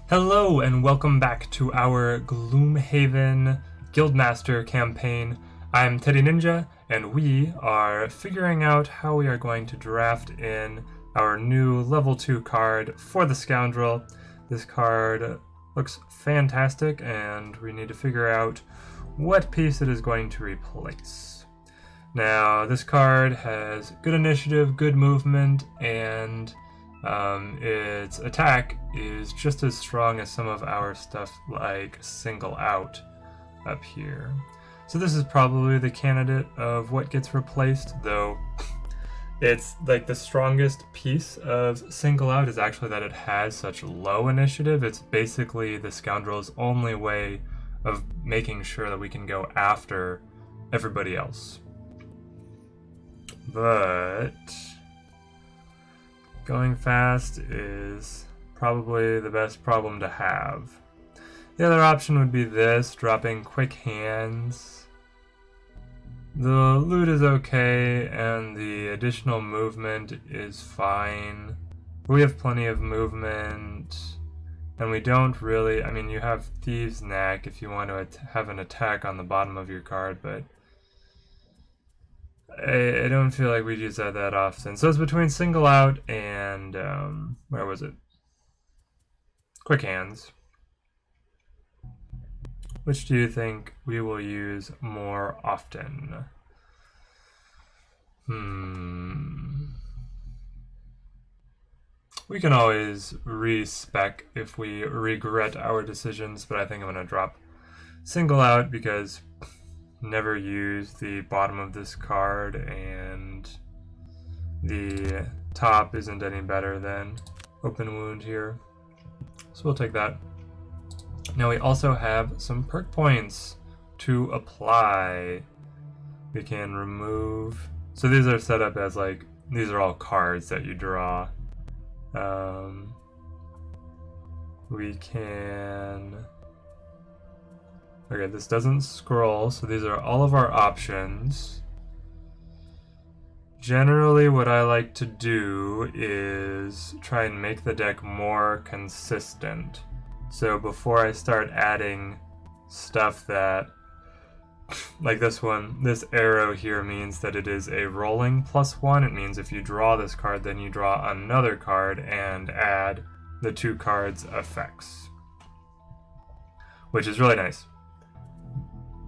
Hello and welcome back to our Gloomhaven Guildmaster campaign. I'm Teddy Ninja and we are figuring out how we are going to draft in our new level 2 card for the Scoundrel. This card looks fantastic and we need to figure out what piece it is going to replace. Now this card has good initiative, good movement, and its attack is just as strong as some of our stuff like Single Out up here. So this is probably the candidate of what gets replaced, though it's like the strongest piece of Single Out is actually that it has such low initiative. It's basically the Scoundrel's only way of making sure that we can go after everybody else. But going fast is probably the best problem to have. The other option would be this, dropping Quick Hands. The loot is okay and the additional movement is fine. We have plenty of movement and we don't really, you have Thieves' Knack if you want to have an attack on the bottom of your card, but I don't feel like we'd use that often. So it's between Single Out and, where was it? Quick Hands. Which do you think we will use more often? We can always respec if we regret our decisions, but I think I'm going to drop Single Out because never use the bottom of this card and the top isn't any better than Open Wound here. So we'll take that. Now we also have some perk points to apply. We can remove, so these are set up as like, these are all cards that you draw. We can, okay, this doesn't scroll, so these are all of our options. Generally, what I like to do is try and make the deck more consistent. So before I start adding stuff that, like this one, this arrow here means that it is a rolling +1. It means if you draw this card, then you draw another card and add the 2 cards' effects, which is really nice.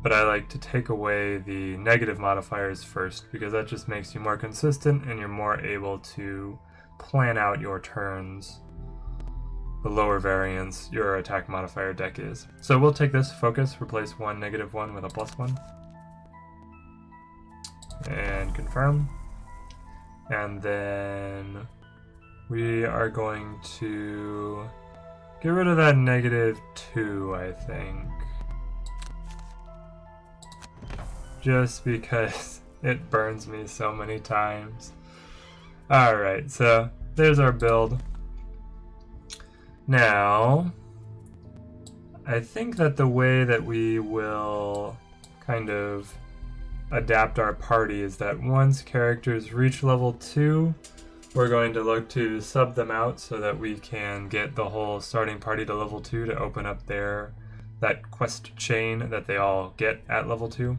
But I like to take away the negative modifiers first because that just makes you more consistent and you're more able to plan out your turns. The lower variance your attack modifier deck is. So we'll take this focus, replace one -1 with a +1. And confirm. And then we are going to get rid of that -2, I think. Just because it burns me so many times. Alright, so there's our build. Now, I think that the way that we will kind of adapt our party is that once characters reach level 2, we're going to look to sub them out so that we can get the whole starting party to level 2 to open up that quest chain that they all get at level 2.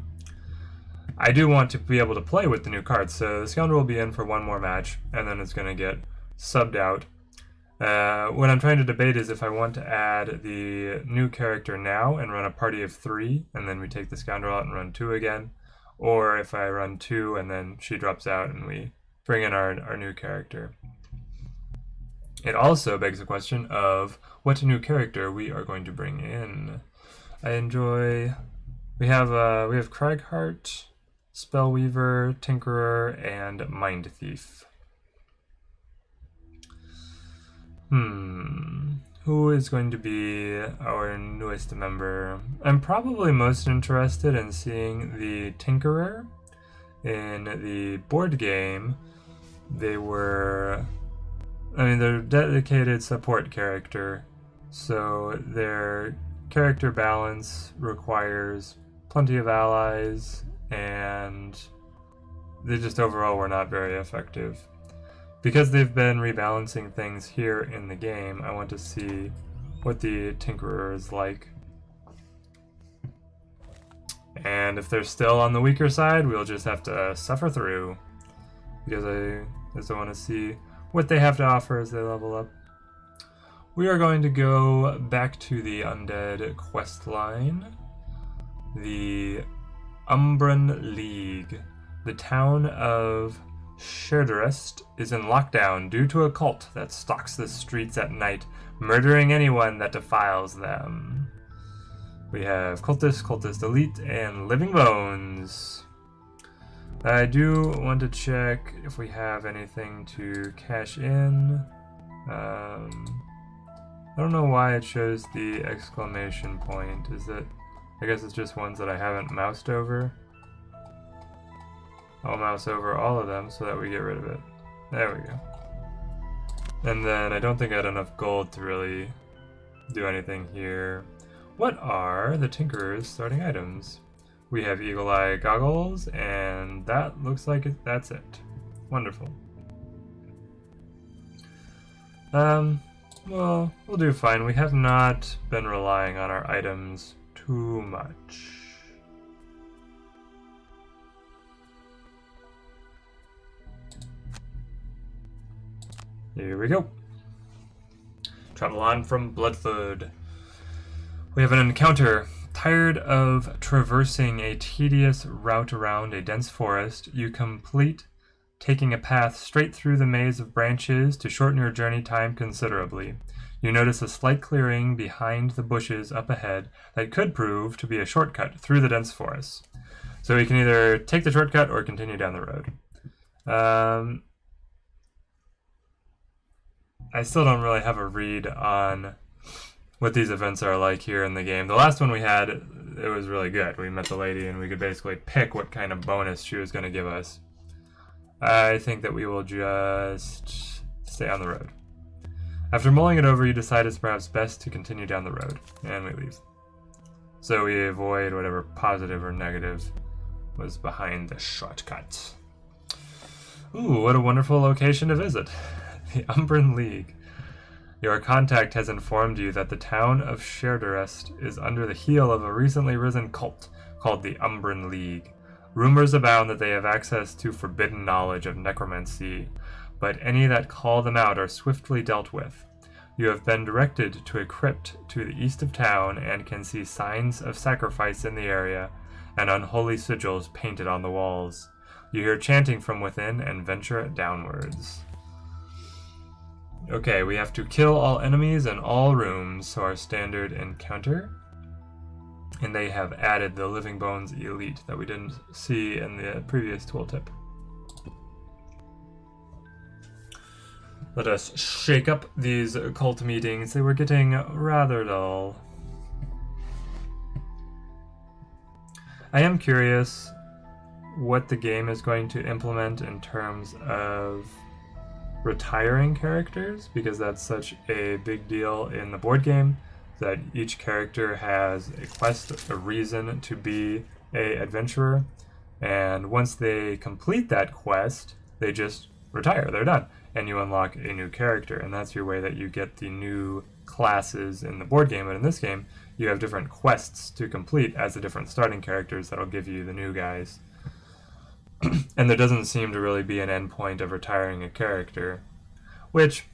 I do want to be able to play with the new cards, so the Scoundrel will be in for one more match, and then it's going to get subbed out. What I'm trying to debate is if I want to add the new character now and run a party of 3, and then we take the Scoundrel out and run 2 again, or if I run 2 and then she drops out and we bring in our new character. It also begs the question of what new character we are going to bring in. We have Cragheart, Spellweaver, Tinkerer, and Mind Thief. Who is going to be our newest member? I'm probably most interested in seeing the Tinkerer. In the board game, they're dedicated support character, so their character balance requires plenty of allies, and they just overall were not very effective. Because they've been rebalancing things here in the game, I want to see what the Tinkerer is like. And if they're still on the weaker side, we'll just have to suffer through. Because I just want to see what they have to offer as they level up. We are going to go back to the Undead quest line. The Umbran League. The town of Sherderest is in lockdown due to a cult that stalks the streets at night, murdering anyone that defiles them. We have Cultist, Cultist Elite, and Living Bones. I do want to check if we have anything to cash in. I don't know why it shows the exclamation point. Is it? I guess it's just ones that I haven't moused over. I'll mouse over all of them so that we get rid of it. There we go. And then I don't think I had enough gold to really do anything here. What are the Tinkerer's starting items? We have Eagle Eye Goggles, and that looks like that's it. Wonderful. Well, we'll do fine. We have not been relying on our items too much. Here we go. Travel on from Bloodford. We have an encounter. Tired of traversing a tedious route around a dense forest, you complete taking a path straight through the maze of branches to shorten your journey time considerably. You notice a slight clearing behind the bushes up ahead that could prove to be a shortcut through the dense forest. So we can either take the shortcut or continue down the road. I still don't really have a read on what these events are like here in the game. The last one we had, it was really good. We met the lady and we could basically pick what kind of bonus she was going to give us. I think that we will just stay on the road. After mulling it over, you decide it's perhaps best to continue down the road, and we leave. So we avoid whatever positive or negative was behind the shortcut. Ooh, what a wonderful location to visit. The Umbran League. Your contact has informed you that the town of Sherderest is under the heel of a recently risen cult called the Umbran League. Rumors abound that they have access to forbidden knowledge of necromancy, but any that call them out are swiftly dealt with. You have been directed to a crypt to the east of town and can see signs of sacrifice in the area and unholy sigils painted on the walls. You hear chanting from within and venture downwards. Okay, we have to kill all enemies in all rooms, so our standard encounter. And they have added the Living Bones Elite that we didn't see in the previous tooltip. Let us shake up these cult meetings. They were getting rather dull. I am curious what the game is going to implement in terms of retiring characters, because that's such a big deal in the board game, that each character has a quest, a reason to be an adventurer, and once they complete that quest, they just retire, they're done, and you unlock a new character, and that's your way that you get the new classes in the board game. But in this game, you have different quests to complete as the different starting characters that'll give you the new guys. And there doesn't seem to really be an end point of retiring a character, which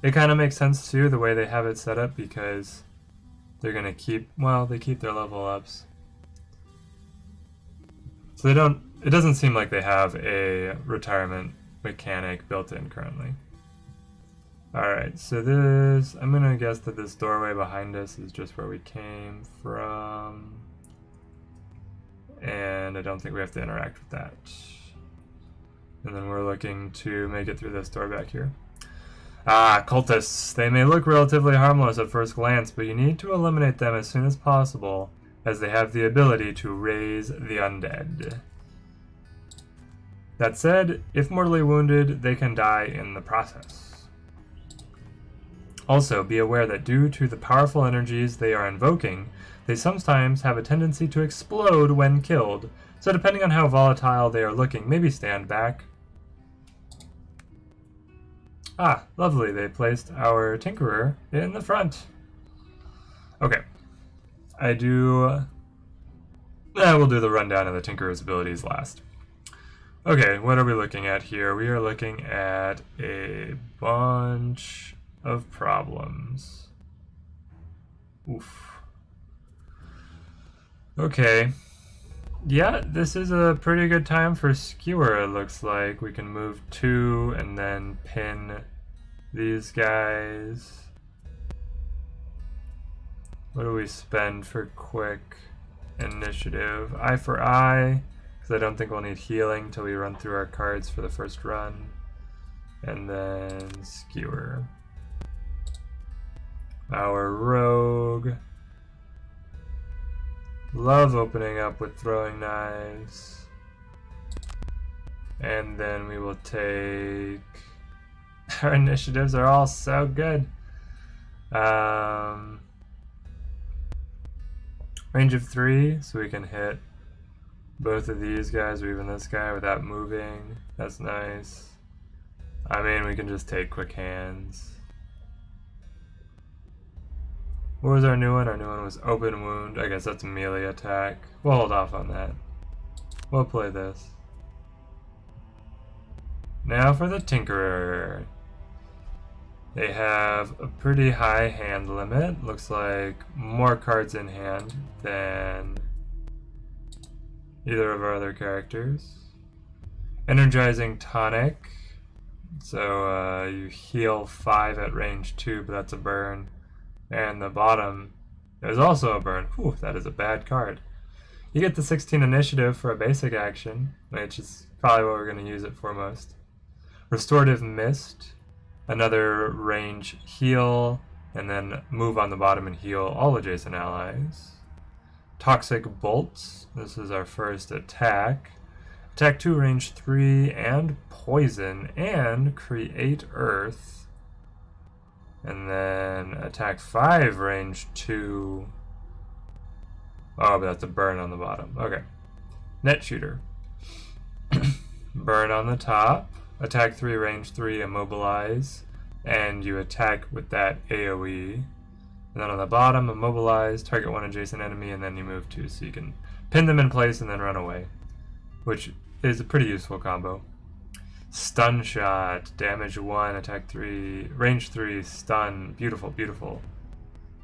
it kind of makes sense too, the way they have it set up, because they're going to keep, well, they keep their level ups. So it doesn't seem like they have a retirement mechanic built in currently. Alright, so I'm going to guess that this doorway behind us is just where we came from. And I don't think we have to interact with that. And then we're looking to make it through this door back here. Ah, cultists. They may look relatively harmless at first glance, but you need to eliminate them as soon as possible, as they have the ability to raise the undead. That said, if mortally wounded, they can die in the process. Also, be aware that due to the powerful energies they are invoking, they sometimes have a tendency to explode when killed, so depending on how volatile they are looking, maybe stand back. Ah, lovely, they placed our Tinkerer in the front. Okay. I will do the rundown of the Tinkerer's abilities last. Okay, what are we looking at here? We are looking at a bunch of problems. Oof. Okay. Yeah, this is a pretty good time for Skewer, it looks like. We can move 2 and then pin these guys. What do we spend for quick initiative? Eye for eye, because I don't think we'll need healing till we run through our cards for the first run. And then Skewer. Our rogue. Love opening up with throwing knives. And then we will take... Our initiatives are all so good. Range of 3, so we can hit both of these guys or even this guy without moving. That's nice. I mean, we can just take quick hands. What was our new one? Our new one was open wound. I guess that's a melee attack. We'll hold off on that. We'll play this. Now for the Tinkerer. They have a pretty high hand limit. Looks like more cards in hand than either of our other characters. Energizing tonic. So you heal 5 at range 2, but that's a burn. And the bottom is also a burn. Whew, that is a bad card. You get the 16 initiative for a basic action, which is probably what we're going to use it for most. Restorative Mist. Another range heal, and then move on the bottom and heal all adjacent allies. Toxic Bolts. This is our first attack. Attack 2, range 3, and poison, and create earth. And then attack 5, range 2. Oh, but that's a burn on the bottom. Okay. Net Shooter. Burn on the top. Attack 3, range 3, immobilize. And you attack with that AoE. And then on the bottom, immobilize, target 1 adjacent enemy, and then you move 2, so you can pin them in place and then run away. Which is a pretty useful combo. Stun Shot, damage 1, attack 3, range 3, stun. Beautiful, beautiful.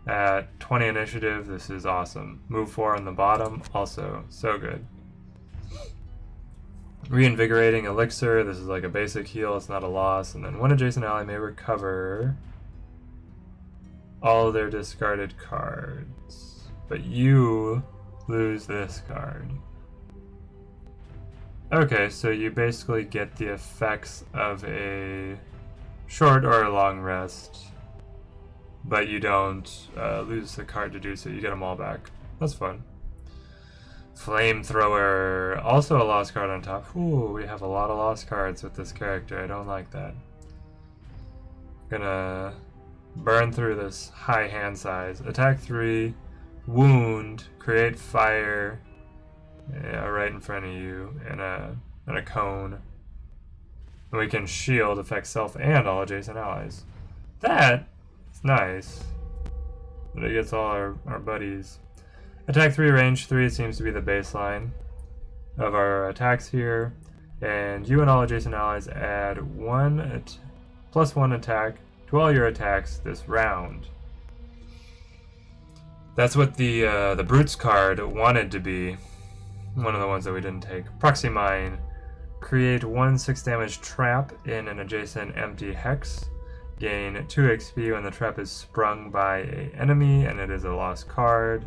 At 20 initiative, this is awesome. Move 4 on the bottom, also so good. Reinvigorating Elixir, this is like a basic heal, it's not a loss. And then 1 adjacent ally may recover all their discarded cards. But you lose this card. Okay, so you basically get the effects of a short or a long rest, but you don't lose the card to do so. You get them all back. That's fun. Flamethrower, also a lost card on top. Ooh, we have a lot of lost cards with this character. I don't like that. Gonna burn through this high hand size. Attack 3, wound, create fire. Yeah, right in front of you, and a cone. And we can shield, affect self and all adjacent allies. That is nice. But it gets all our buddies. Attack 3, range 3 seems to be the baseline of our attacks here. And you and all adjacent allies add plus 1 attack to all your attacks this round. That's what the Brutes card wanted to be. One of the ones that we didn't take. Proxy Mine. Create 1 6 damage trap in an adjacent empty hex. Gain 2 XP when the trap is sprung by an enemy and it is a lost card.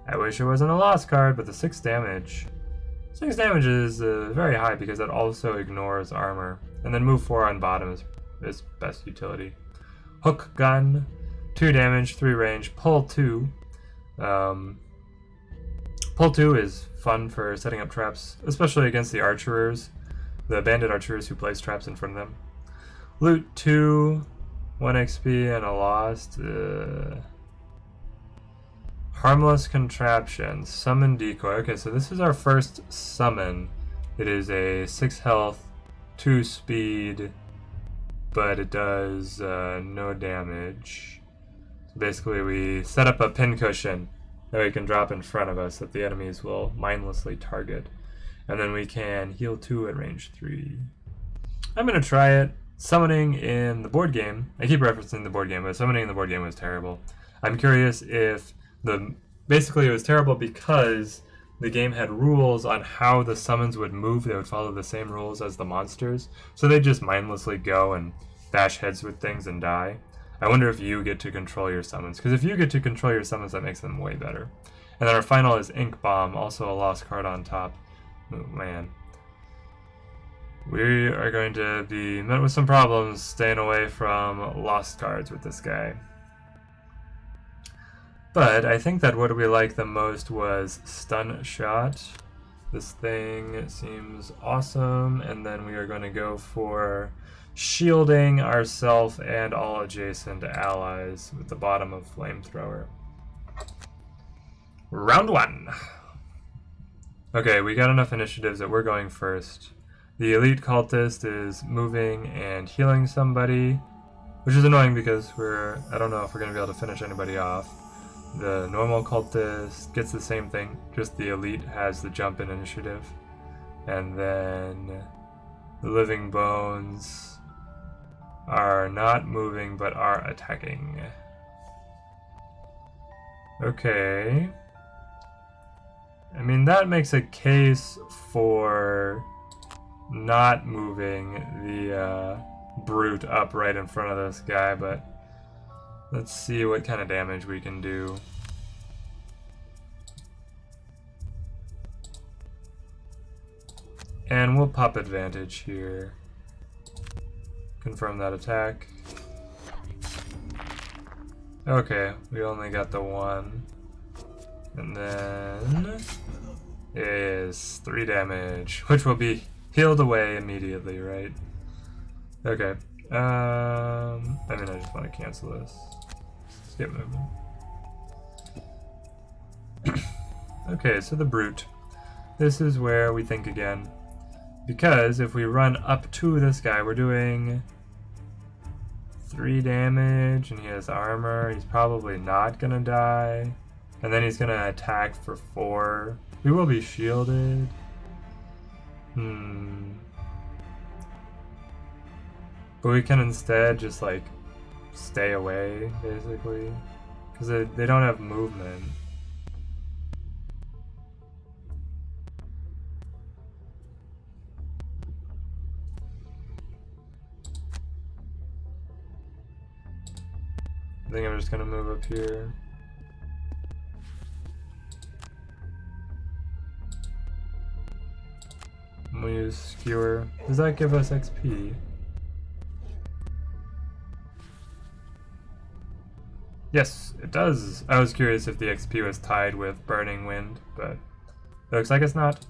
I wish it wasn't a lost card, but the 6 damage. 6 damage is very high because it also ignores armor. And then move 4 on bottom is best utility. Hook Gun. 2 damage, 3 range, pull 2. Pull 2 is fun for setting up traps, especially against the archerers, the bandit archers who place traps in front of them. Loot 2, 1 XP and a lost. Harmless Contraption, Summon Decoy. Okay, so this is our first summon. It is a 6 health, 2 speed, but it does no damage. So basically we set up a pincushion that we can drop in front of us that the enemies will mindlessly target. And then we can heal 2 at range 3. I'm going to try it. Summoning in the board game, I keep referencing the board game, but summoning in the board game was terrible. I'm curious if basically it was terrible because the game had rules on how the summons would move. They would follow the same rules as the monsters. So they just mindlessly go and bash heads with things and die. I wonder if you get to control your summons, because if you get to control your summons, that makes them way better. And then our final is Ink Bomb, also a lost card on top. Oh man. We are going to be met with some problems staying away from lost cards with this guy. But I think that what we liked the most was Stun Shot. This thing seems awesome, and then we are going to go for shielding ourselves and all adjacent allies with the bottom of Flamethrower. Round 1. Okay, we got enough initiatives that we're going first. The elite cultist is moving and healing somebody, which is annoying because I don't know if we're going to be able to finish anybody off. The normal cultist gets the same thing, just the elite has the jump in initiative. And then the living bones are not moving but are attacking. Okay. I mean, that makes a case for not moving the brute up right in front of this guy, but let's see what kind of damage we can do. And we'll pop advantage here. Confirm that attack. Okay, we only got the 1. And then is 3 damage, which will be healed away immediately, right? Okay. I mean, I just want to cancel this. Skip movement. Okay, so the brute. This is where we think again. Because if we run up to this guy, we're doing 3 damage, and he has armor. He's probably not gonna die. And then he's gonna attack for 4. We will be shielded. But we can instead just like stay away, basically, because they don't have movement. I think I'm just gonna move up here. We'll use Skewer. Does that give us XP? Yes, it does. I was curious if the XP was tied with Burning Wind, but it looks like it's not.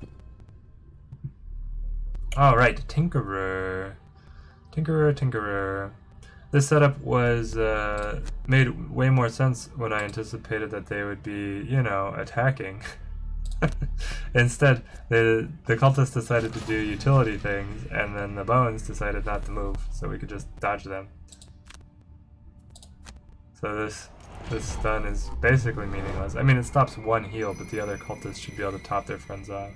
Alright, Tinkerer. Tinkerer. This setup was made way more sense when I anticipated that they would be, you know, attacking. Instead, the cultists decided to do utility things, and then the bones decided not to move, so we could just dodge them. So this stun is basically meaningless. I mean, it stops 1 heal, but the other cultists should be able to top their friends off.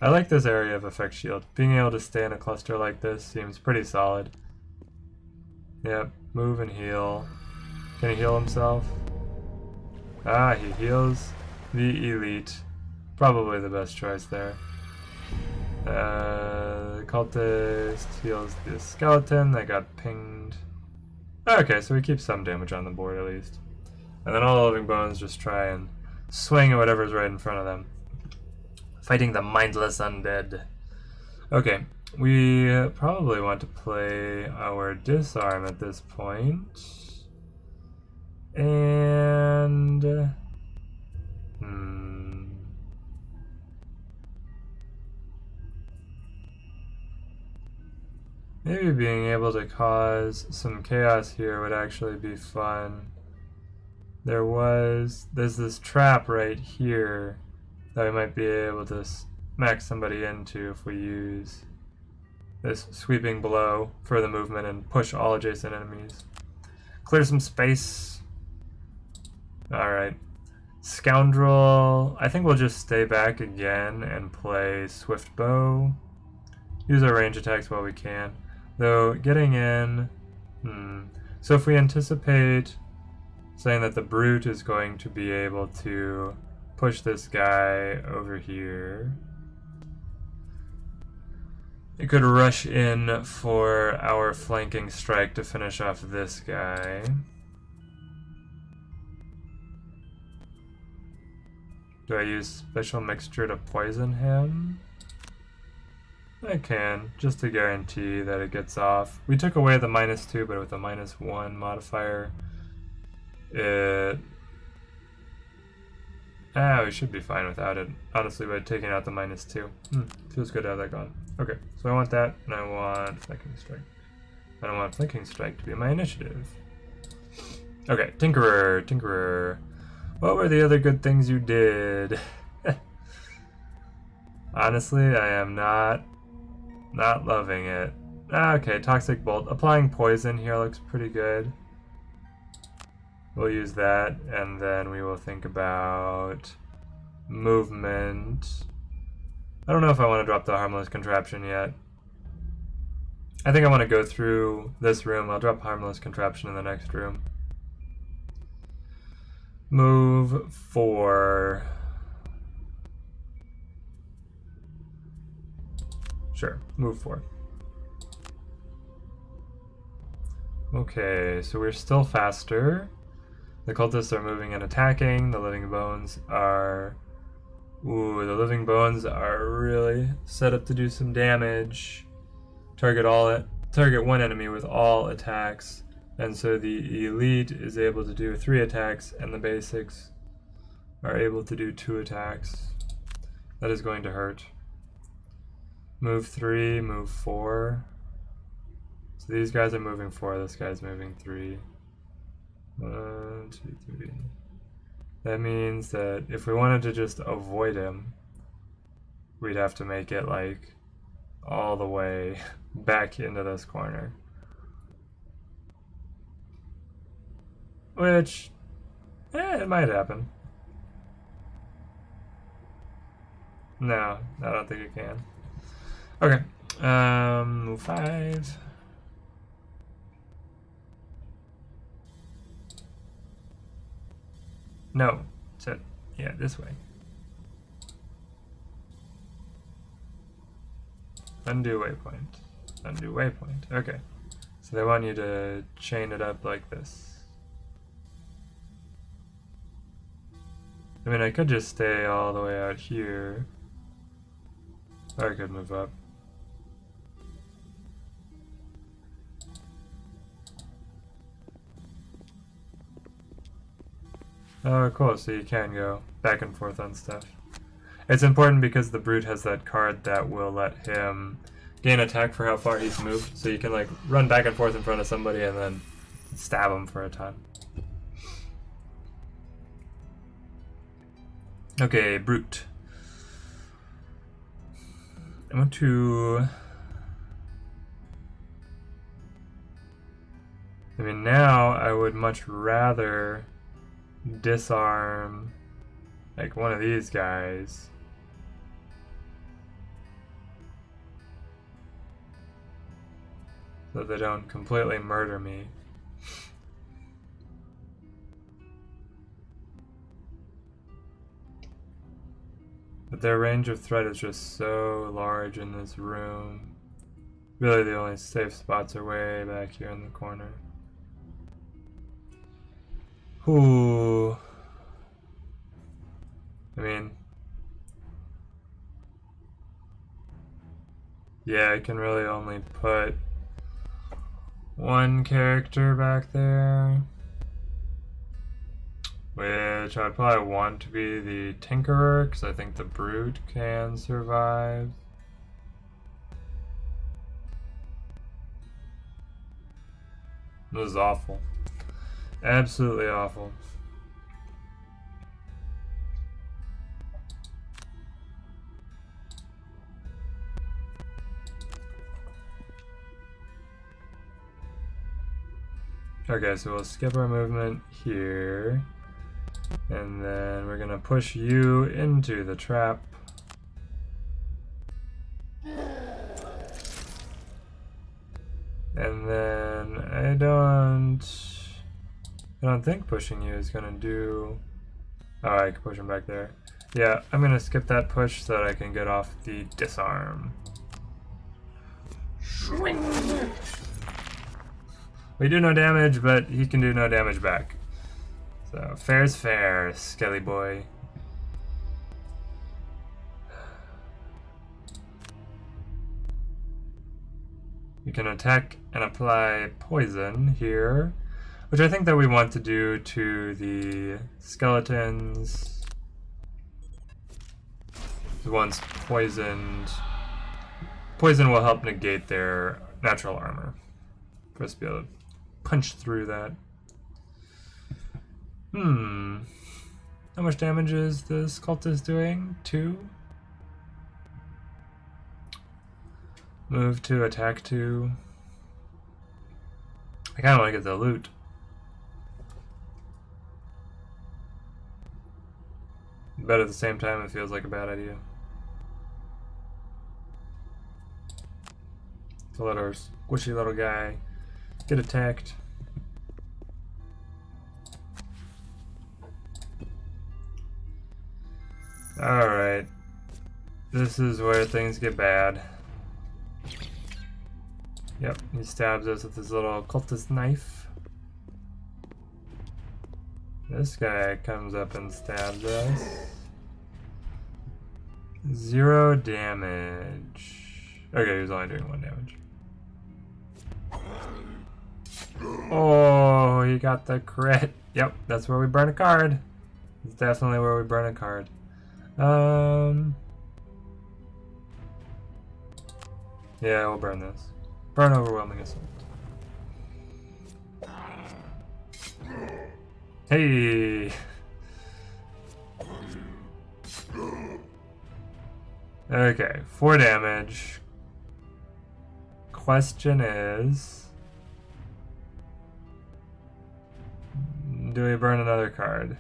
I like this area of effect shield. Being able to stay in a cluster like this seems pretty solid. Yep, move and heal. Can he heal himself? Ah, he heals the elite. Probably the best choice there. The cultist heals the skeleton that got pinged. Okay, so we keep some damage on the board at least. And then all the living bones just try and swing at whatever's right in front of them. Fighting the mindless undead. Okay, we probably want to play our disarm at this point. And maybe being able to cause some chaos here would actually be fun. There's this trap right here that we might be able to smack somebody into if we use this sweeping blow for the movement and push all adjacent enemies. Clear some space. Alright. Scoundrel, I think we'll just stay back again and play Swift Bow. Use our range attacks while we can. Though, getting in... So if we anticipate saying that the Brute is going to be able to push this guy over here, it could rush in for our flanking strike to finish off this guy. Do I use special mixture to poison him? I can, just to guarantee that it gets off. We took away the -2, but with the -1 modifier, we should be fine without it. Honestly, by taking out the -2. Feels good to have that gone. Okay, so I want that, and I want flanking strike. I don't want flanking strike to be my initiative. Okay, Tinkerer. What were the other good things you did? Honestly, I am not loving it. Okay, Toxic Bolt. Applying poison here looks pretty good. We'll use that, and then we will think about movement. I don't know if I want to drop the Harmless Contraption yet. I think I want to go through this room. I'll drop Harmless Contraption in the next room. Move 4. Sure, move 4. Okay, so we're still faster. The cultists are moving and attacking. The living bones are... Ooh, the living bones are really set up to do some damage. Target one enemy with all attacks. And so the elite is able to do 3 attacks, and the basics are able to do 2 attacks. That is going to hurt. Move 3, move 4. So these guys are moving 4, this guy's moving 3. 1, 2, 3. That means that if we wanted to just avoid him, we'd have to make it like all the way back into this corner. Which, it might happen. No, I don't think it can. Okay, move 5. No, so, yeah, this way. Undo waypoint. Undo waypoint, okay. So they want you to chain it up like this. I mean, I could just stay all the way out here, or I could move up. Oh, cool, so you can go back and forth on stuff. It's important because the Brute has that card that will let him gain attack for how far he's moved, so you can like run back and forth in front of somebody and then stab him for a time. Okay, Brute. I want to... I mean, now I would much rather disarm like one of these guys. So they don't completely murder me. But their range of threat is just so large in this room. Really the only safe spots are way back here in the corner. Ooh. I mean... yeah, I can really only put one character back there. Which I'd probably want to be the Tinkerer, because I think the Brute can survive. This is awful. Absolutely awful. Okay, so we'll skip our movement here. And then we're gonna push you into the trap. And then I don't think pushing you is gonna do. Oh, I can push him back there. Yeah, I'm gonna skip that push so that I can get off the disarm. We do no damage, but he can do no damage back. So fair's fair, Skelly boy. You can attack and apply poison here, which I think that we want to do to the skeletons. Once poisoned, poison will help negate their natural armor for us to be able to punch through that. How much damage is this cultist doing? 2? Move 2, attack 2. I kinda wanna get the loot. But at the same time, it feels like a bad idea. To let our squishy little guy get attacked. Alright. This is where things get bad. Yep, he stabs us with his little cultist knife. This guy comes up and stabs us. 0 damage. Okay, he was only doing 1 damage. Oh, he got the crit. Yep, that's where we burn a card. It's definitely where we burn a card. Yeah, we'll burn this. Burn overwhelming assault. Hey! Okay, 4 damage. Question is, do we burn another card?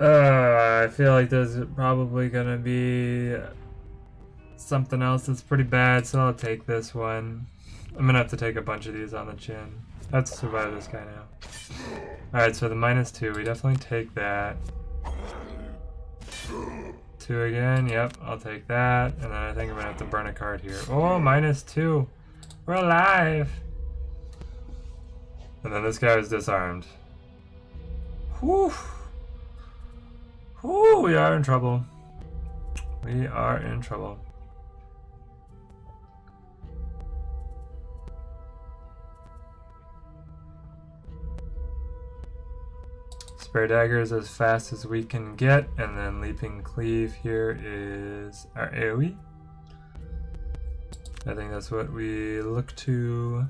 I feel like there's probably gonna be something else that's pretty bad, so I'll take this one. I'm gonna have to take a bunch of these on the chin. I have to survive this guy now. Alright, so the -2, we definitely take that. 2 again, yep, I'll take that. And then I think I'm gonna have to burn a card here. Oh, -2. We're alive! And then this guy was disarmed. Whew! Whew, we are in trouble. We are in trouble. Spare daggers as fast as we can get, and then leaping cleave here is our AoE. I think that's what we look to.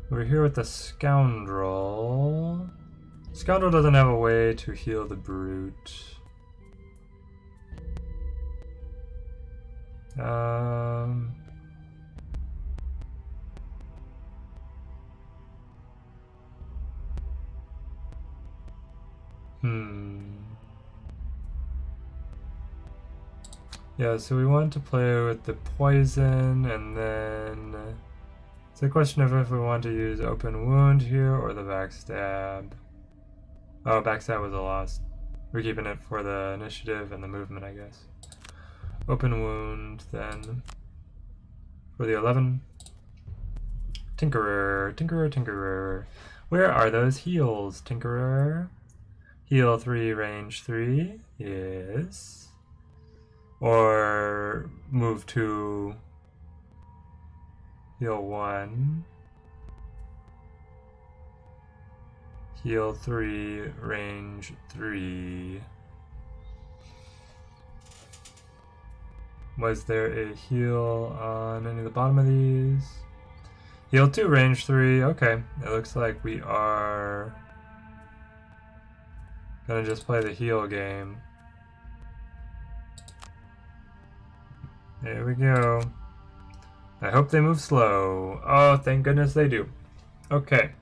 We're here with the Scoundrel. Scoundrel doesn't have a way to heal the brute. Yeah, so we want to play with the poison, and then it's a question of if we want to use open wound here or the backstab. Oh, backstab was a loss. We're keeping it for the initiative and the movement, I guess. Open wound, then for the 11. Tinkerer, Tinkerer, Tinkerer. Where are those heals, Tinkerer? Heal 3, range 3, yes. Or move 2, heal 1. Heal 3, range 3. Was there a heal on any of the bottom of these? Heal 2, range 3. Okay, it looks like we are gonna just play the heal game. There we go. I hope they move slow. Oh, thank goodness they do. Okay.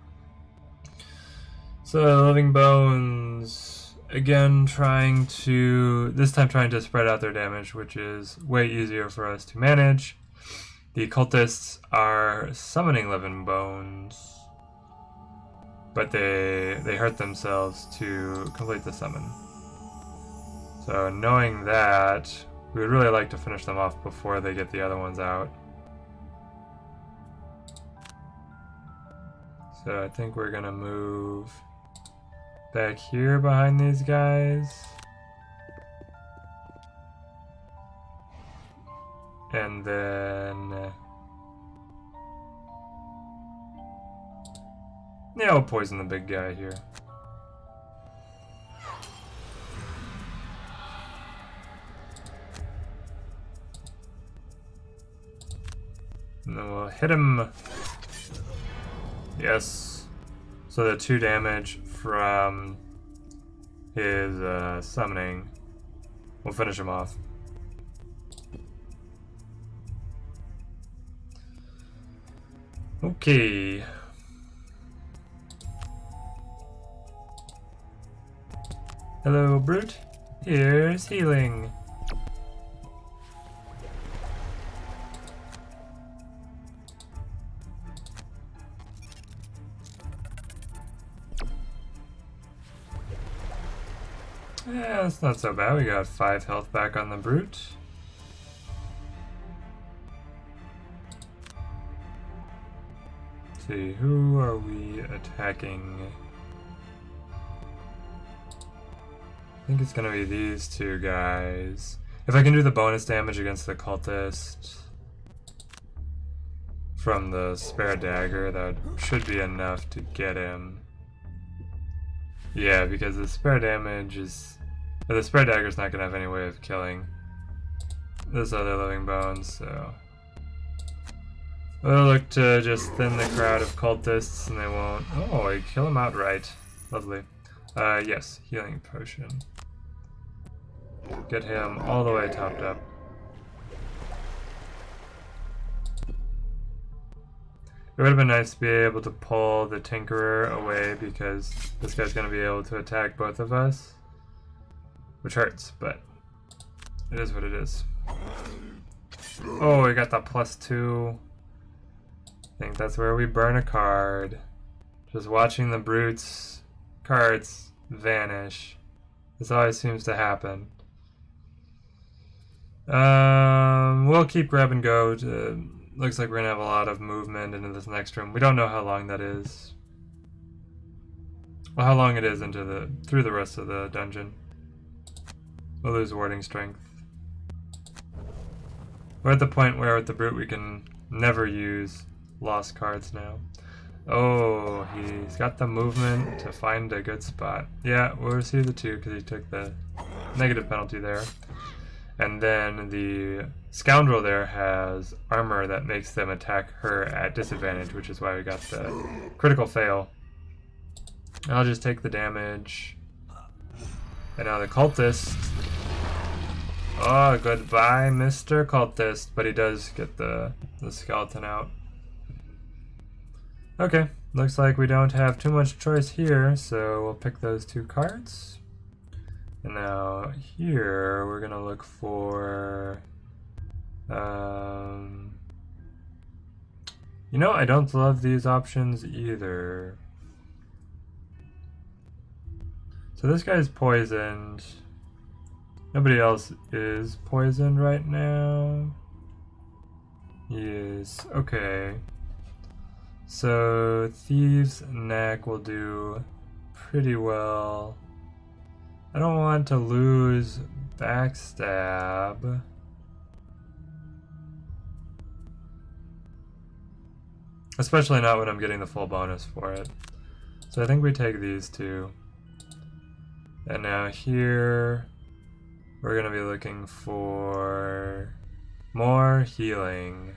So Living Bones, again this time trying to spread out their damage, which is way easier for us to manage. The cultists are summoning Living Bones, but they hurt themselves to complete the summon. So knowing that, we would really like to finish them off before they get the other ones out. So I think we're gonna move back here behind these guys. And then yeah, we'll poison the big guy here. And then we'll hit him. Yes. So the 2 damage from his summoning will finish him off. Okay. Hello, Brute. Here's healing. Yeah, that's not so bad. We got 5 health back on the Brute. Let's see, who are we attacking? I think it's gonna be these 2 guys. If I can do the bonus damage against the cultist from the spare dagger, that should be enough to get him. Yeah, because the spare damage is... the spare dagger's not gonna have any way of killing this other Living Bones, so... we'll look to just thin the crowd of cultists and they won't... oh, I kill him outright. Lovely. Yes, healing potion. Get him all the way topped up. It would have been nice to be able to pull the Tinkerer away because this guy's going to be able to attack both of us. Which hurts, but it is what it is. Oh, we got the +2. I think that's where we burn a card. Just watching the Brute's cards vanish. This always seems to happen. We'll keep grab and go. Looks like we're gonna have a lot of movement into this next room. We don't know how long that is. Well, how long it is through the rest of the dungeon. We'll lose warding strength. We're at the point where with the Brute we can never use lost cards now. Oh, he's got the movement to find a good spot. Yeah, we'll receive the 2 because he took the negative penalty there. And then the Scoundrel there has armor that makes them attack her at disadvantage, which is why we got the critical fail. I'll just take the damage. And now the cultist. Oh, goodbye, Mr. Cultist. But he does get the skeleton out. Okay, looks like we don't have too much choice here, so we'll pick those 2 cards. And now here we're gonna look for you know, I don't love these options either. So this guy's poisoned. Nobody else is poisoned right now. Yes, okay. So Thieves' Neck will do pretty well. I don't want to lose Backstab. Especially not when I'm getting the full bonus for it. So I think we take these 2. And now here, we're going to be looking for more healing.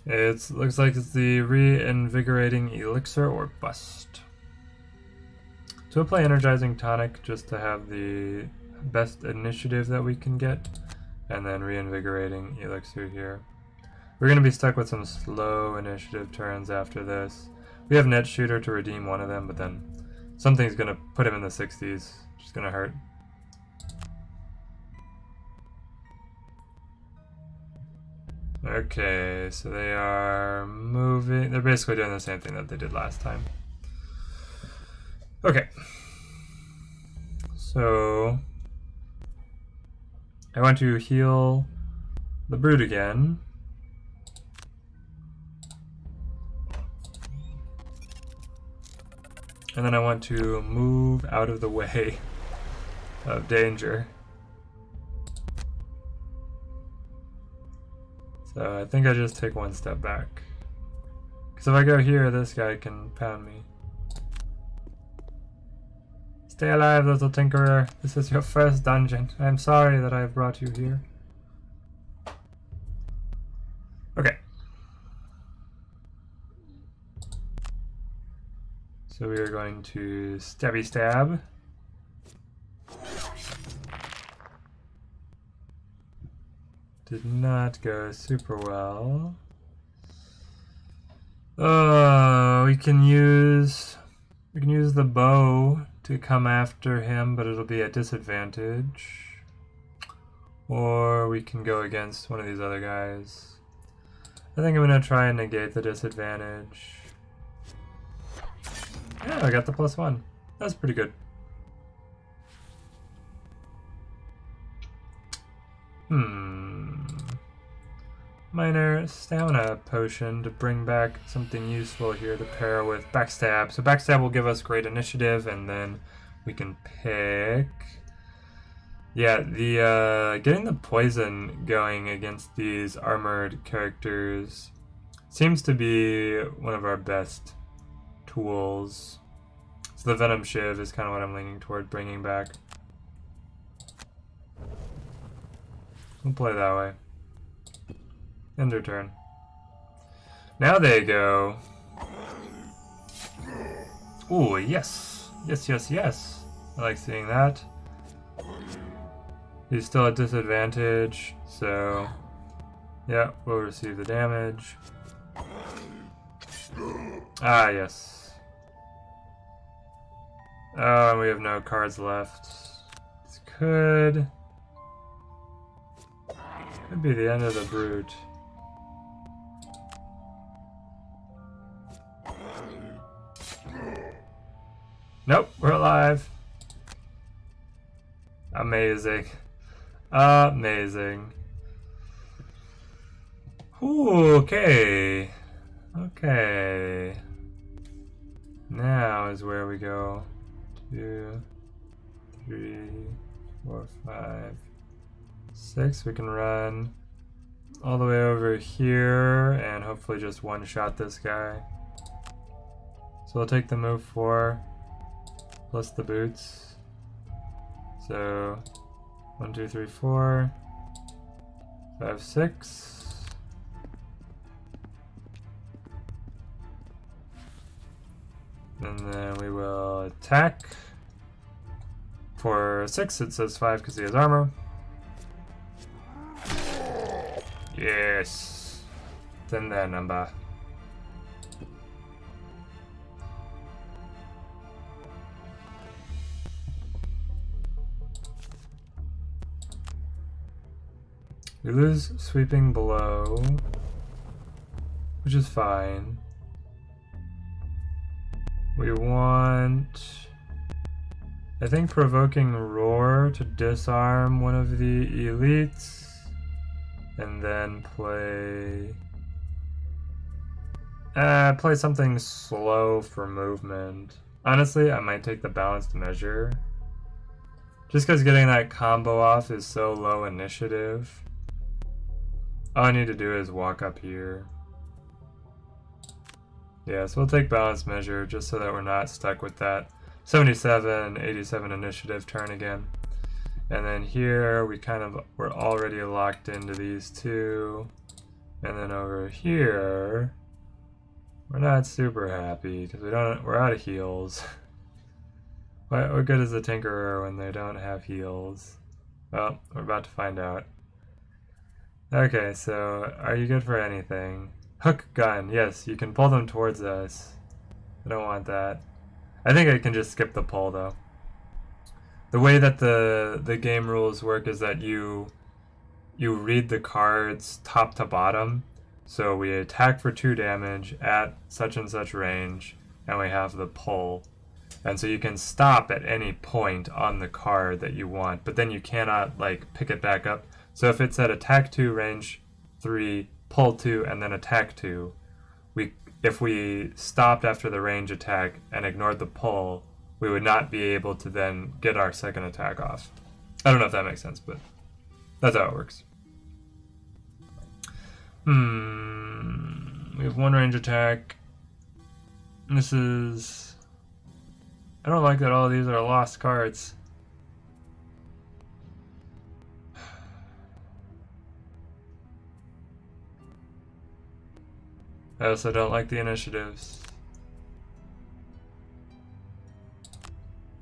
It looks like it's the reinvigorating elixir or bust. So we'll play Energizing Tonic just to have the best initiative that we can get, and then Reinvigorating Elixir here. We're going to be stuck with some slow initiative turns after this. We have Net Shooter to redeem one of them, but then something's going to put him in the 60s, which is going to hurt. Okay, so they are moving. They're basically doing the same thing that they did last time. Okay. So I want to heal the Brute again. And then I want to move out of the way of danger. So I think I just take one step back. Because if I go here, this guy can pound me. Stay alive, little tinkerer. This is your first dungeon. I am sorry that I have brought you here. Okay. So we are going to stabby stab. Did not go super well. Oh, we can use the bow to come after him, but it'll be at disadvantage. Or we can go against one of these other guys. I think I'm gonna try and negate the disadvantage. Yeah, I got the +1. That's pretty good. Minor stamina potion to bring back something useful here to pair with backstab. So backstab will give us great initiative, and then we can pick. Yeah, the getting the poison going against these armored characters seems to be one of our best tools. So the Venom Shiv is kind of what I'm leaning toward bringing back. We'll play that way. End their turn. Now they go. Ooh, yes. Yes, yes, yes. I like seeing that. He's still at disadvantage, so yeah, we'll receive the damage. Ah, yes. Oh, and we have no cards left. This could be the end of the Brute. Nope, we're alive. Amazing. Amazing. Ooh, okay. Okay. Now is where we go. 2, 3, 4, 5, 6. We can run all the way over here and hopefully just one-shot this guy. So we'll take the move 4 plus the boots. So 1, 2, 3, 4, 5, 6. And then we will attack. For 6, it says 5 because he has armor. Yes. Then that number. We lose sweeping blow, which is fine. We want, I think, provoking roar to disarm one of the elites, and then play something slow for movement. Honestly, I might take the balanced measure, just because getting that combo off is so low initiative. All I need to do is walk up here. Yeah, so we'll take balanced measure just so that we're not stuck with that 77, 87 initiative turn again. And then here we're already locked into these two. And then over here, we're not super happy because we're out of heals. What good is a Tinkerer when they don't have heals? Well, we're about to find out. Okay, so are you good for anything? Hook gun, yes, you can pull them towards us. I don't want that. I think I can just skip the pull though. The way that the game rules work is that you read the cards top to bottom. So we attack for 2 damage at such and such range, and we have the pull. And so you can stop at any point on the card that you want, but then you cannot like pick it back up. So if it said attack 2, range 3, pull 2, and then attack 2, if we stopped after the range attack and ignored the pull, we would not be able to then get our second attack off. I don't know if that makes sense, but that's how it works. We have 1 range attack. This is... I don't like that all of these are lost cards. I also don't like the initiatives.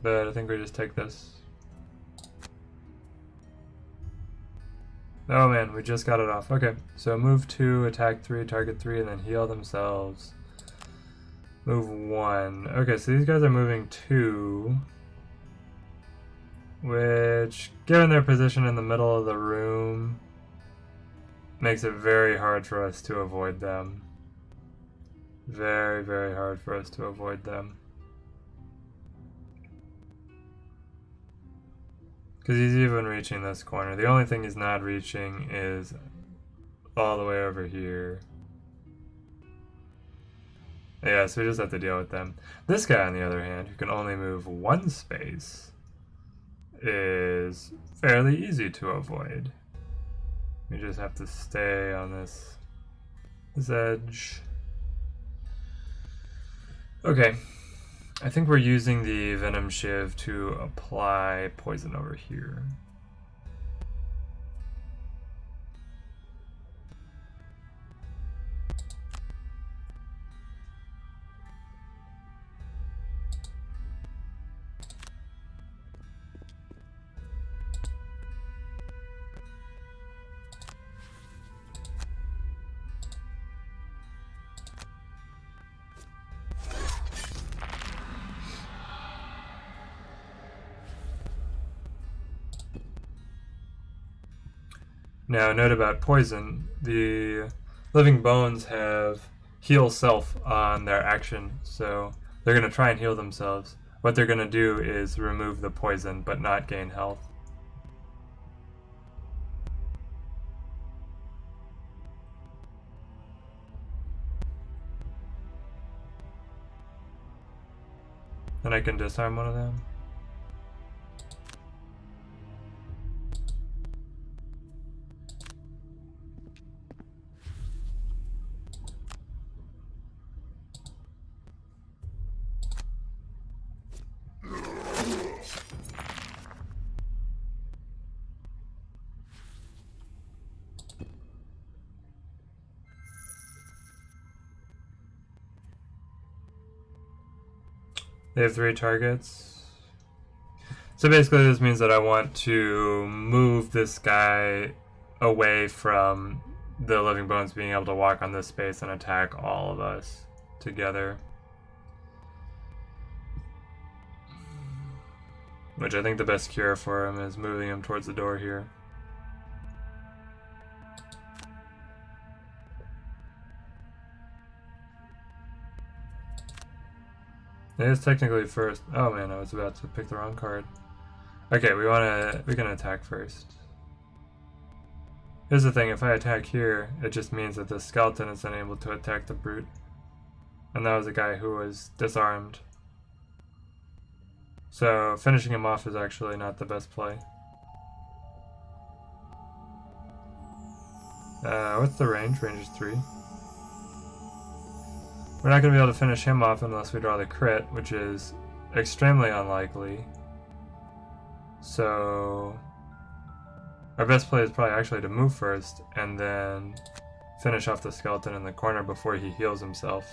But I think we just take this. Oh man, we just got it off. Okay, so move 2, attack 3, target 3, and then heal themselves. Move 1. Okay, so these guys are moving 2. Which, given their position in the middle of the room, makes it very hard for us to avoid them. Very, very hard for us to avoid them. Because he's even reaching this corner. The only thing he's not reaching is all the way over here. Yeah, so we just have to deal with them. This guy, on the other hand, who can only move 1 space, is fairly easy to avoid. We just have to stay on this edge. Okay. I think we're using the Venom Shiv to apply poison over here. Now, note about poison, the living bones have heal self on their action, so they're going to try and heal themselves. What they're going to do is remove the poison, but not gain health. Then I can disarm one of them. They have 3 targets. So basically this means that I want to move this guy away from the living bones being able to walk on this space and attack all of us together. Which I think the best cure for him is moving him towards the door here. It is technically first. Oh man, I was about to pick the wrong card. Okay, we can attack first. Here's the thing, if I attack here, it just means that the skeleton is unable to attack the brute. And that was a guy who was disarmed. So finishing him off is actually not the best play. What's the range? Range is 3. We're not going to be able to finish him off unless we draw the crit, which is extremely unlikely. So our best play is probably actually to move first and then finish off the skeleton in the corner before he heals himself.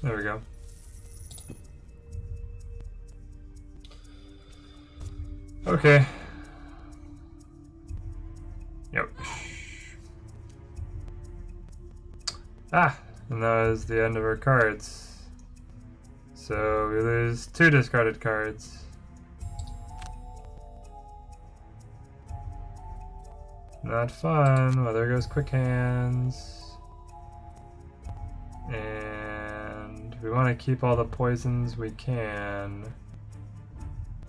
There we go. Okay. Yep. Ah, and that was the end of our cards. So we lose 2 discarded cards. Not fun. Well, there goes Quick Hands. And we want to keep all the poisons we can.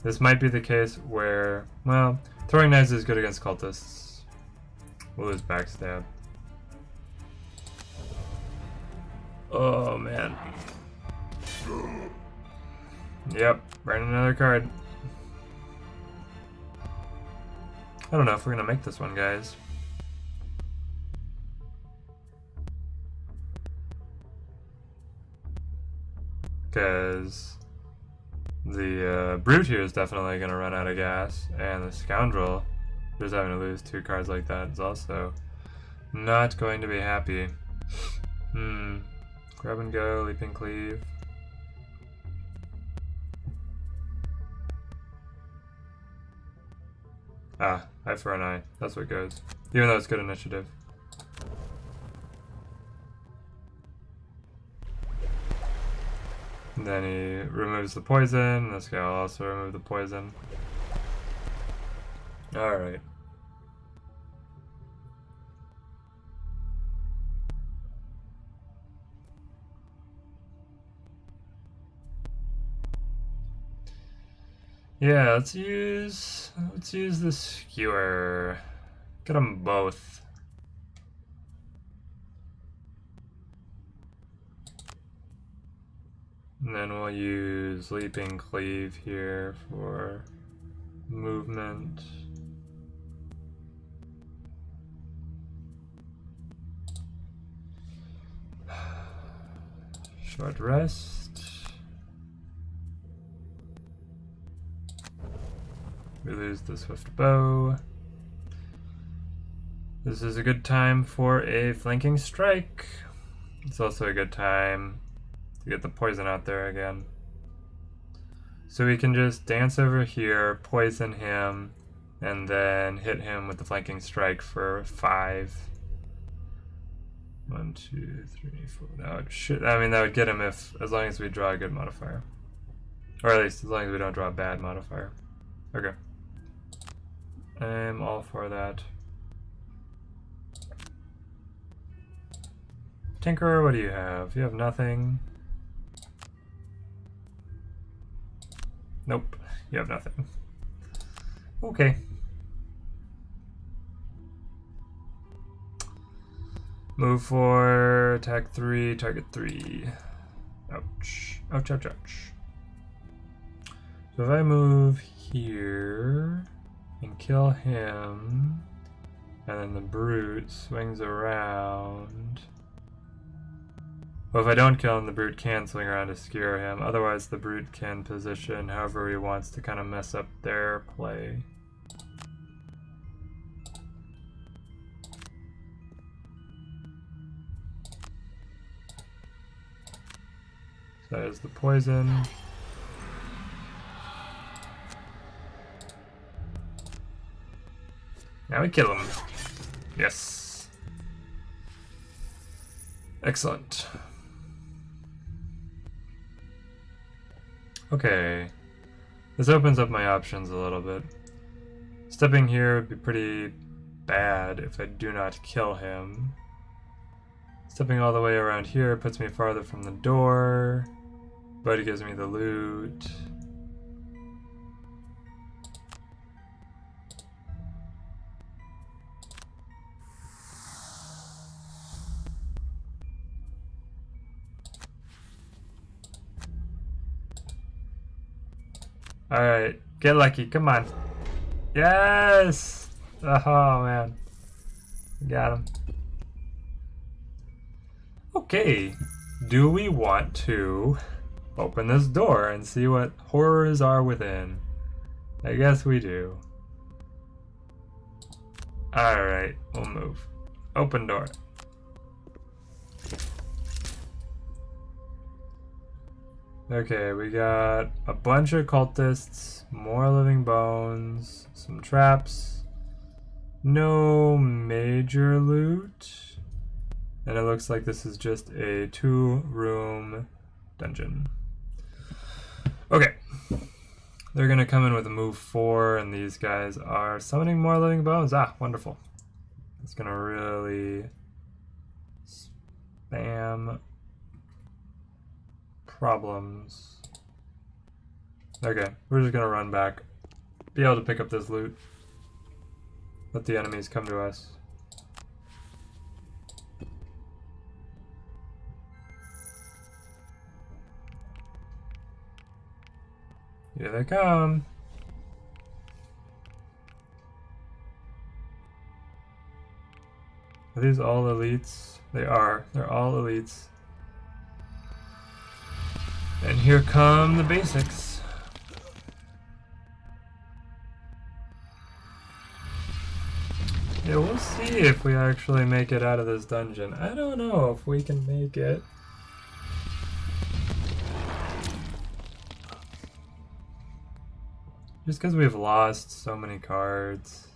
This might be the case where, well, Throwing Knives is good against cultists. We'll lose Backstab. Oh, man. Yep, burn another card. I don't know if we're gonna make this one, guys. Because the Brute here is definitely gonna run out of gas, and the Scoundrel, just having to lose 2 cards like that, is also not going to be happy. Grab and go, Leaping Cleave. Ah, eye for an eye. That's what goes. Even though it's good initiative. And then he removes the poison. This guy will also remove the poison. Alright. Yeah, let's use the skewer. Get them both. And then we'll use Leaping Cleave here for movement. Short rest. We lose the Swift Bow. This is a good time for a Flanking Strike. It's also a good time to get the poison out there again. So we can just dance over here, poison him, and then hit him with the Flanking Strike for 5. 1, 2, 3, 4. No, it should, I mean, that would get him as long as we draw a good modifier. Or at least as long as we don't draw a bad modifier. Okay. I'm all for that. Tinkerer, what do you have? You have nothing. Nope, you have nothing. Okay. Move 4, attack 3, target 3. Ouch. Ouch, ouch, ouch. So if I move here and kill him, and then the Brute swings around. Well, if I don't kill him, the Brute can swing around to skewer him. Otherwise, the Brute can position however he wants to kind of mess up their play. So that is the poison. Now we kill him. Yes. Excellent. Okay. This opens up my options a little bit. Stepping here would be pretty bad if I do not kill him. Stepping all the way around here puts me farther from the door, but it gives me the loot. Alright, get lucky, come on. Yes! Oh man. Got him. Okay, do we want to open this door and see what horrors are within? I guess we do. Alright, we'll move. Open door. Okay, we got a bunch of cultists, more living bones, some traps, no major loot, and it looks like this is just a 2-room dungeon. Okay, they're gonna come in with a move 4, and these guys are summoning more living bones. Ah, wonderful. It's gonna really spam problems. Okay, we're just gonna run back. Be able to pick up this loot. Let the enemies come to us. Here they come. Are these all elites? They are. They're all elites. And here come the basics. Yeah, we'll see if we actually make it out of this dungeon. I don't know if we can make it. Just because we've lost so many cards.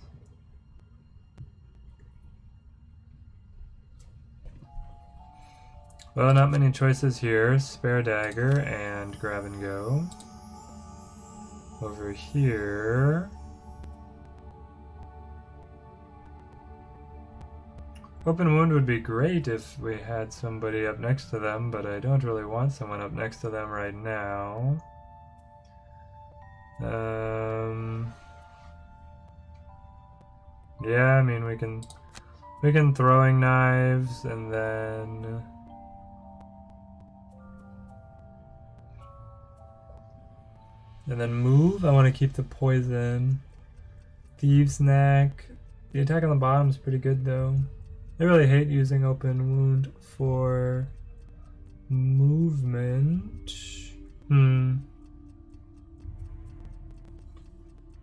Well, not many choices here. Spare dagger and grab and go. Over here. Open wound would be great if we had somebody up next to them, but I don't really want someone up next to them right now. Yeah, I mean we can throwing knives and then move. I want to keep the poison. Thieves' Knack. The attack on the bottom is pretty good though. I really hate using open wound for movement.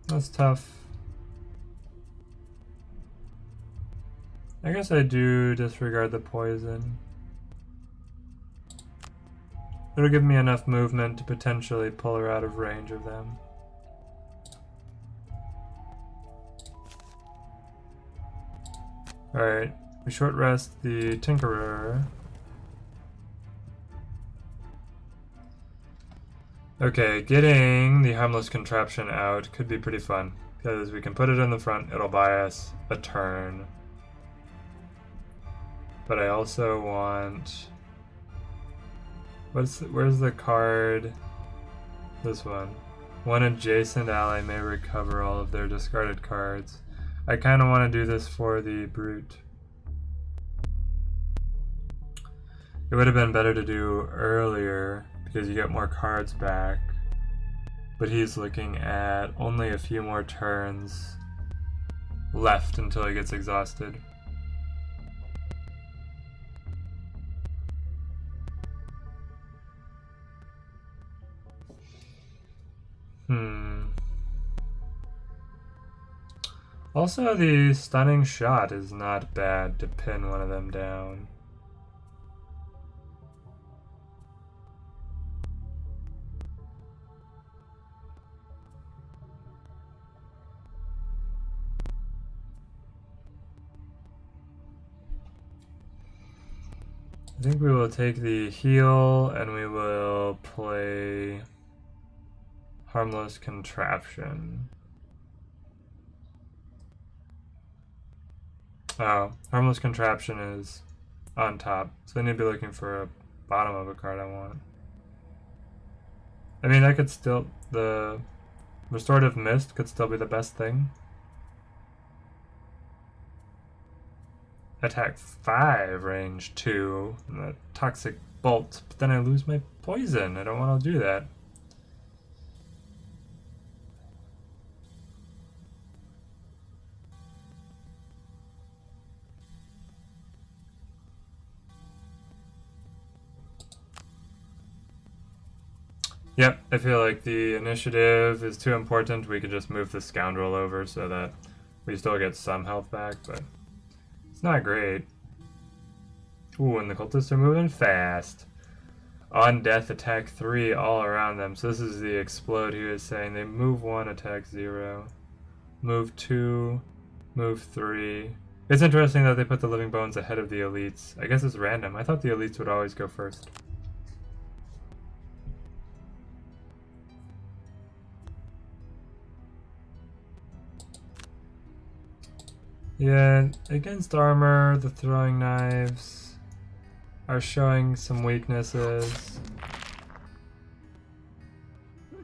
That's tough. I guess I do disregard the poison. It'll give me enough movement to potentially pull her out of range of them. Alright, we short rest the Tinkerer. Okay, getting the harmless contraption out could be pretty fun, because we can put it in the front, it'll buy us a turn. But I also want... where's the card? This one. One adjacent ally may recover all of their discarded cards. I kind of want to do this for the Brute. It would have been better to do earlier, because you get more cards back. But he's looking at only a few more turns left until he gets exhausted. Also, the stunning shot is not bad to pin one of them down. I think we will take the heal and we will play Harmless Contraption. Oh, Harmless Contraption is on top, so I need to be looking for a bottom of a card I want. I mean, that could still... the Restorative Mist could still be the best thing. Attack 5, range 2, and the Toxic Bolt, but then I lose my poison. I don't want to do that. Yep, I feel like the initiative is too important. We could just move the Scoundrel over so that we still get some health back, but it's not great. Ooh, and the cultists are moving fast. On death, attack 3 all around them. So this is the explode he was saying. They move 1, attack 0. Move 2, move 3. It's interesting that they put the living bones ahead of the elites. I guess it's random. I thought the elites would always go first. Yeah, against armor, the throwing knives are showing some weaknesses.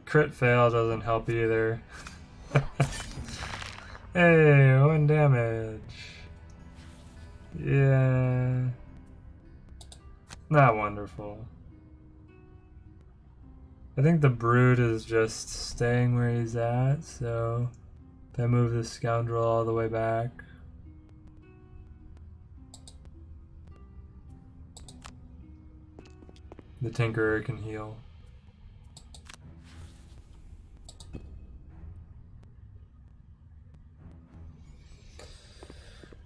Crit fail doesn't help either. Hey, 1 damage. Yeah. Not wonderful. I think the Brood is just staying where he's at, so they move the Scoundrel all the way back. The Tinkerer can heal.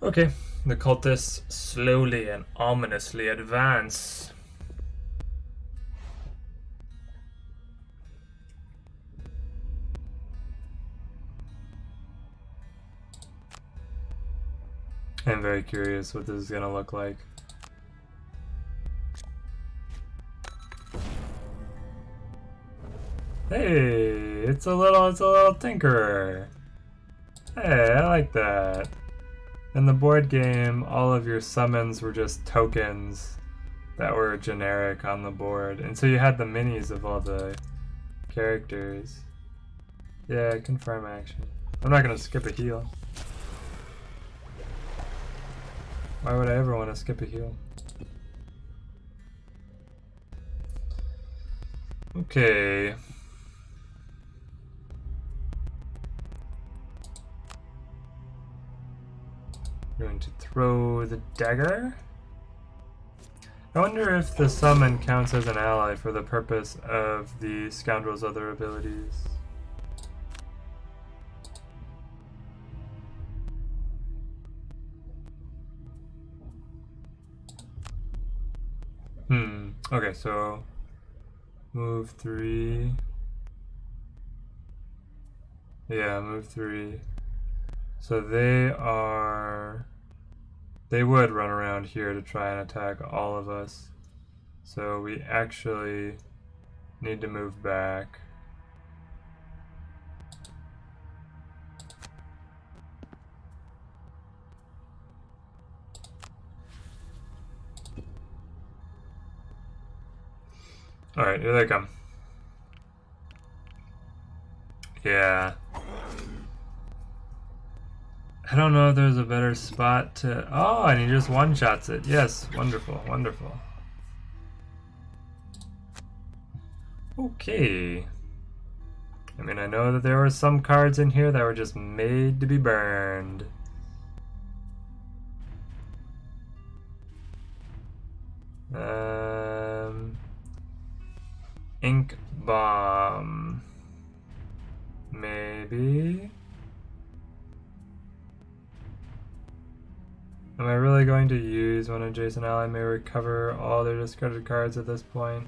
Okay, the cultists slowly and ominously advance. I'm very curious what this is gonna look like. Hey, it's a little Tinkerer. Hey, I like that. In the board game, all of your summons were just tokens that were generic on the board. And so you had the minis of all the characters. Yeah, confirm action. I'm not gonna skip a heal. Why would I ever want to skip a heal? Okay. Going to throw the dagger. I wonder if the summon counts as an ally for the purpose of the Scoundrel's other abilities. Okay, so move 3. Yeah, move 3. So they would run around here to try and attack all of us. So we actually need to move back. Alright, here they come. Yeah. I don't know if there's a better spot to... Oh, and he just one-shots it. Yes, wonderful, wonderful. Okay. I mean, I know that there were some cards in here that were just made to be burned. Ink Bomb. Maybe. Am I really going to use when an adjacent ally may recover all their discarded cards at this point?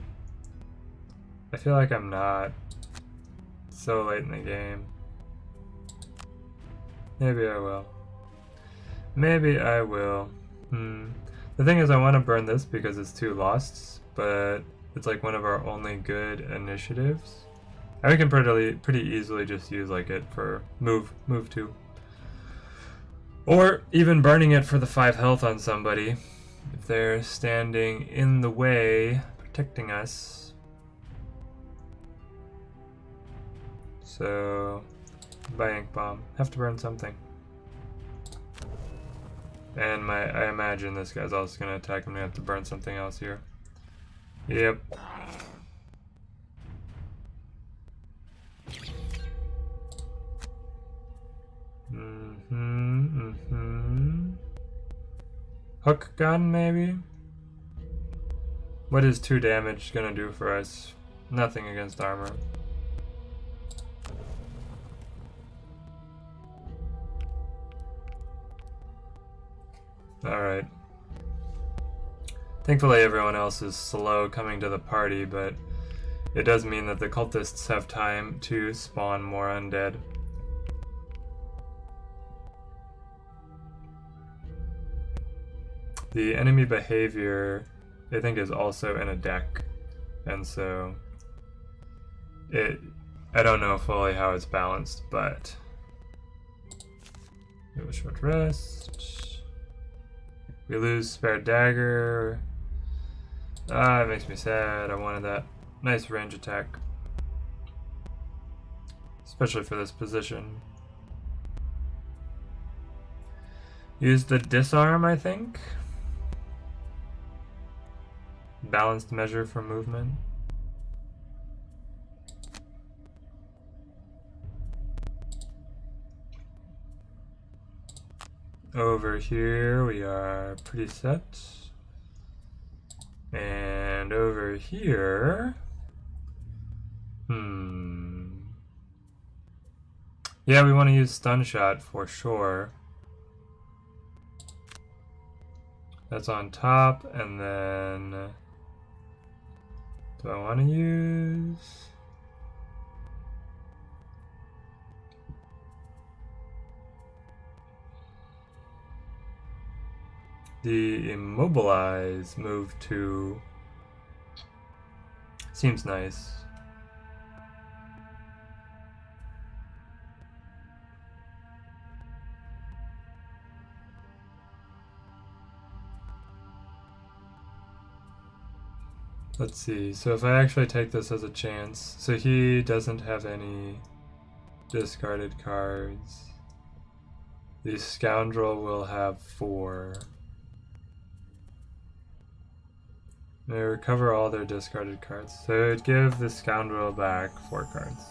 I feel like I'm not. It's so late in the game. Maybe I will. Maybe I will. The thing is, I want to burn this because it's 2 losts, but it's like one of our only good initiatives. And we can pretty easily just use like it for move 2. Or even burning it for the 5 health on somebody if they're standing in the way, protecting us. So, by Ink Bomb, have to burn something. And I imagine this guy's also going to attack him. We have to burn something else here. Yep. Hook gun, maybe? What is 2 damage gonna do for us? Nothing against armor. Alright. Thankfully everyone else is slow coming to the party, but it does mean that the cultists have time to spawn more undead. The enemy behavior, I think, is also in a deck, and so I don't know fully how it's balanced, but we have a short rest. We lose spare dagger. Ah, it makes me sad. I wanted that nice range attack, especially for this position. Use the disarm, I think. Balanced measure for movement. Over here we are pretty set. And over here, yeah, we want to use stun shot for sure. That's on top, and then do I want to use? The immobilize move to seems nice. Let's see, so if I actually take this as a chance, so he doesn't have any discarded cards. The Scoundrel will have 4. They recover all their discarded cards, so it'd give the Scoundrel back 4 cards.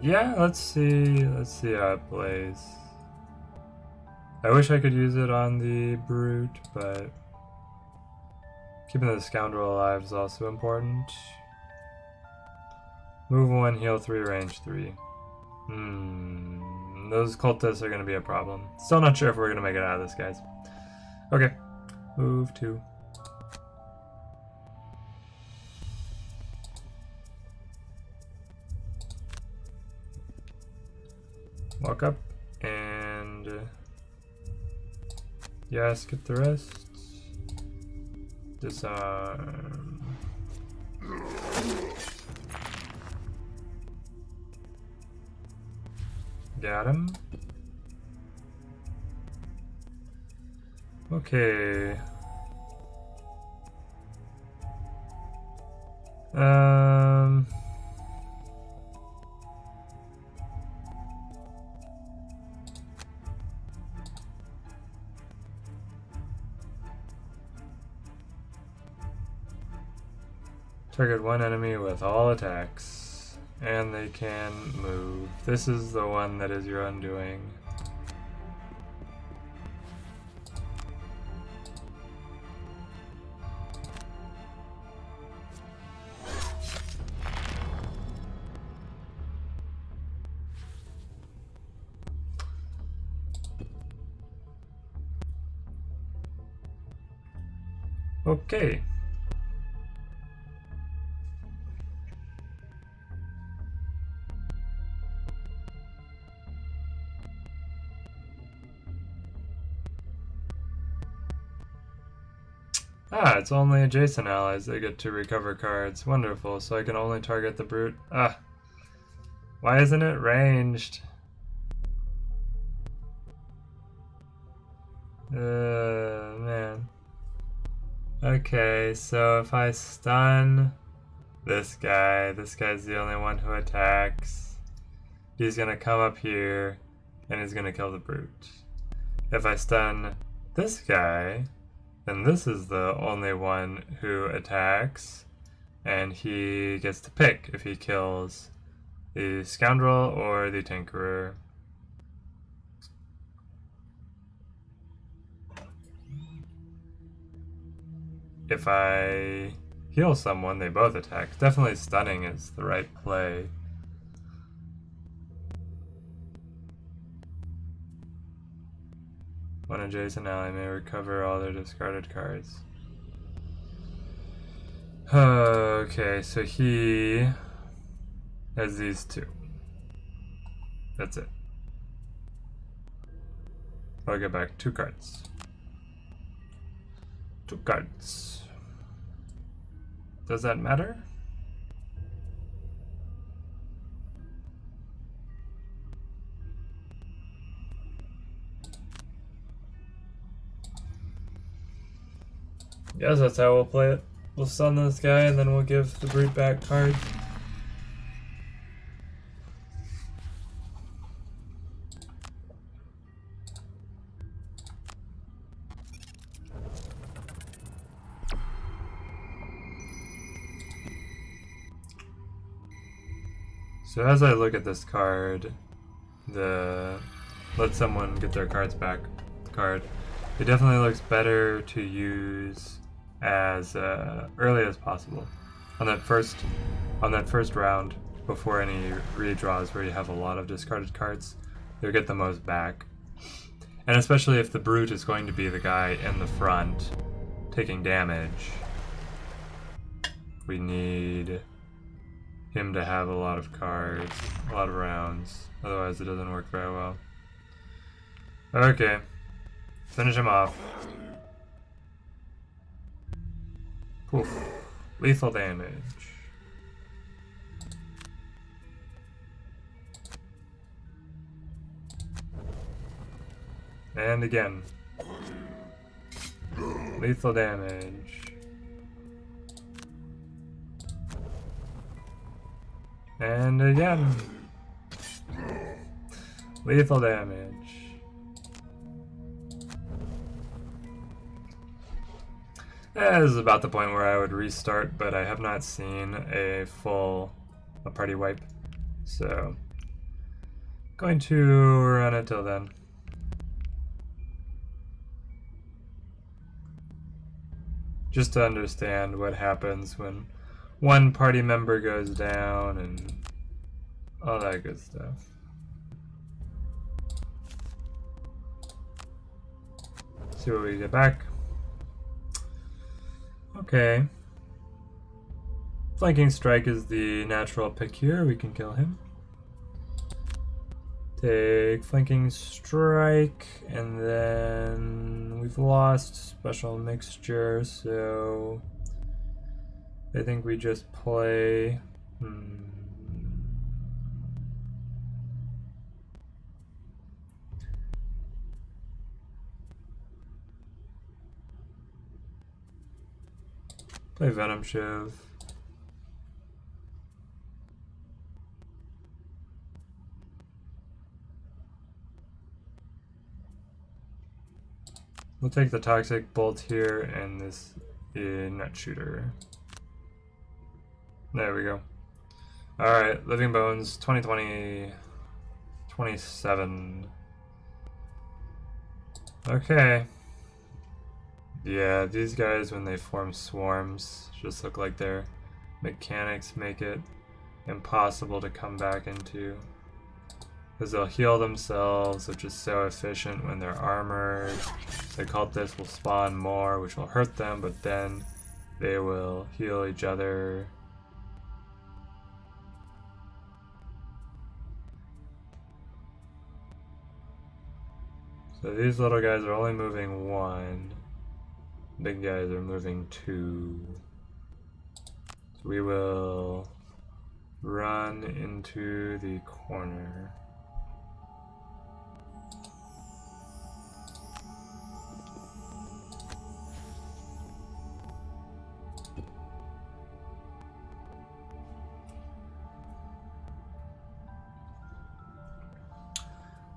Yeah, let's see how it plays. I wish I could use it on the Brute, but keeping the Scoundrel alive is also important. Move 1, heal 3, range 3. Those cultists are going to be a problem. Still not sure if we're going to make it out of this, guys. Okay, move 2. Walk up and yeah, skip the rest. Disarm. Got him. Okay. Target one enemy with all attacks, and they can move. This is the one that is your undoing. Okay. Ah, it's only adjacent allies that get to recover cards. Wonderful, so I can only target the Brute. Ah. Why isn't it ranged? Man. Okay, so if I stun this guy's the only one who attacks. He's gonna come up here, and he's gonna kill the Brute. If I stun this guy, then this is the only one who attacks, and he gets to pick if he kills the Scoundrel or the Tinkerer. If I heal someone, they both attack. Definitely stunning is the right play. One adjacent ally may recover all their discarded cards. Okay, so he has these two. That's it. I'll get back 2 cards. 2 cards. Does that matter? Yes, that's how we'll play it. We'll stun this guy and then we'll give the brute back cards. So as I look at this card, the let someone get their cards back card, it definitely looks better to use as early as possible on that first round before any redraws where you have a lot of discarded cards. You'll get the most back, and especially if the brute is going to be the guy in the front taking damage, we need him to have a lot of cards, a lot of rounds, otherwise it doesn't work very well. Okay, finish him off. Poof. Lethal damage. And again. Lethal damage. And again. Lethal damage. This is about the point where I would restart, but I have not seen a party wipe, so going to run it till then. Just to understand what happens when one party member goes down and all that good stuff. See what we get back. Okay. Flanking strike is the natural pick here. We can kill him. Take flanking strike, and then we've lost special mixture, so I think we just play. Play Venom Shiv. We'll take the Toxic Bolt here and this Nut Shooter. There we go. Alright, Living Bones 2020 27. Okay. Yeah, these guys, when they form swarms, just look like their mechanics make it impossible to come back into. Because they'll heal themselves, which is so efficient when they're armored. The cultists will spawn more, which will hurt them, but then they will heal each other. So these little guys are only moving 1. Big guys are moving 2. So we will run into the corner.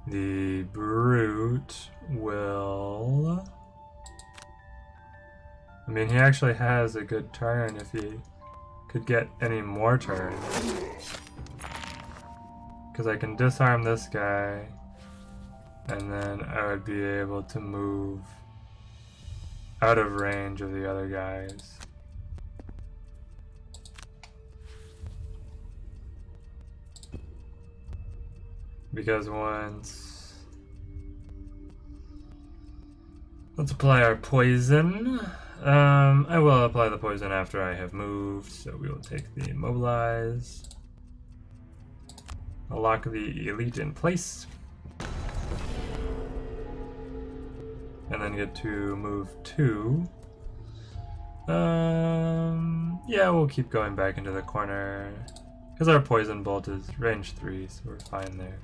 The brute will... I mean, he actually has a good turn if he could get any more turns. Because I can disarm this guy, and then I would be able to move out of range of the other guys. Because once Let's apply our poison. I will apply the poison after I have moved, so we will take the immobilize. I'll lock the elite in place. And then get to move 2. Yeah, we'll keep going back into the corner. Because our poison bolt is range 3, so we're fine there.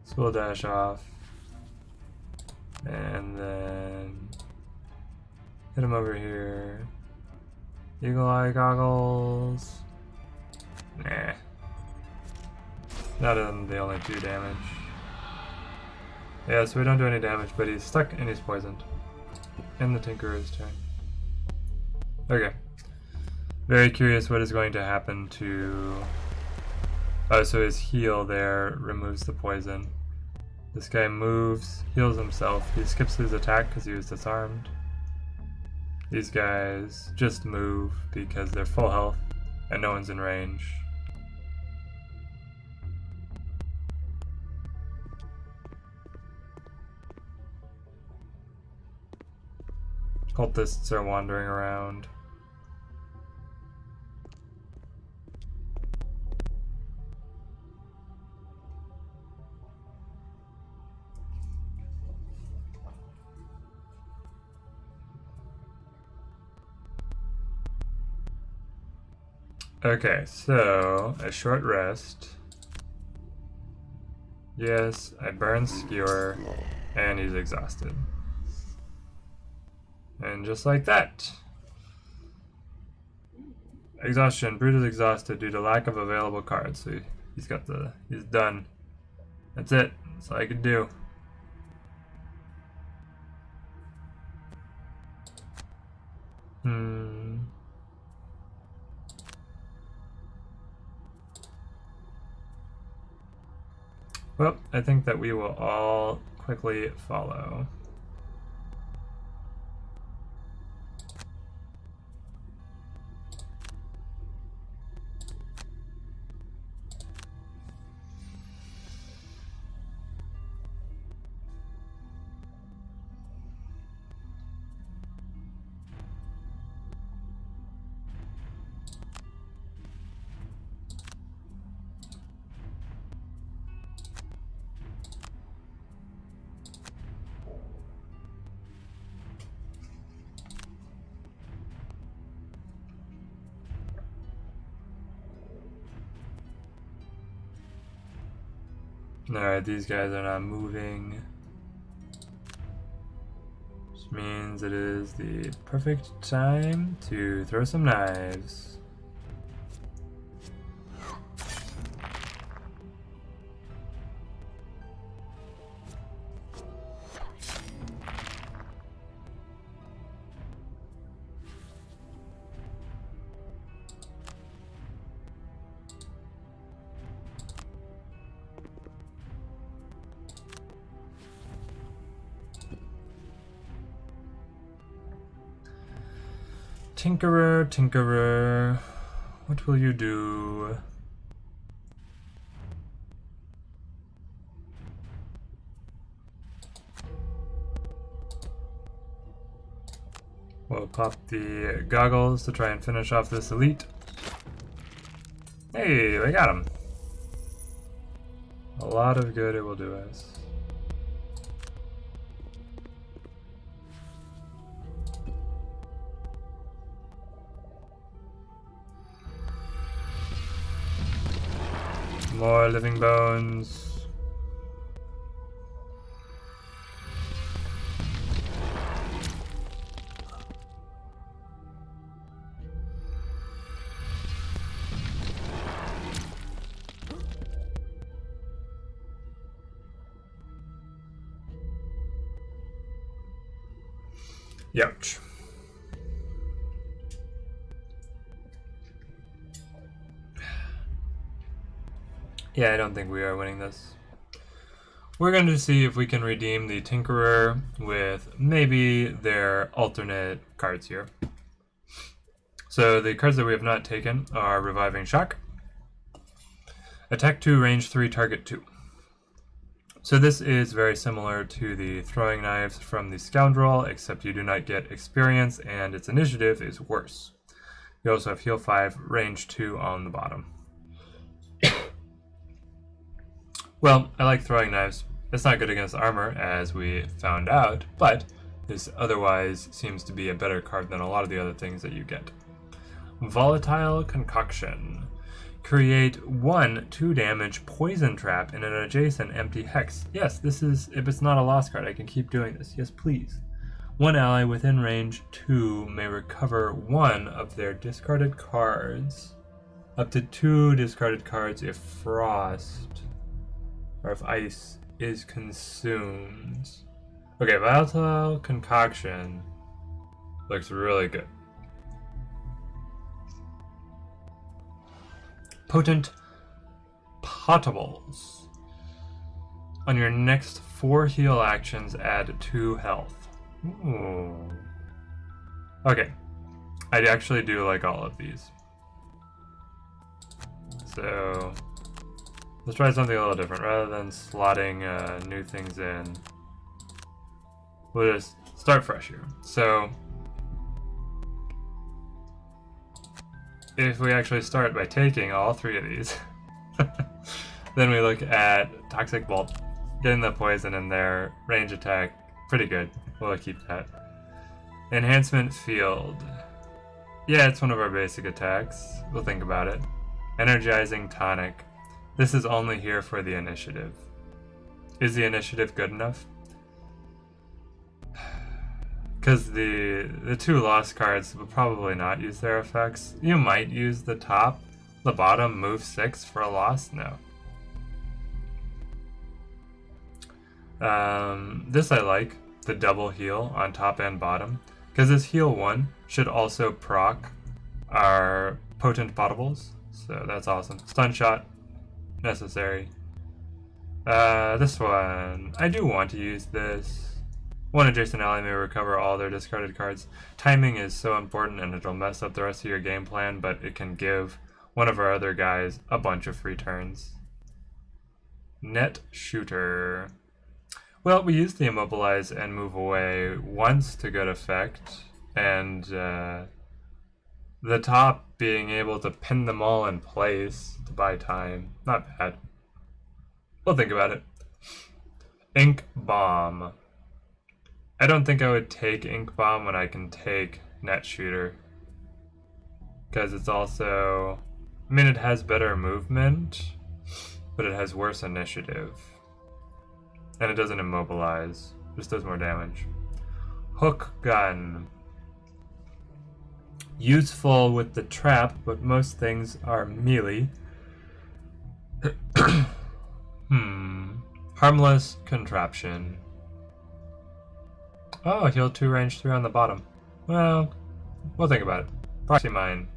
So we'll dash off. And then hit him over here. Eagle Eye Goggles. Nah. Not in the only 2 damage. Yeah, so we don't do any damage, but he's stuck and he's poisoned. And the Tinkerer's turn. Okay. Very curious what is going to happen to... Oh, so his heal there removes the poison. This guy moves, heals himself. He skips his attack because he was disarmed. These guys just move because they're full health and no one's in range. Cultists are wandering around. Okay, so a short rest. Yes, I burn Skewer, and he's exhausted. And just like that. Exhaustion. Brute is exhausted due to lack of available cards. So he's done. That's it. That's all I could do. Well, I think that we will all quickly follow. Alright, these guys are not moving. Which means it is the perfect time to throw some knives. Tinkerer, Tinkerer, what will you do? We'll pop the goggles to try and finish off this elite. Hey, we got him. A lot of good it will do us. More living bones. Youch. Yeah, I don't think we are winning this. We're going to see if we can redeem the Tinkerer with maybe their alternate cards here. So the cards that we have not taken are Reviving Shock, Attack 2, Range 3, Target 2. So this is very similar to the throwing knives from the Scoundrel, except you do not get experience and its initiative is worse. You also have heal 5, range 2 on the bottom. Well, I like throwing knives. It's not good against armor, as we found out, but this otherwise seems to be a better card than a lot of the other things that you get. Volatile Concoction. Create 1 2 damage poison trap in an adjacent empty hex. Yes, this is, if it's not a lost card, I can keep doing this. Yes, please. One ally within range 2 may recover 1 of their discarded cards. Up to 2 discarded cards if frost or if ice is consumed. Okay, Volatile Concoction looks really good. Potent Potables. On your next 4 heal actions, add 2 health. Ooh. Okay, I actually do like all of these. So let's try something a little different. Rather than slotting new things in, we'll just start fresh here. So if we actually start by taking all 3 of these, then we look at Toxic Bolt, getting the poison in there, range attack, pretty good. We'll keep that. Enhancement Field. Yeah, it's one of our basic attacks. We'll think about it. Energizing Tonic. This is only here for the initiative. Is the initiative good enough? Because the 2 lost cards will probably not use their effects. You might use the top, the bottom, move 6 for a loss? No. This I like, the double heal on top and bottom. Because this heal 1 should also proc our Potent Potables. So that's awesome. Stun Shot, necessary. This one, I do want to use this. 1 adjacent ally may recover all their discarded cards. Timing is so important and it'll mess up the rest of your game plan, but it can give one of our other guys a bunch of free turns. Net Shooter. Well, we used the Immobilize and Move Away once to good effect, and the top being able to pin them all in place to buy time. Not bad. We'll think about it. Ink Bomb. I don't think I would take Ink Bomb when I can take Net Shooter. Because it's also, I mean, it has better movement, but it has worse initiative. And it doesn't immobilize, just does more damage. Hook Gun. Useful with the trap, but most things are melee. Harmless Contraption. Oh, heal 2, range 3 on the bottom. Well, we'll think about it. Proxy Mine.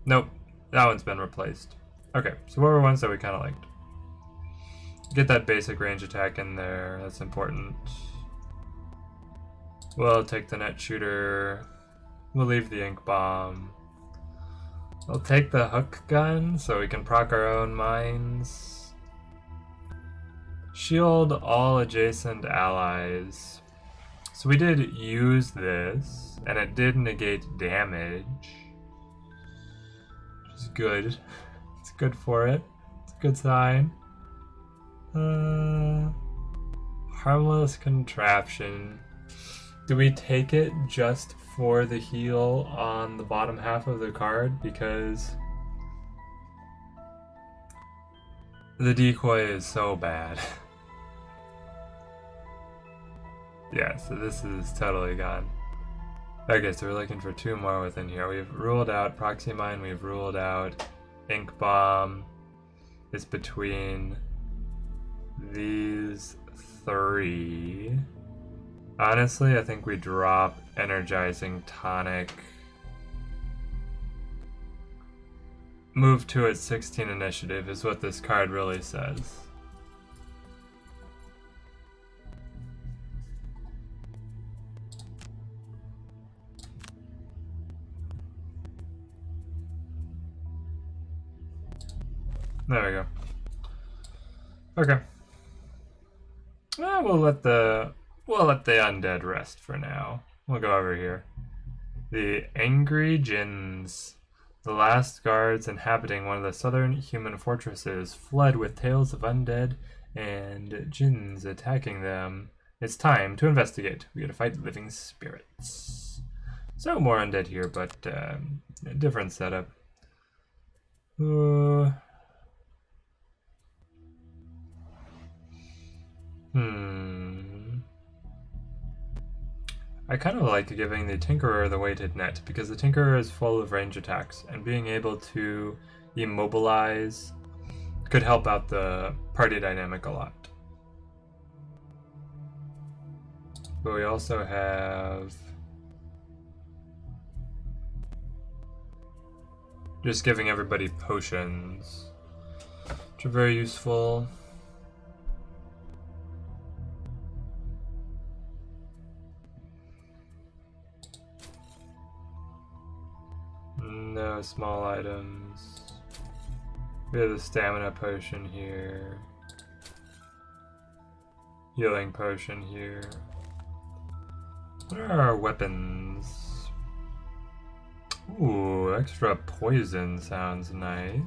Nope, that one's been replaced. Okay, so what were ones that we kind of liked? Get that basic range attack in there, that's important. We'll take the Net Shooter. We'll leave the Ink Bomb. We'll take the Hook Gun so we can proc our own mines. Shield all adjacent allies. So we did use this, and it did negate damage. Which is good. It's good for it. It's a good sign. Harmless Contraption. Do we take it just for the heal on the bottom half of the card? Because the decoy is so bad. Yeah, so this is totally gone. Okay, so we're looking for 2 more within here. We've ruled out Proxy Mine, we've ruled out Ink Bomb. It's between these 3. Honestly, I think we drop Energizing Tonic. Move to its 16 initiative is what this card really says. There we go. Okay. We'll let the undead rest for now. We'll go over here. The Angry Jinns. The last guards inhabiting one of the southern human fortresses fled with tales of undead and jinns attacking them. It's time to investigate. We gotta fight living spirits. So more undead here, but a different setup. I kind of like giving the Tinkerer the weighted net, because the Tinkerer is full of range attacks, and being able to immobilize could help out the party dynamic a lot. But we also have just giving everybody potions, which are very useful. No small items. We have the stamina potion here. Healing potion here. What are our weapons? Ooh, extra poison sounds nice.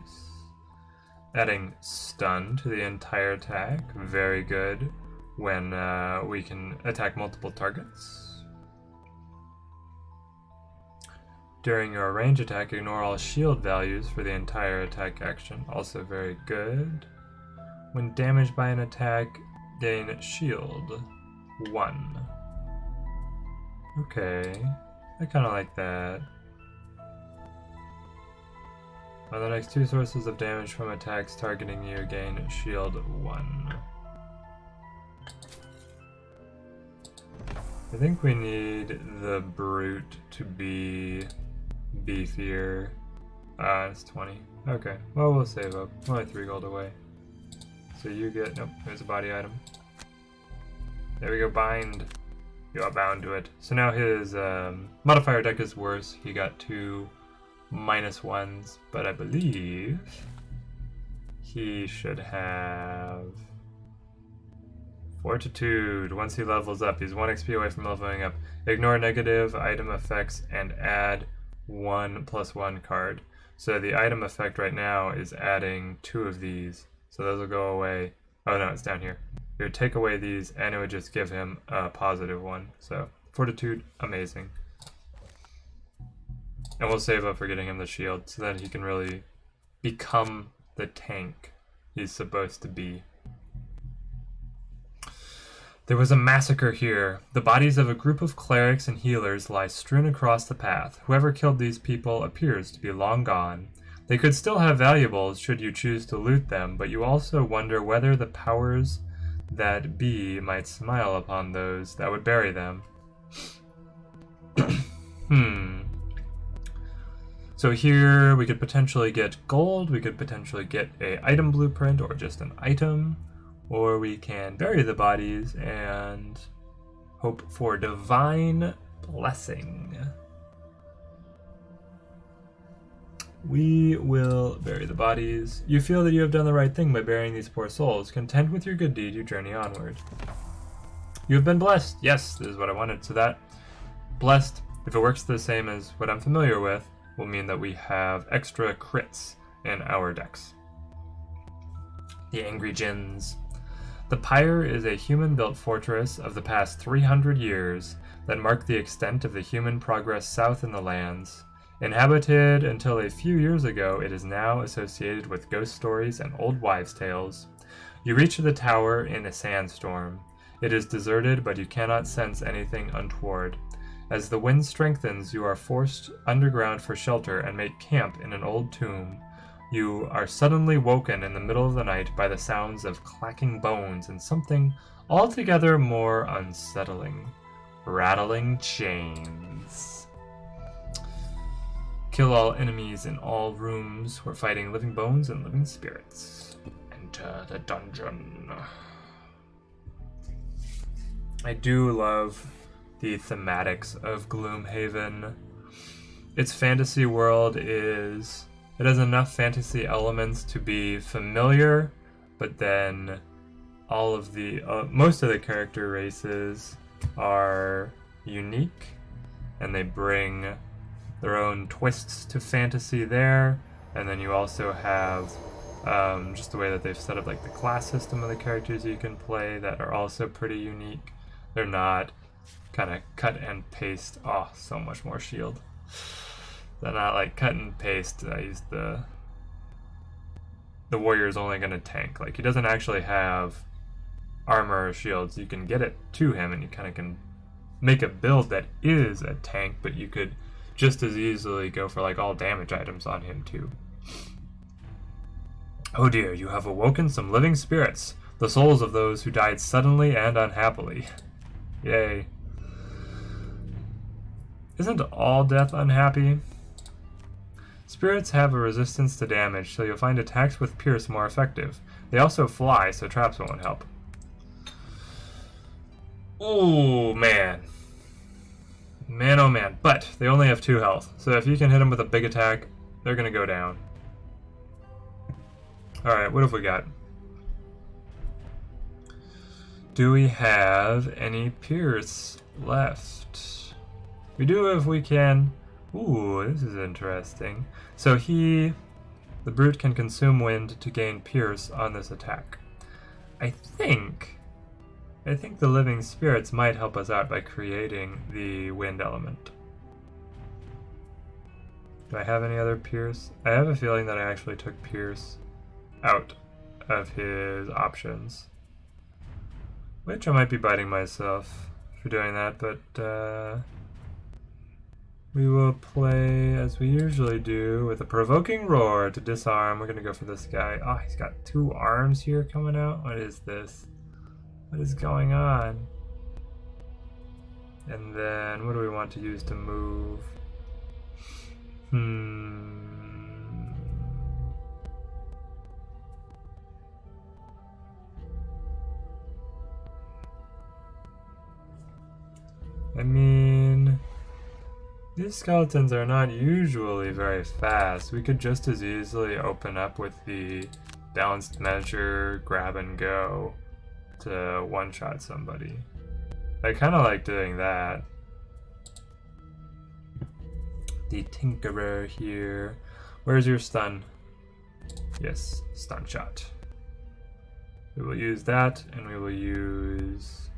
Adding stun to the entire attack. Very good when we can attack multiple targets. During your range attack, ignore all shield values for the entire attack action. Also very good. When damaged by an attack, gain shield 1. Okay, I kind of like that. On the next 2 sources of damage from attacks targeting you, gain shield 1. I think we need the brute to be beefier. It's 20. Okay, well, we'll save up. Only 3 gold away. So you get, nope, there's a body item. There we go, bind. You are bound to it. So now his modifier deck is worse. He got 2 -1s, but I believe he should have Fortitude. Once he levels up, he's 1 XP away from leveling up. Ignore negative item effects and add 1+1 card. So the item effect right now is adding 2 of these. So those will go away. Oh no, it's down here. It would take away these and it would just give him a +1. So Fortitude, amazing. And we'll save up for getting him the shield so that he can really become the tank he's supposed to be. There was a massacre here. The bodies of a group of clerics and healers lie strewn across the path. Whoever killed these people appears to be long gone. They could still have valuables should you choose to loot them, but you also wonder whether the powers that be might smile upon those that would bury them. So here we could potentially get gold, we could potentially get a item blueprint or just an item. Or we can bury the bodies and hope for divine blessing. We will bury the bodies. You feel that you have done the right thing by burying these poor souls. Content with your good deed, you journey onward. You have been blessed. Yes, this is what I wanted. So that blessed, if it works the same as what I'm familiar with, will mean that we have extra crits in our decks. The Angry Jinns. The Pyre is a human-built fortress of the past 300 years that marked the extent of the human progress south in the lands. Inhabited until a few years ago, it is now associated with ghost stories and old wives' tales. You reach the tower in a sandstorm. It is deserted, but you cannot sense anything untoward. As the wind strengthens, you are forced underground for shelter and make camp in an old tomb. You are suddenly woken in the middle of the night by the sounds of clacking bones and something altogether more unsettling. Rattling chains. Kill all enemies in all rooms. We're fighting living bones and living spirits. Enter the dungeon. I do love the thematics of Gloomhaven. Its fantasy world is... It has enough fantasy elements to be familiar, but then all of the most of the character races are unique, and they bring their own twists to fantasy there. And then you also have just the way that they've set up like the class system of the characters you can play that are also pretty unique. They're not kind of cut and paste. Oh, so much more shield. They're not like cut and paste. I used the warrior's only going to tank. Like, he doesn't actually have armor or shields. You can get it to him and you kind of can make a build that is a tank, but you could just as easily go for like all damage items on him too. Oh dear, you have awoken some living spirits, the souls of those who died suddenly and unhappily. Yay. Isn't all death unhappy? Spirits have a resistance to damage, so you'll find attacks with Pierce more effective. They also fly, so traps won't help. Oh man. Man oh man. But they only have 2 health, so if you can hit them with a big attack, they're gonna go down. Alright, what have we got? Do we have any Pierce left? We do if we can. Ooh, this is interesting. So the brute can consume wind to gain Pierce on this attack. I think the living spirits might help us out by creating the wind element. Do I have any other Pierce? I have a feeling that I actually took Pierce out of his options, which I might be biting myself for doing that, but we will play as we usually do with a provoking roar to disarm. We're gonna go for this guy. Oh, he's got 2 arms here coming out. What is this? What is going on? And then what do we want to use to move? I mean, these skeletons are not usually very fast. We could just as easily open up with the balanced measure, grab and go to one-shot somebody. I kind of like doing that. The Tinkerer here. Where's your stun? Yes, stun shot. We will use that, and we will use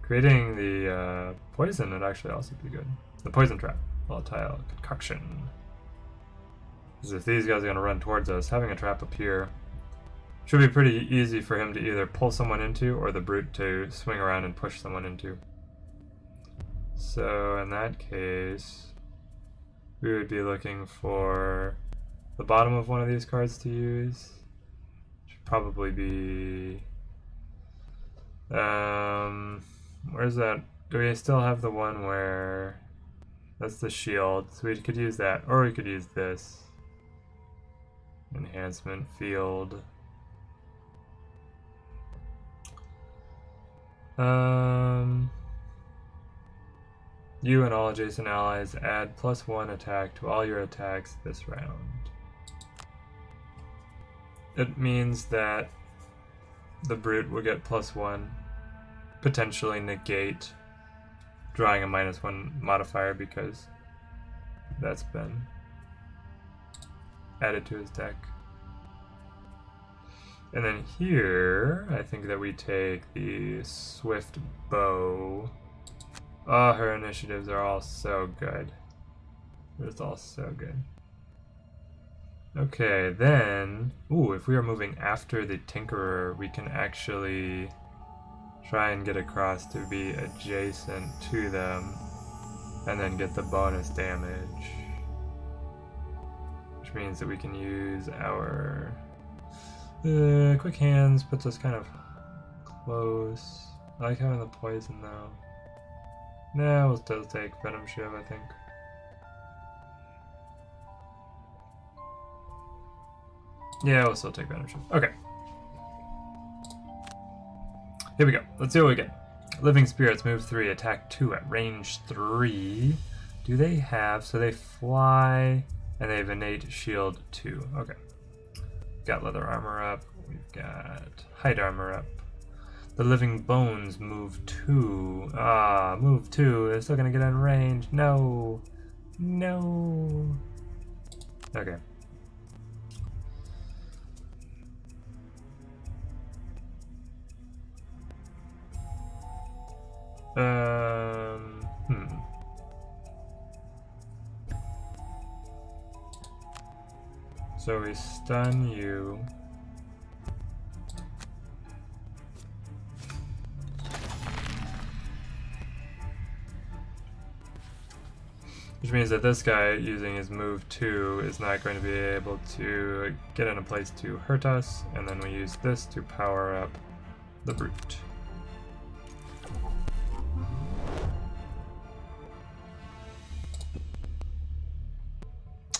creating the poison would actually also be good. The poison trap, volatile concoction. Because if these guys are going to run towards us, having a trap up here should be pretty easy for him to either pull someone into or the brute to swing around and push someone into. So in that case, we would be looking for the bottom of one of these cards to use. Should probably be where's that? Do we still have the one where that's the shield? So we could use that, or we could use this enhancement field. You and all adjacent allies add +1 attack to all your attacks this round. It means that the brute will get +1, potentially negate drawing a -1 modifier because that's been added to his deck. And then here, I think that we take the Swift Bow. Oh, her initiatives are all so good. It's all so good. Okay, then, ooh, if we are moving after the Tinkerer, we can actually try and get across to be adjacent to them, and then get the bonus damage. Which means that we can use our Quick Hands, puts us kind of close. I like having the poison though. Nah, we'll still take Venom Shiv, I think. Yeah, we'll still take Venom Shiv. Okay. Here we go. Let's see what we get. Living Spirits, move 3, attack 2 at range 3. Do they have... So they fly, and they have innate shield 2. Okay. got leather armor up. We've got hide armor up. The living bones move 2. Ah, move 2. They're still gonna get in range. No. No. Okay. So we stun you. Which means that this guy, using his move 2, is not going to be able to get in a place to hurt us, and then we use this to power up the brute.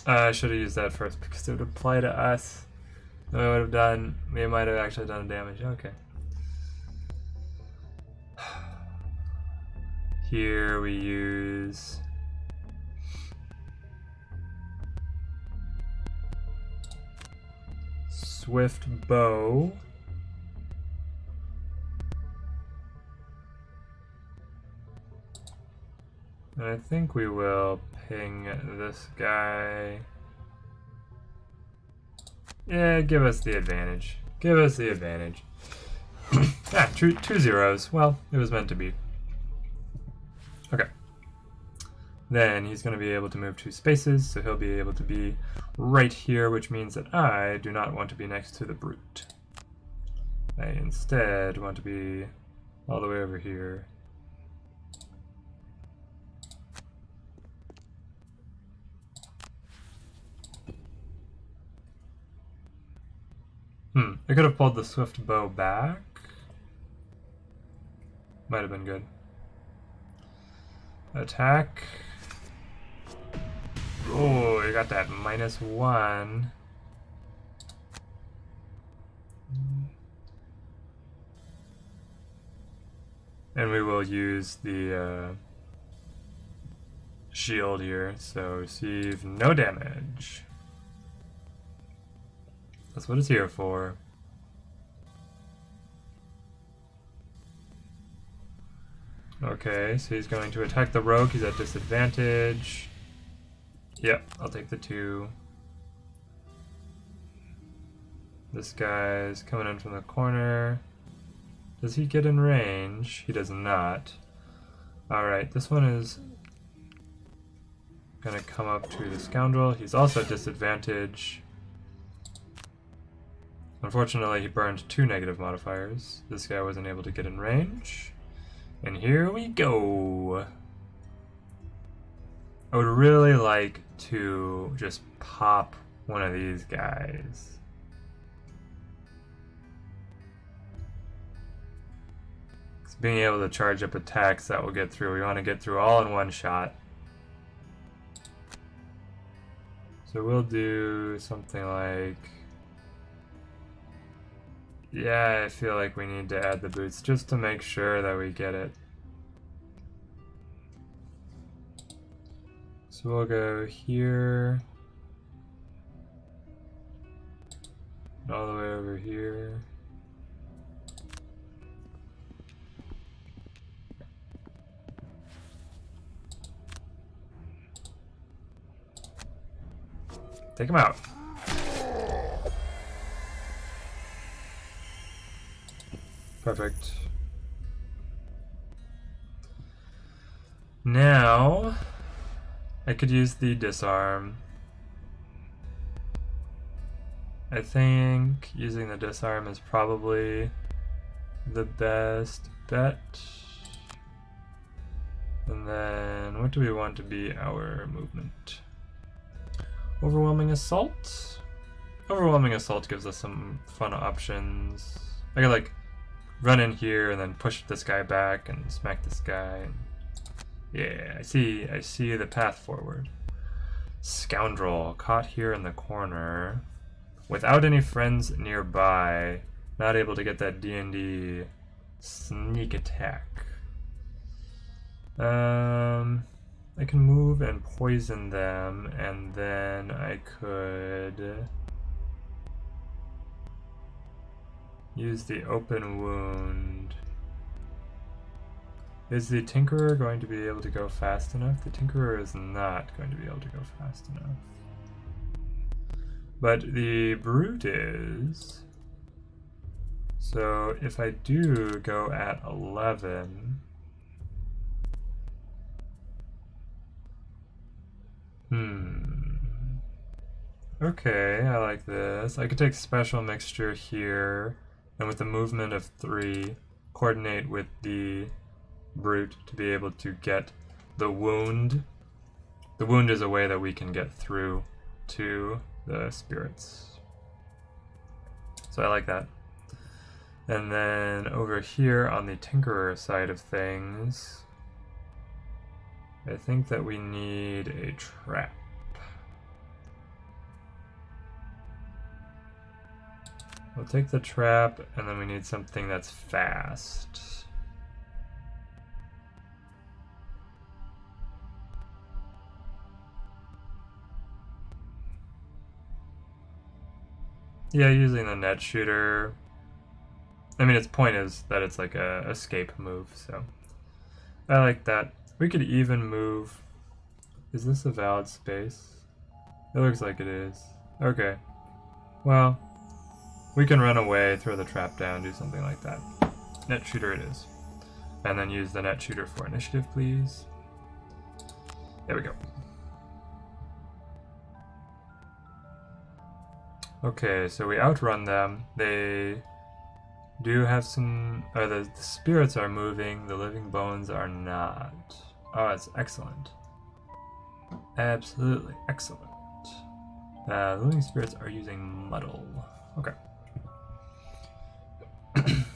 I should have used that first because it would apply to us. Then we might have actually done damage. Okay. Here we use Swift Bow. And I think we will ping this guy. Yeah, give us the advantage. Give us the advantage. Ah, two zeros. Well, it was meant to be. Okay. Then he's going to be able to move 2 spaces, so he'll be able to be right here, which means that I do not want to be next to the brute. I instead want to be all the way over here. I could have pulled the Swift Bow back. Might have been good. Attack. Oh, you got that -1. And we will use the shield here, so receive no damage. That's what it's here for. Okay, so he's going to attack the rogue. He's at disadvantage. Yep, I'll take the 2. This guy's coming in from the corner. Does he get in range? He does not. Alright, this one is gonna come up to the Scoundrel. He's also at disadvantage. Unfortunately, he burned 2 negative modifiers. This guy wasn't able to get in range. And here we go. I would really like to just pop one of these guys. Being able to charge up attacks that will get through. We want to get through all in one shot. So we'll do something like... Yeah, I feel like we need to add the boots just to make sure that we get it. So we'll go here. All the way over here. Take him out. Perfect. Now, I could use the disarm. I think using the disarm is probably the best bet. And then, what do we want to be our movement? Overwhelming Assault? Overwhelming Assault gives us some fun options. I could like run in here and then push this guy back and smack this guy. Yeah, I see the path forward. Scoundrel, caught here in the corner. Without any friends nearby. Not able to get that D&D sneak attack. I can move and poison them, and then I could Use the open wound. Is the Tinkerer going to be able to go fast enough? The Tinkerer is not going to be able to go fast enough. But the Brute is. So if I do go at 11... Okay, I like this. I could take Special Mixture here, and with a movement of 3, coordinate with the Brute to be able to get the Wound. The Wound is a way that we can get through to the spirits. So I like that. And then over here on the Tinkerer side of things, I think that we need a trap. We'll take the trap, and then we need something that's fast. Yeah, using the net shooter. I mean, its point is that it's like a escape move, so I like that. We could even move. Is this a valid space? It looks like it is. Okay. Well, we can run away, throw the trap down, do something like that. Net shooter it is. And then use the net shooter for initiative, please. There we go. Okay, so we outrun them. They do have some... the spirits are moving, the living bones are not. Oh, it's excellent. Absolutely excellent. The living spirits are using muddle. Okay.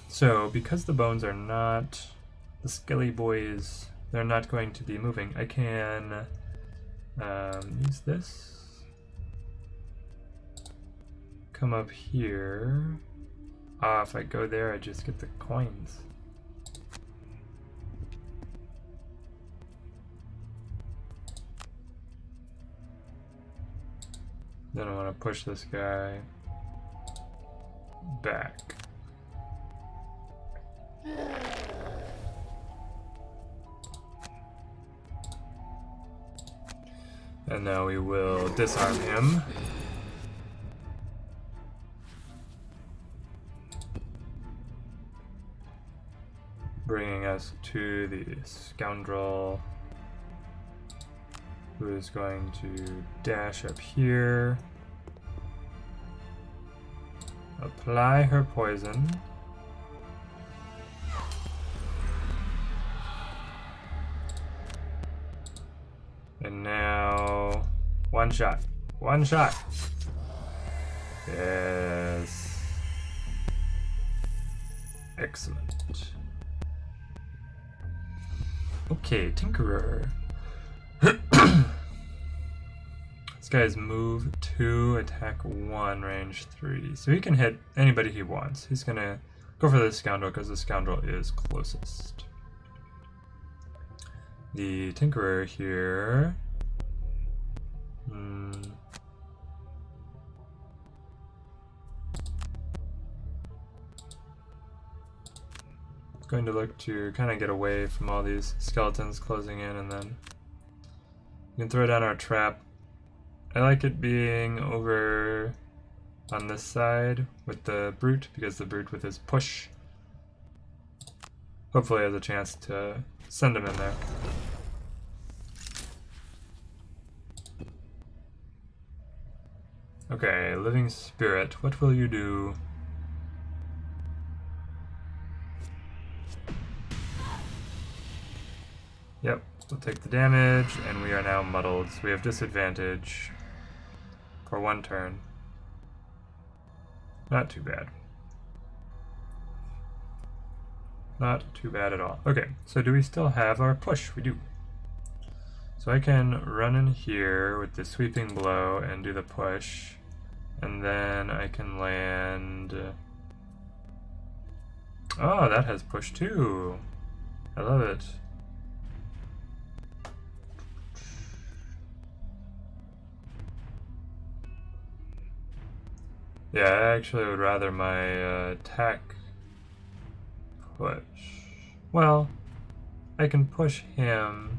So, because the bones are not... the skelly boys, they're not going to be moving, I can use this. Come up here. Ah, if I go there, I just get the coins. Then I want to push this guy back. And now we will disarm him. Bringing us to the Scoundrel, who is going to dash up here, apply her poison, and now one shot. One shot. Yes. Excellent. Okay, Tinkerer. This guy's move 2, attack 1, range 3. So he can hit anybody he wants. He's gonna go for the Scoundrel because the Scoundrel is closest. The Tinkerer here. Going to look to kind of get away from all these skeletons closing in, and then we can throw down our trap. I like it being over on this side with the Brute, because the Brute with his push hopefully has a chance to send him in there. Okay, Living Spirit, what will you do? Yep, we'll take the damage, and we are now muddled, so we have disadvantage for 1 turn. Not too bad. Not too bad at all. Okay, so do we still have our push? We do. So I can run in here with the sweeping blow and do the push, and then I can land... Oh, that has push too. I love it. Yeah, I actually would rather my attack push. Well, I can push him.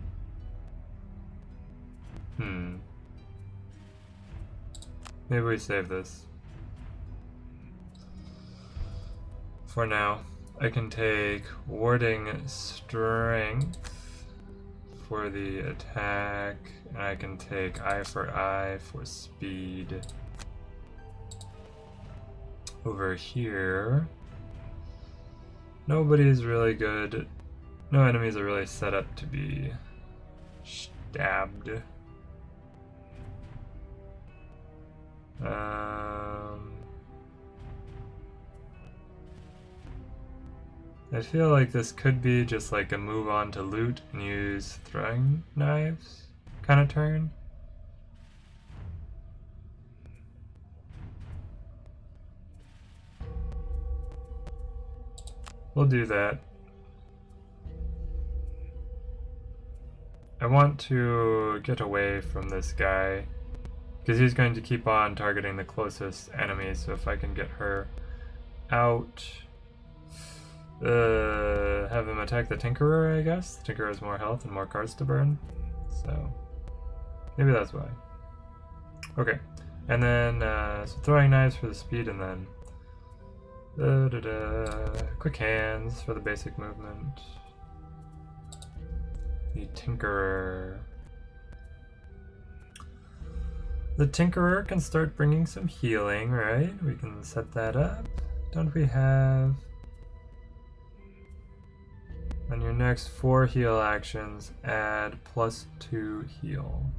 Maybe we save this. For now, I can take warding strength for the attack, and I can take eye for eye for speed. Over here, nobody's really good. No enemies are really set up to be stabbed. I feel like this could be just like a move on to loot and use throwing knives kind of turn. We'll do that. I want to get away from this guy because he's going to keep on targeting the closest enemy, so if I can get her out, have him attack the Tinkerer, I guess. The Tinkerer has more health and more cards to burn, so maybe that's why. Okay, and then so throwing knives for the speed, and then quick hands for the basic movement. The Tinkerer. The Tinkerer can start bringing some healing, right? We can set that up. Don't we have... On your next 4 heal actions, add +2 heal.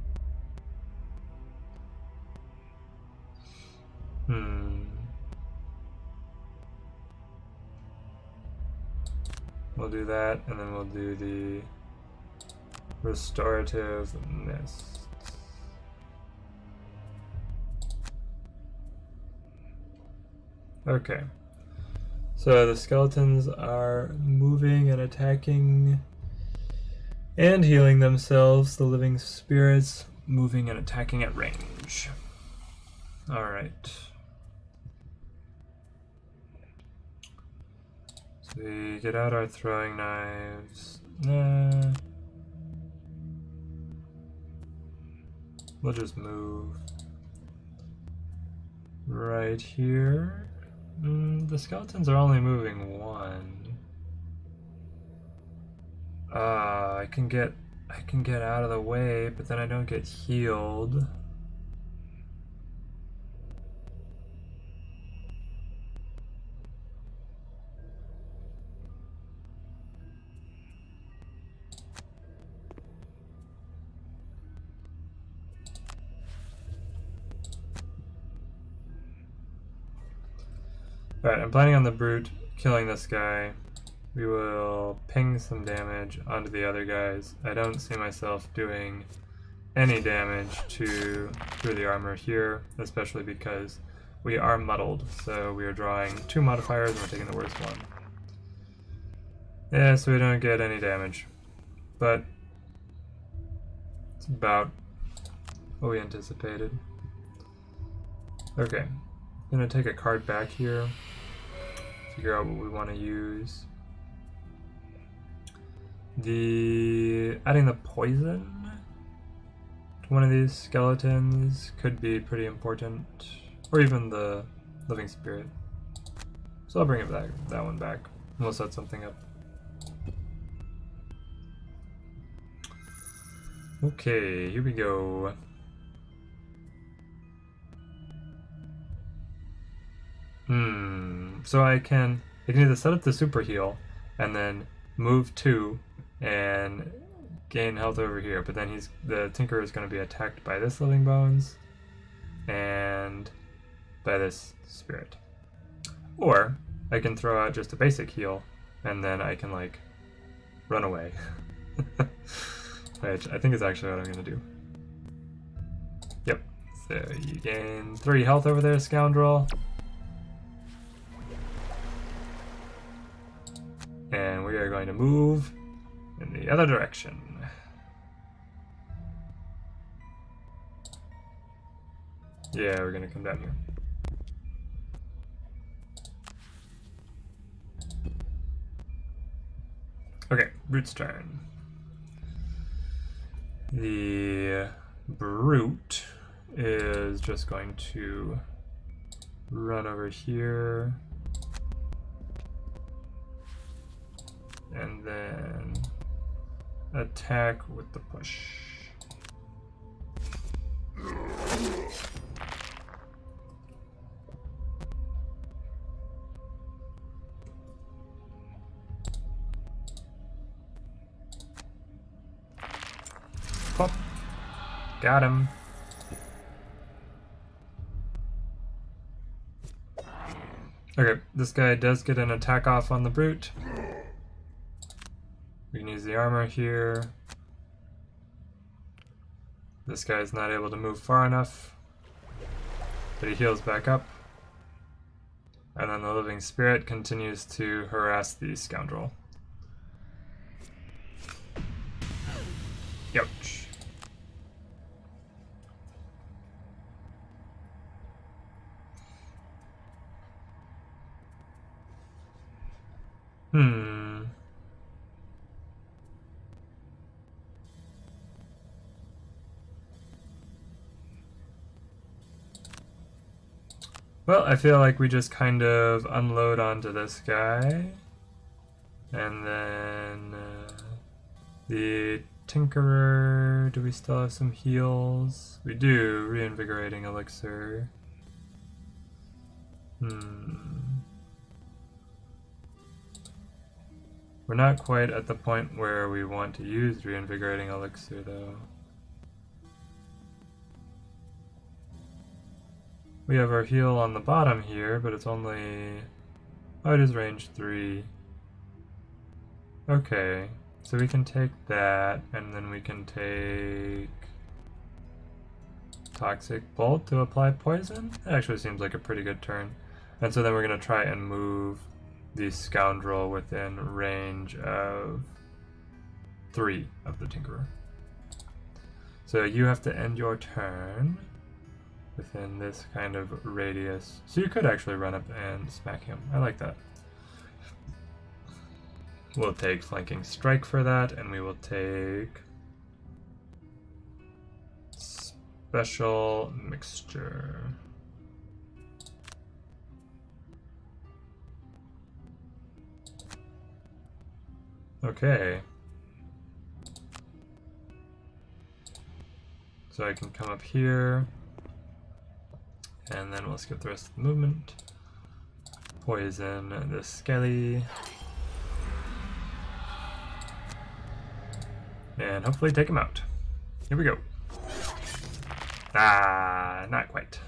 We'll do that, and then we'll do the restorative mist. Okay. So the skeletons are moving and attacking and healing themselves. The living spirits moving and attacking at range. Alright. So we get out our throwing knives. We'll just move right here. The skeletons are only moving 1. I can get out of the way, but then I don't get healed. Alright, I'm planning on the brute killing this guy. We will ping some damage onto the other guys. I don't see myself doing any damage through the armor here, especially because we are muddled. So we are drawing 2 modifiers and we're taking the worst one. Yeah, so we don't get any damage. But it's about what we anticipated. Okay, I'm gonna take a card back here. Figure out what we want to use. Adding the poison to one of these skeletons could be pretty important, or even the living spirit. So I'll bring it back, that one back, and we'll set something up. Okay, here we go. So I can either set up the super heal and then move 2 and gain health over here, but then the Tinkerer is going to be attacked by this living bones and by this spirit. Or I can throw out just a basic heal and then I can like run away. Which I think is actually what I'm going to do. Yep. So you gain 3 health over there, Scoundrel. And we are going to move in the other direction. Yeah, we're going to come down here. Okay, Brute's turn. The Brute is just going to run over here and then attack with the push. Pop. Got him. Okay, this guy does get an attack off on the Brute. We can use the armor here. This guy's not able to move far enough, but he heals back up. And then the Living Spirit continues to harass the Scoundrel. Ouch. Well, I feel like we just kind of unload onto this guy. And then the Tinkerer, do we still have some heals? We do, reinvigorating elixir. We're not quite at the point where we want to use reinvigorating elixir though. We have our heal on the bottom here, but it's only... oh, it is range 3. Okay, so we can take that, and then we can take... Toxic Bolt to apply poison? That actually seems like a pretty good turn. And so then we're going to try and move the Scoundrel within range of 3 of the Tinkerer. So you have to end your turn within this kind of radius. So you could actually run up and smack him. I like that. We'll take Flanking Strike for that, and we will take Special Mixture. Okay. So I can come up here, and then we'll skip the rest of the movement. Poison the Skelly. And hopefully take him out. Here we go. Ah, not quite.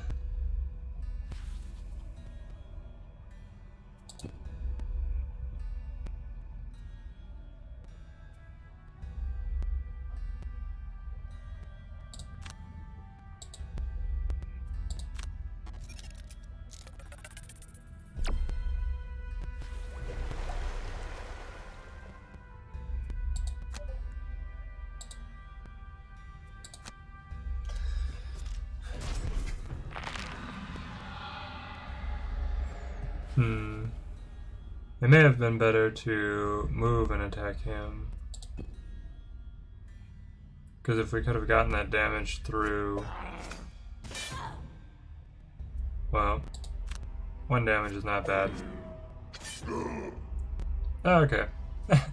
It may have been better to move and attack him. Because if we could have gotten that damage through... well, 1 damage is not bad. Oh, okay.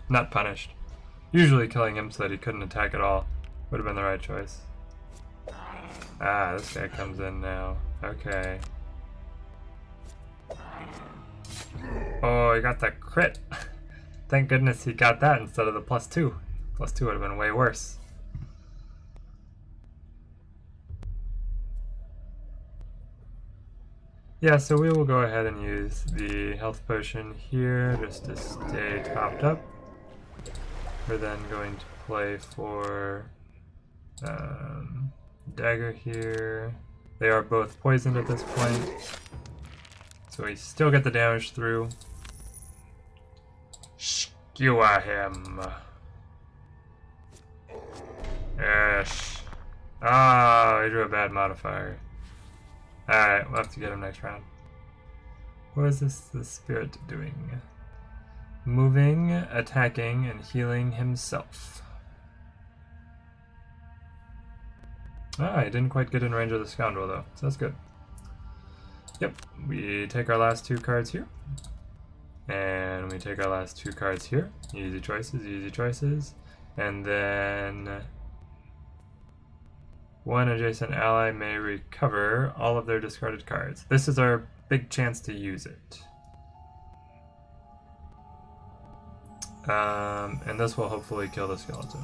Not punished. Usually killing him so that he couldn't attack at all would have been the right choice. Ah, this guy comes in now. Okay. Oh, he got that crit. Thank goodness he got that instead of the +2. +2 would have been way worse. Yeah, so we will go ahead and use the health potion here just to stay topped up. We're then going to play for dagger here. They are both poisoned at this point, so we still get the damage through. Skewer him. Yes. Ah, we drew a bad modifier. Alright, we'll have to get him next round. What is this spirit doing? moving, attacking, and healing himself. Ah, I didn't quite get in range of the Scoundrel though, so that's good. Yep, we take our last 2 cards here. And we take our last 2 cards here. Easy choices, easy choices. And then one adjacent ally may recover all of their discarded cards. This is our big chance to use it. And this will hopefully kill the skeleton.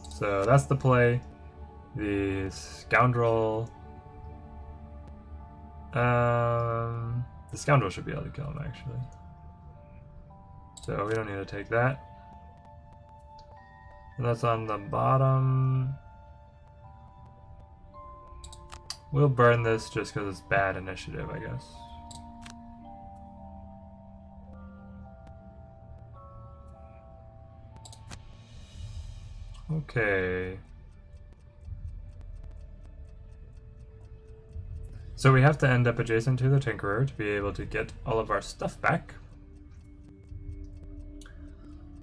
So that's the play. The Scoundrel... the Scoundrel should be able to kill him, actually. So we don't need to take that. And that's on the bottom. We'll burn this just because it's bad initiative, I guess. Okay. So we have to end up adjacent to the Tinkerer to be able to get all of our stuff back.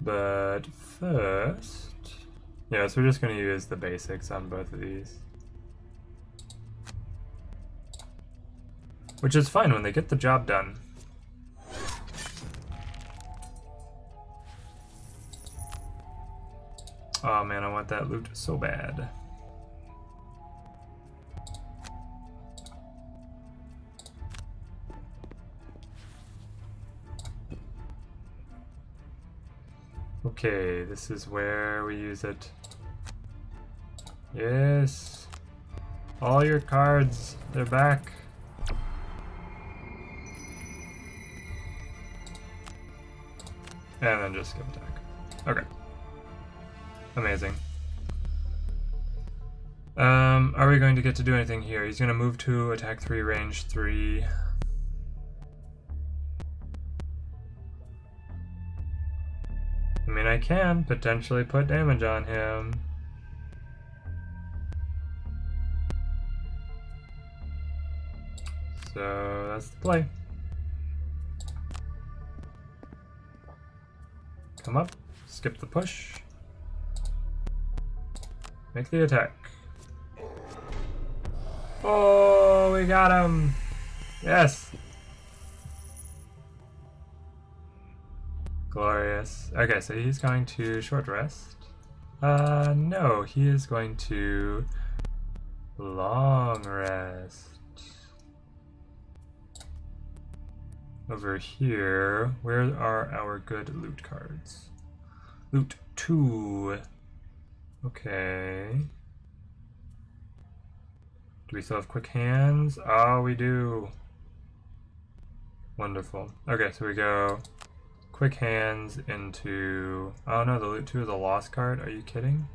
But first... yeah, so we're just going to use the basics on both of these. Which is fine when they get the job done. Oh man, I want that loot so bad. Okay, this is where we use it. Yes. All your cards, they're back. And then just skip attack. Okay. Amazing. Are we going to get to do anything here? He's going to move 2, attack 3, range 3. I mean, I can potentially put damage on him. So that's the play. Come up, skip the push. Make the attack. Oh, we got him! Yes! Glorious. Okay, so he's going to short rest. No, he is going to long rest. Over here, where are our good loot cards? Loot 2. Okay. Do we still have quick hands? Oh, we do. Wonderful. Okay, so we go quick hands into... oh no, the loot 2 is a lost card. Are you kidding?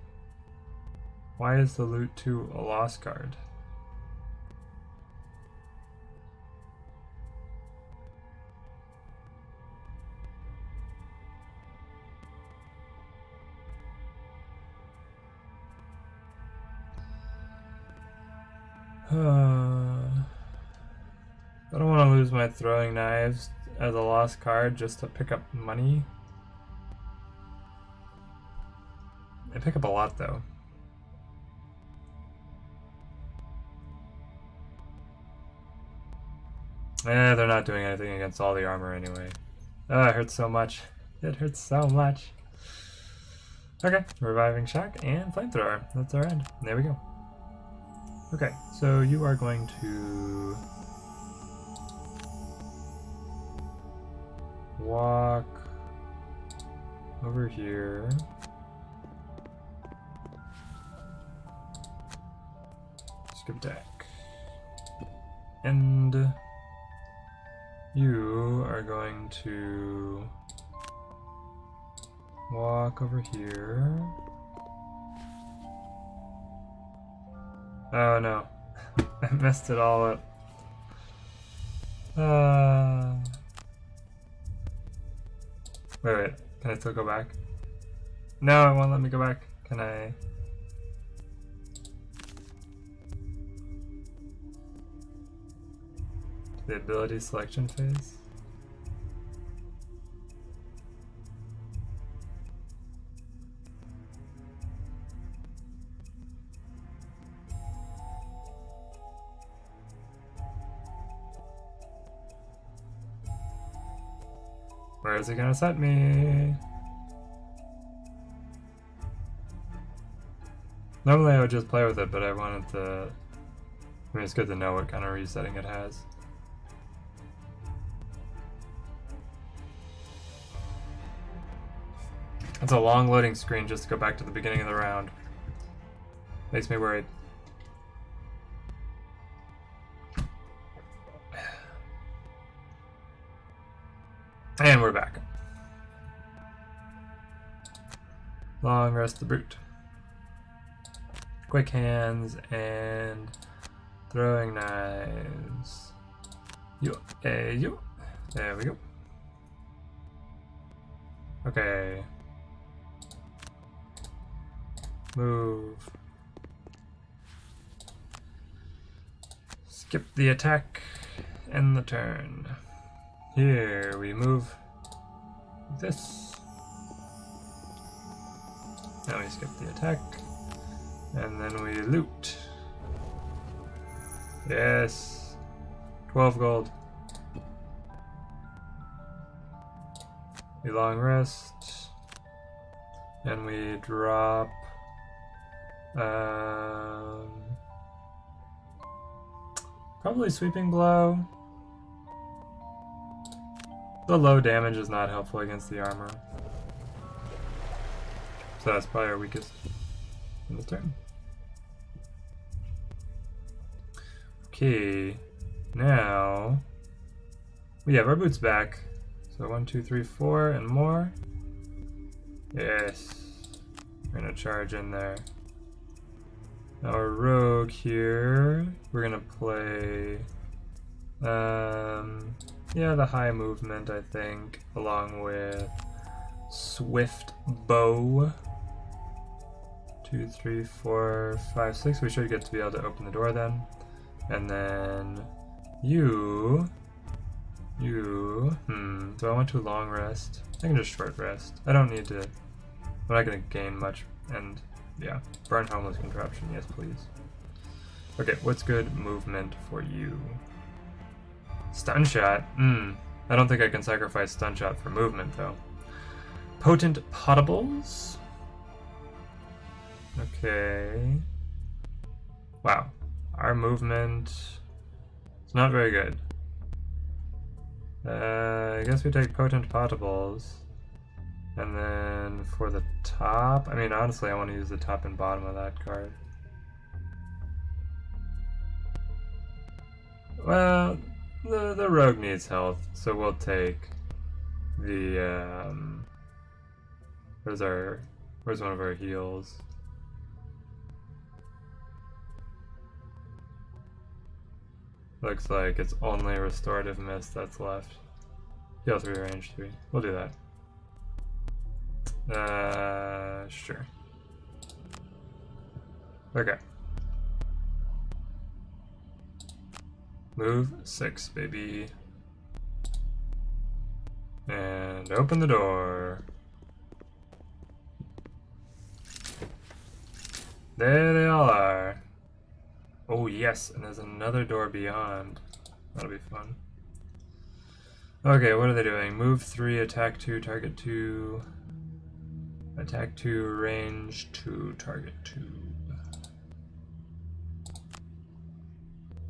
Why is the loot 2 a lost card? I don't want to lose my throwing knives as a lost card just to pick up money. I pick up a lot though. They're not doing anything against all the armor anyway. Oh, it hurts so much. It hurts so much. Okay, reviving shock and flamethrower. That's our end. There we go. Okay, so you are going to walk over here. Skip attack. And you are going to walk over here. Oh no, I messed it all up. Wait, can I still go back? No, it won't let me go back. Can I? The ability selection phase? Where is he gonna set me? Normally I would just play with it, but I wanted to... I mean, it's good to know what kind of resetting it has. It's a long loading screen just to go back to the beginning of the round. Makes me worried. And we're back. Long rest the brute. Quick hands and throwing knives. You, you. There we go. Okay. Move. Skip the attack and the turn. Here we move this. Now we skip the attack. And then we loot. Yes. 12 gold. We long rest. And we drop probably sweeping blow. The low damage is not helpful against the armor. So that's probably our weakest in this turn. Okay, now we have our boots back. So 1, 2, 3, 4 and more. Yes. We're gonna charge in there. Our rogue here, we're gonna play yeah, the high movement, I think, along with swift bow. 2, 3, 4, 5, 6. We should get to be able to open the door then. And then you, do I want to long rest? I can just short rest. I don't need to, I'm not gonna gain much, and yeah, burn homeless contraption, yes please. Okay, what's good movement for you? Stun shot, I don't think I can sacrifice stun shot for movement though. Potent potables? Okay. Wow, our movement is not very good. I guess we take potent potables. And then for the top, I mean honestly I want to use the top and bottom of that card. Well, the rogue needs health, so we'll take the where's one of our heals? Looks like it's only restorative mist that's left. Heal 3, range 3. We'll do that. Sure. Okay. Move 6, baby. And open the door. There they all are. Oh yes, and there's another door beyond. That'll be fun. Okay, what are they doing? Move 3, attack 2, target 2. Attack 2, range 2, target 2.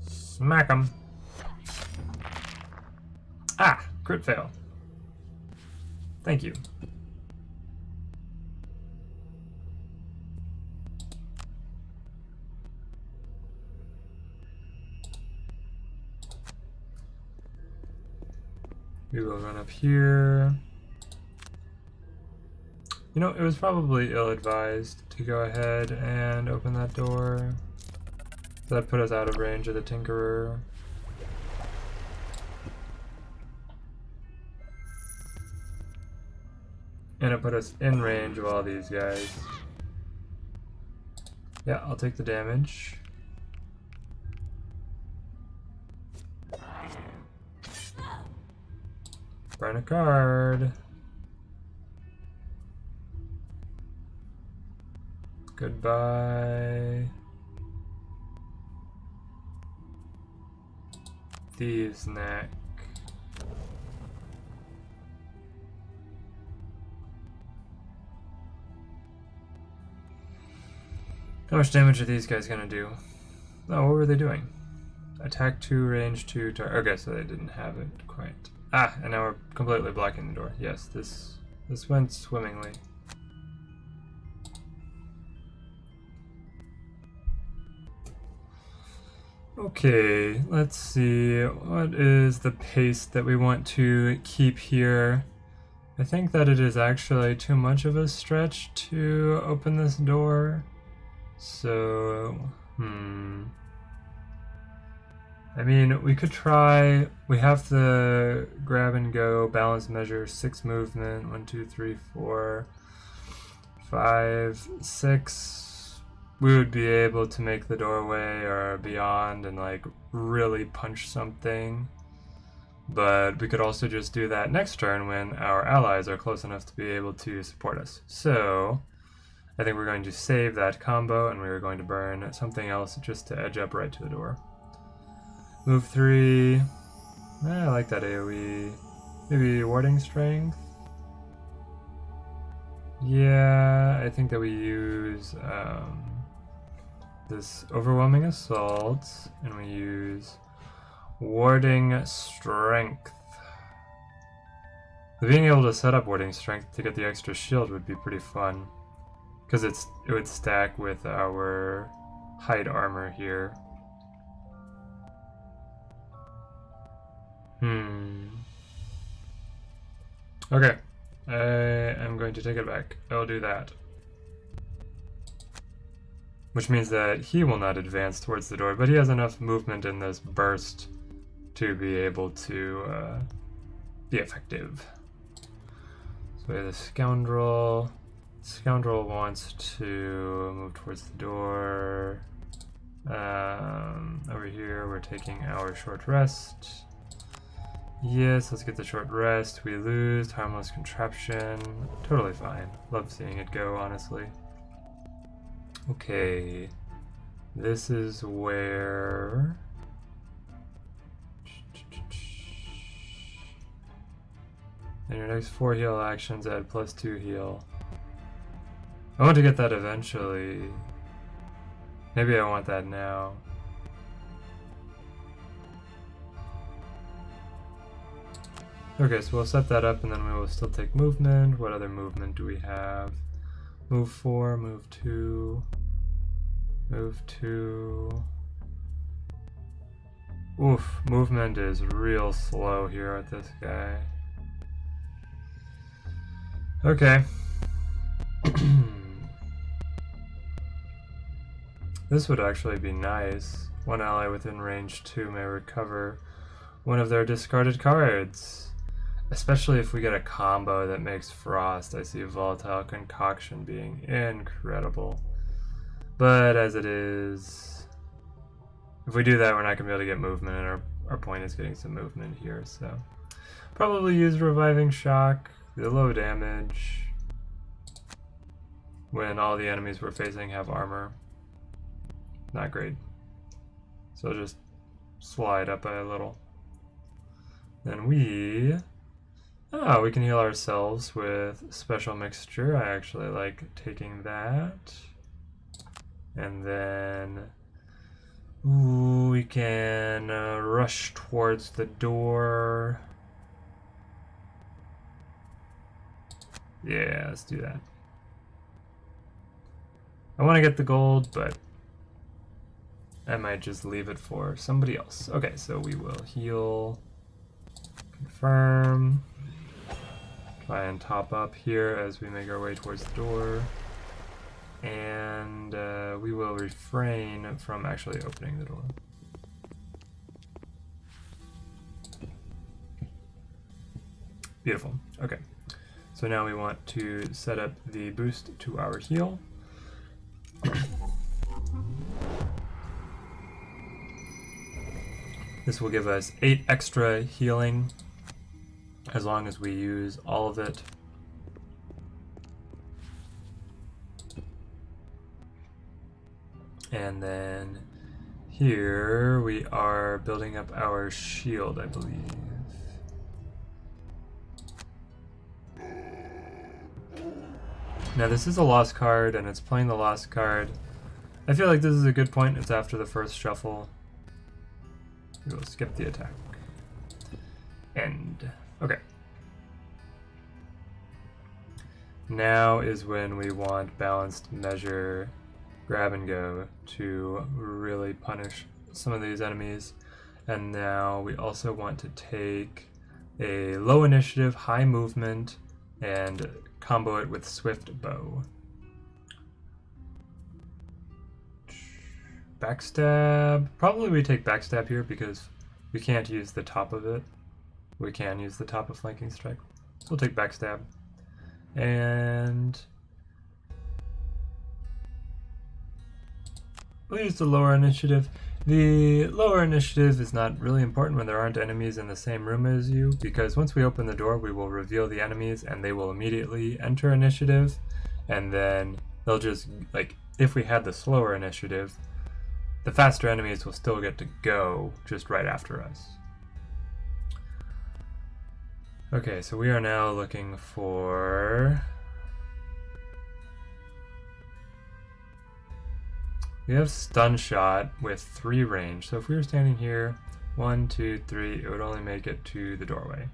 Smack 'em. Ah, crit fail. Thank you. We will run up here. You know, it was probably ill-advised to go ahead and open that door. That put us out of range of the Tinkerer. And it put us in range of all these guys. Yeah, I'll take the damage. Burn a card. Goodbye. Thieves' Neck. How much damage are these guys gonna do? Oh, what were they doing? Attack 2, range 2, okay, so they didn't have it quite. Ah, and now we're completely blocking the door. Yes, this went swimmingly. Okay, let's see. What is the pace that we want to keep here? I think that it is actually too much of a stretch to open this door. So, I mean, we could try. We have the grab and go, balance measure, 6 movement, 1, 2, 3, 4, 5, 6. We would be able to make the doorway or beyond and like really punch something. But we could also just do that next turn when our allies are close enough to be able to support us. So I think we're going to save that combo and we're going to burn something else just to edge up right to the door. Move 3. I like that AoE. Maybe warding strength. Yeah, I think that we use this overwhelming assault and we use warding strength. Being able to set up warding strength to get the extra shield would be pretty fun, because it would stack with our hide armor here. Okay, I am going to take it back. I'll do that. Which means that he will not advance towards the door, but he has enough movement in this burst to be able to be effective. So we have the Scoundrel. Scoundrel wants to move towards the door. Over here we're taking our short rest. Yes, let's get the short rest. We lose harmless contraption. Totally fine. Love seeing it go, honestly. Okay, this is where and your next 4 heal actions add +2 heal. I want to get that eventually. Maybe I want that now. Okay, so we'll set that up and then we will still take movement. What other movement do we have? Move 4, move 2, move 2. Oof, movement is real slow here with this guy. Okay. This would actually be nice. One ally within range 2 may recover one of their discarded cards. Especially if we get a combo that makes Frost. I see Volatile Concoction being incredible. But as it is, if we do that, we're not going to be able to get movement, and our point is getting some movement here. So probably use Reviving Shock, the low damage, when all the enemies we're facing have armor. Not great. So just slide up a little. Then we can heal ourselves with Special Mixture. I actually like taking that. And then we can rush towards the door. Yeah, let's do that. I want to get the gold, but I might just leave it for somebody else. Okay, so we will heal, confirm, try and top up here as we make our way towards the door, and we will refrain from actually opening the door. Beautiful. Okay, so now we want to set up the boost to our heal. This will give us 8 extra healing as long as we use all of it. And then here we are building up our shield, I believe. Now this is a lost card, and it's playing the lost card I feel like this is a good point. It's after the first shuffle. We'll skip the attack. End. Okay. Now is when we want balanced measure, grab and go to really punish some of these enemies. And now we also want to take a low initiative, high movement, and combo it with swift bow. Backstab. Probably we take backstab here because we can't use the top of it. We can use the top of flanking strike. So we'll take backstab. And we'll use the lower initiative. The lower initiative is not really important when there aren't enemies in the same room as you, because once we open the door, we will reveal the enemies and they will immediately enter initiative. And then they'll just, like, if we had the slower initiative, the faster enemies will still get to go just right after us. Okay, so we are now looking for... We have stun shot with 3 range, so if we were standing here, 1, 2, 3, it would only make it to the doorway,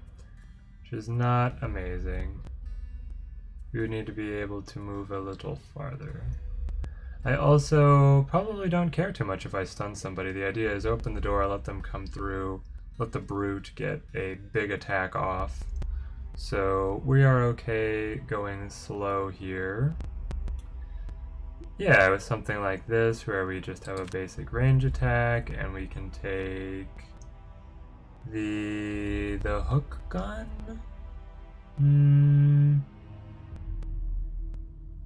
which is not amazing. We would need to be able to move a little farther. I also probably don't care too much if I stun somebody. The idea is open the door, let them come through, let the brute get a big attack off. So we are okay going slow here. Yeah, with something like this where we just have a basic range attack and we can take the hook gun?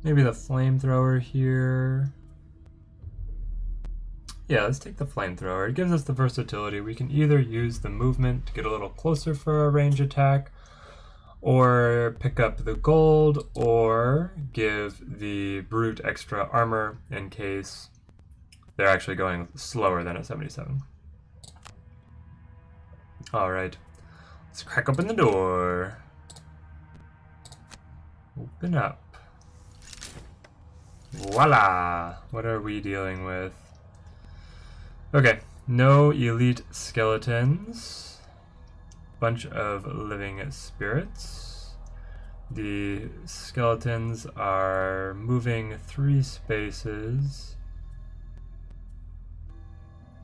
Maybe the flamethrower here. Yeah, let's take the flamethrower. It gives us the versatility. We can either use the movement to get a little closer for a range attack, or pick up the gold, or give the brute extra armor in case they're actually going slower than a 77. Alright, let's crack open the door. Open up. Voila! What are we dealing with? Okay, no elite skeletons. Bunch of living spirits. The skeletons are moving 3 spaces.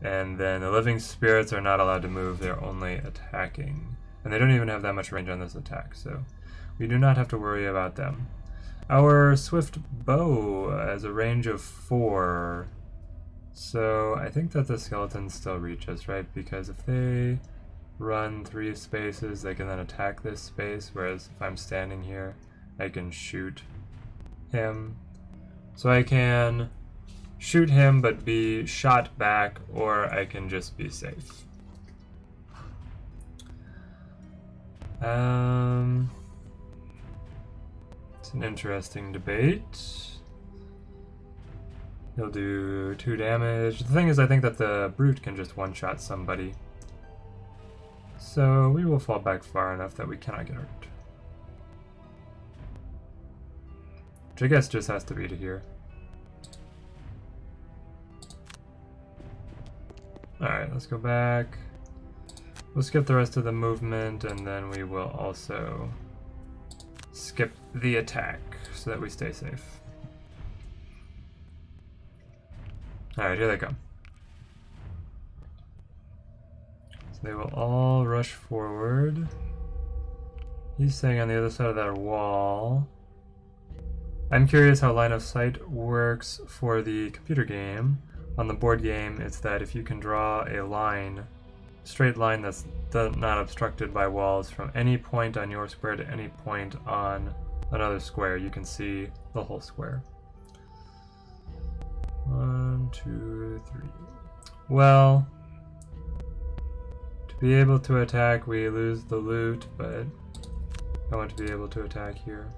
And then the living spirits are not allowed to move, they're only attacking. And they don't even have that much range on this attack, so we do not have to worry about them. Our swift bow has a range of 4. So I think that the skeletons still reach us, right? Because if they run 3 spaces, they can then attack this space, whereas if I'm standing here, I can shoot him. So I can shoot him but be shot back, or I can just be safe. It's an interesting debate. He'll do 2 damage. The thing is, I think that the brute can just one-shot somebody. So we will fall back far enough that we cannot get hurt. Which I guess just has to be to here. Alright, let's go back. We'll skip the rest of the movement, and then we will also skip the attack so that we stay safe. Alright, here they come. So they will all rush forward. He's staying on the other side of that wall. I'm curious how line of sight works for the computer game. On the board game, it's that if you can draw a line, straight line that's not obstructed by walls from any point on your square to any point on another square, you can see the whole square. 1, 2, 3. Well, to be able to attack, we lose the loot, but I want to be able to attack here.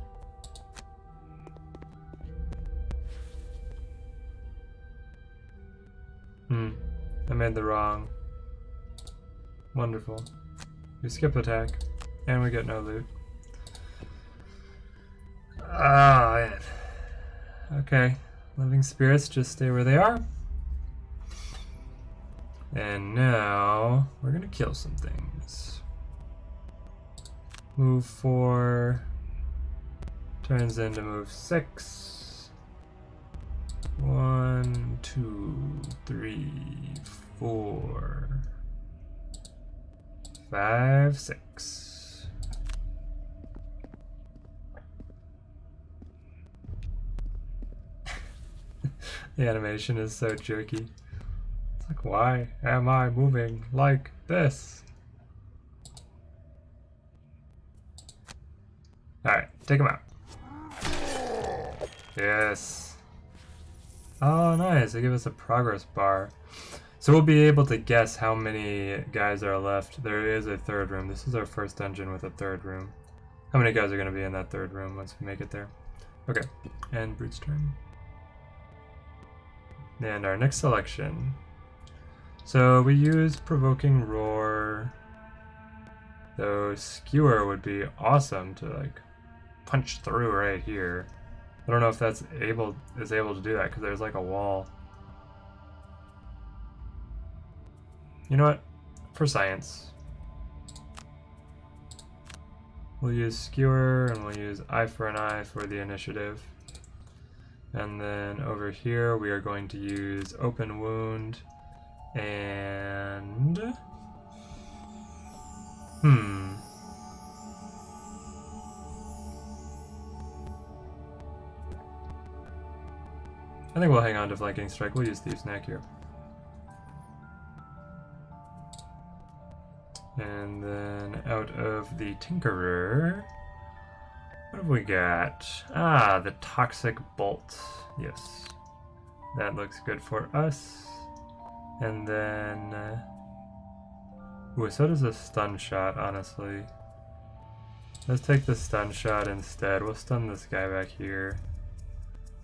I made the wrong. Wonderful. We skip attack, and we get no loot. Ah, man. Okay, living spirits just stay where they are. And now we're gonna kill some things. Move 4 turns into move 6. 1, 2, 3, 4, 5, 6. The animation is so jerky. It's like, why am I moving like this? Alright, take him out. Yes. Oh, nice. They give us a progress bar. So we'll be able to guess how many guys are left. There is a third room. This is our first dungeon with a third room. How many guys are going to be in that third room once we make it there? Okay, and Brute's turn. And our next selection. So we use Provoking Roar. Though Skewer would be awesome to like punch through right here. I don't know if that's able to do that because there's like a wall. You know what? For science, we'll use Skewer and we'll use Eye for an Eye for the initiative. And then over here we are going to use Open Wound and I think we'll hang on to Flanking Strike. We'll use Thieves' Knack here. And then out of the Tinkerer, what have we got? Ah, the Toxic Bolt. Yes. That looks good for us. And then... ooh, so does a Stun Shot, honestly. Let's take the Stun Shot instead. We'll stun this guy back here.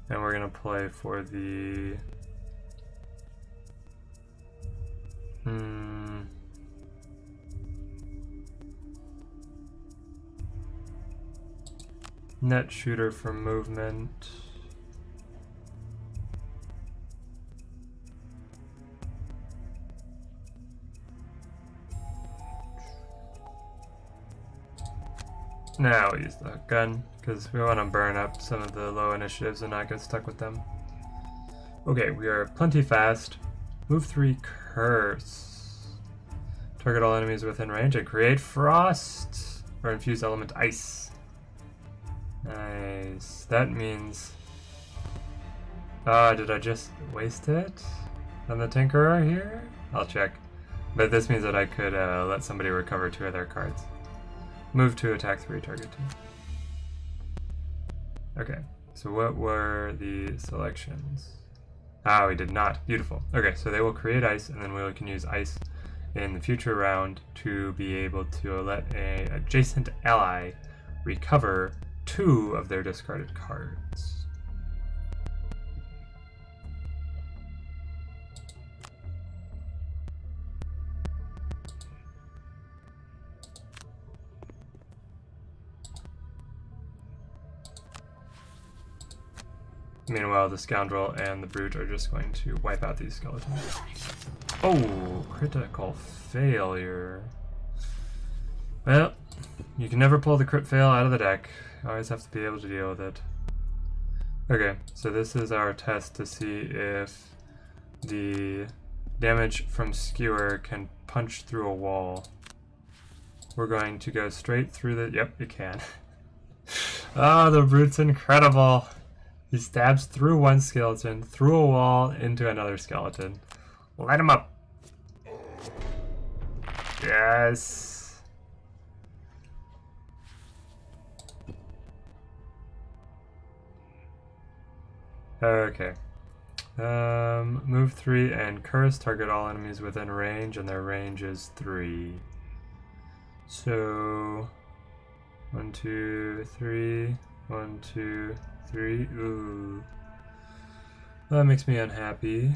And we're gonna play for the... Net Shooter for movement. Now we'll use the gun, because we want to burn up some of the low initiatives and not get stuck with them. Okay, we are plenty fast. Move 3, Curse. Target all enemies within range and create Frost, or infuse element Ice. Nice. That means... did I just waste it on the Tinkerer here? I'll check. But this means that I could let somebody recover 2 of their cards. Move 2, attack 3, target 2. Okay, so what were the selections? Ah, we did not. Beautiful. Okay, so they will create ice, and then we can use ice in the future round to be able to let an adjacent ally recover 2 of their discarded cards. Meanwhile, the Scoundrel and the Brute are just going to wipe out these skeletons. Oh, critical failure. Well, you can never pull the crit fail out of the deck. You always have to be able to deal with it. Okay, so this is our test to see if the damage from Skewer can punch through a wall. We're going to go straight through the... Yep, it can. Ah, the Brute's incredible. He stabs through one skeleton, through a wall, into another skeleton. Light him up. Yes. Okay. Move 3 and Curse. Target all enemies within range, and their range is 3. So 1, 2, 3. 1, 2, 3. Ooh. That makes me unhappy.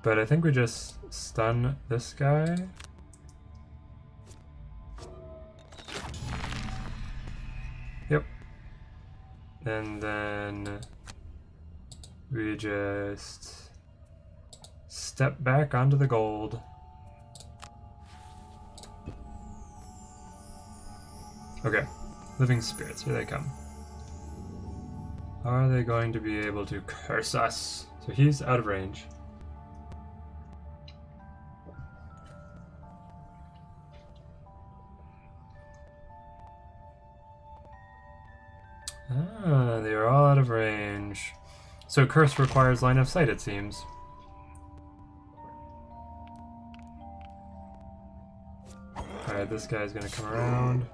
But I think we just stun this guy. And then we just step back onto the gold. Okay, living spirits, here they come. Are they going to be able to curse us? So he's out of range. Ah, they are all out of range. So curse requires line of sight, it seems. Alright, this guy's gonna come around.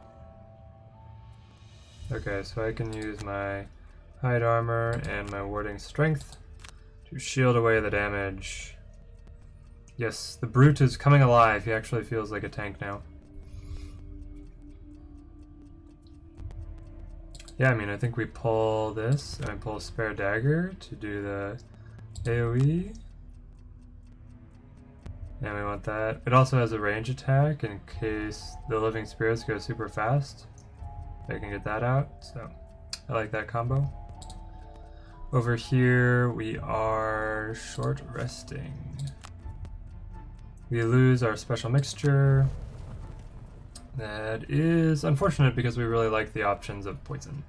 Okay, so I can use my hide armor and my warding strength to shield away the damage. Yes, the brute is coming alive. He actually feels like a tank now. Yeah, I mean, I think we pull this and I pull Spare Dagger to do the AoE. And we want that. It also has a range attack in case the living spirits go super fast. I can get that out, so I like that combo. Over here we are short resting. We lose our special mixture. That is unfortunate because we really like the options of poison.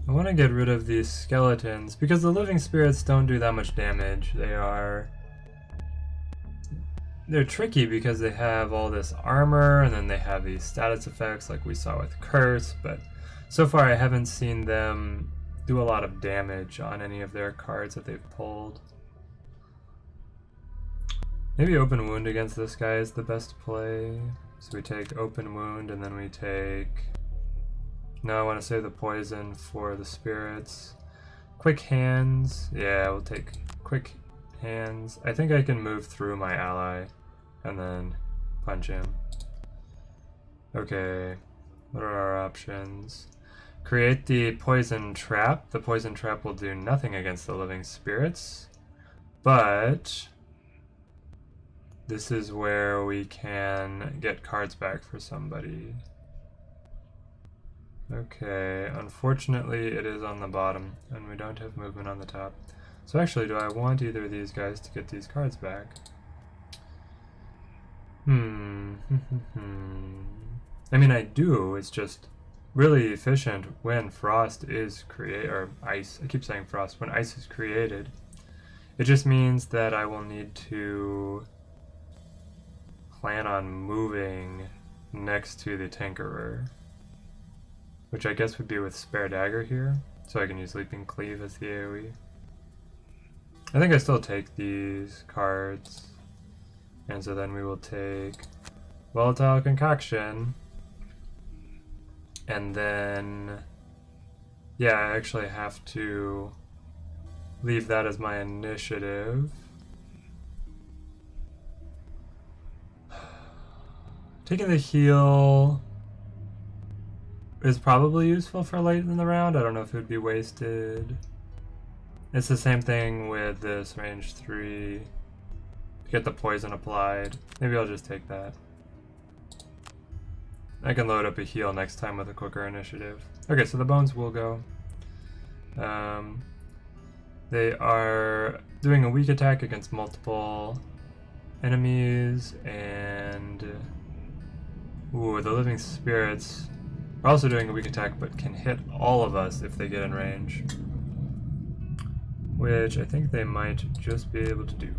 I want to get rid of these skeletons because the living spirits don't do that much damage. They're tricky because they have all this armor and then they have these status effects like we saw with Curse, but so far I haven't seen them do a lot of damage on any of their cards that they've pulled. Maybe Open Wound against this guy is the best play. So we take Open Wound and then we take... No, I want to save the poison for the spirits. Quick Hands. Yeah, we'll take Quick Hands. I think I can move through my ally and then punch him. Okay, what are our options? Create the Poison Trap. The Poison Trap will do nothing against the living spirits, but this is where we can get cards back for somebody. Okay, unfortunately it is on the bottom, and we don't have movement on the top. So actually, do I want either of these guys to get these cards back? I mean, I do, it's just really efficient when frost is created, or ice, I keep saying frost, when ice is created. It just means that I will need to plan on moving next to the Tinkerer, which I guess would be with Spare Dagger here, so I can use Leaping Cleave as the AoE. I think I still take these cards, and so then we will take Volatile Concoction, and then, yeah, I actually have to leave that as my initiative. Taking the heal is probably useful for late in the round. I don't know if it would be wasted. It's the same thing with this range 3. Get the poison applied. Maybe I'll just take that. I can load up a heal next time with a quicker initiative. Okay, so the bones will go. They are doing a weak attack against multiple enemies, and ooh, the living spirits are also doing a weak attack, but can hit all of us if they get in range, which I think they might just be able to do.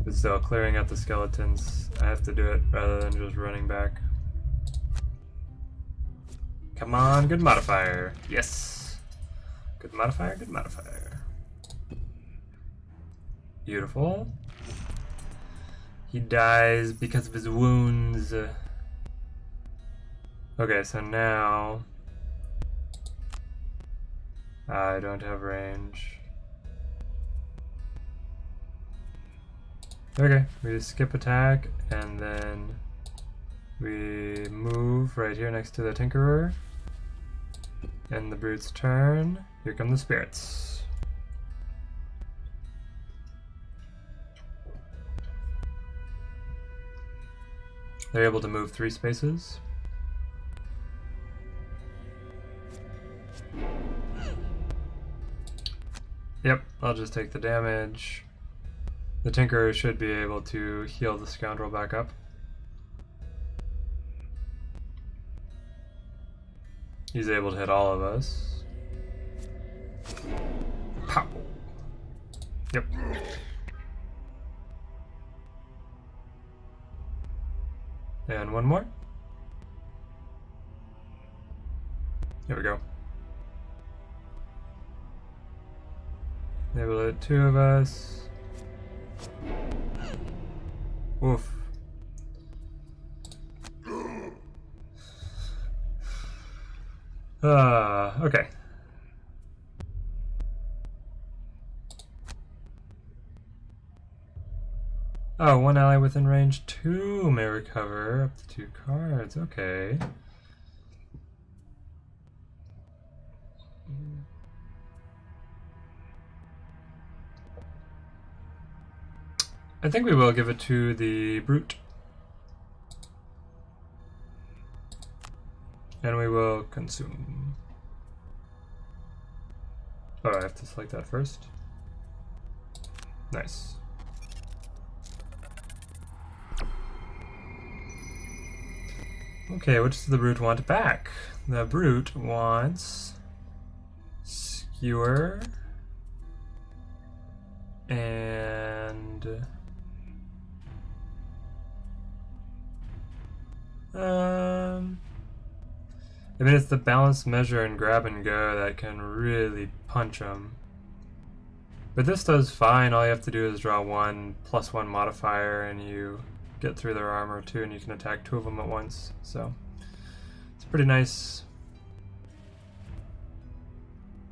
But still, clearing out the skeletons, I have to do it rather than just running back. Come on, good modifier. Yes! Good modifier, good modifier. Beautiful. He dies because of his wounds. Okay, so now I don't have range. Okay, we skip attack and then we move right here next to the Tinkerer. End the brute's turn. Here come the spirits. They're able to move 3 spaces. Yep, I'll just take the damage. The Tinkerer should be able to heal the Scoundrel back up. He's able to hit all of us. Pow! Yep. And one more. Here we go. Able to hit 2 of us. Oof. Okay. Oh, one ally within range 2 may recover up to 2 cards. Okay. I think we will give it to the Brute. And we will consume. Oh, I have to select that first. Nice. Okay, what does the Brute want back? The Brute wants Skewer and I mean, it's the balanced measure and grab and go that can really punch them. But this does fine. All you have to do is draw 1 +1 modifier and you get through their armor too, and you can attack 2 of them at once. So it's pretty nice.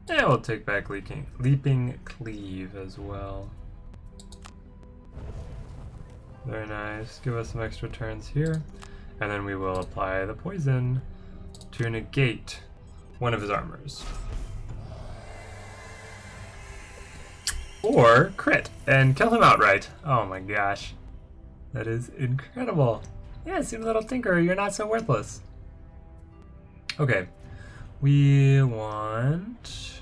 Yeah, we'll take back Leaping Cleave as well. Very nice. Give us some extra turns here. And then we will apply the poison to negate one of his armors. Or crit and kill him outright. Oh my gosh. That is incredible. Yes, you little tinker, you're not so worthless. Okay. We want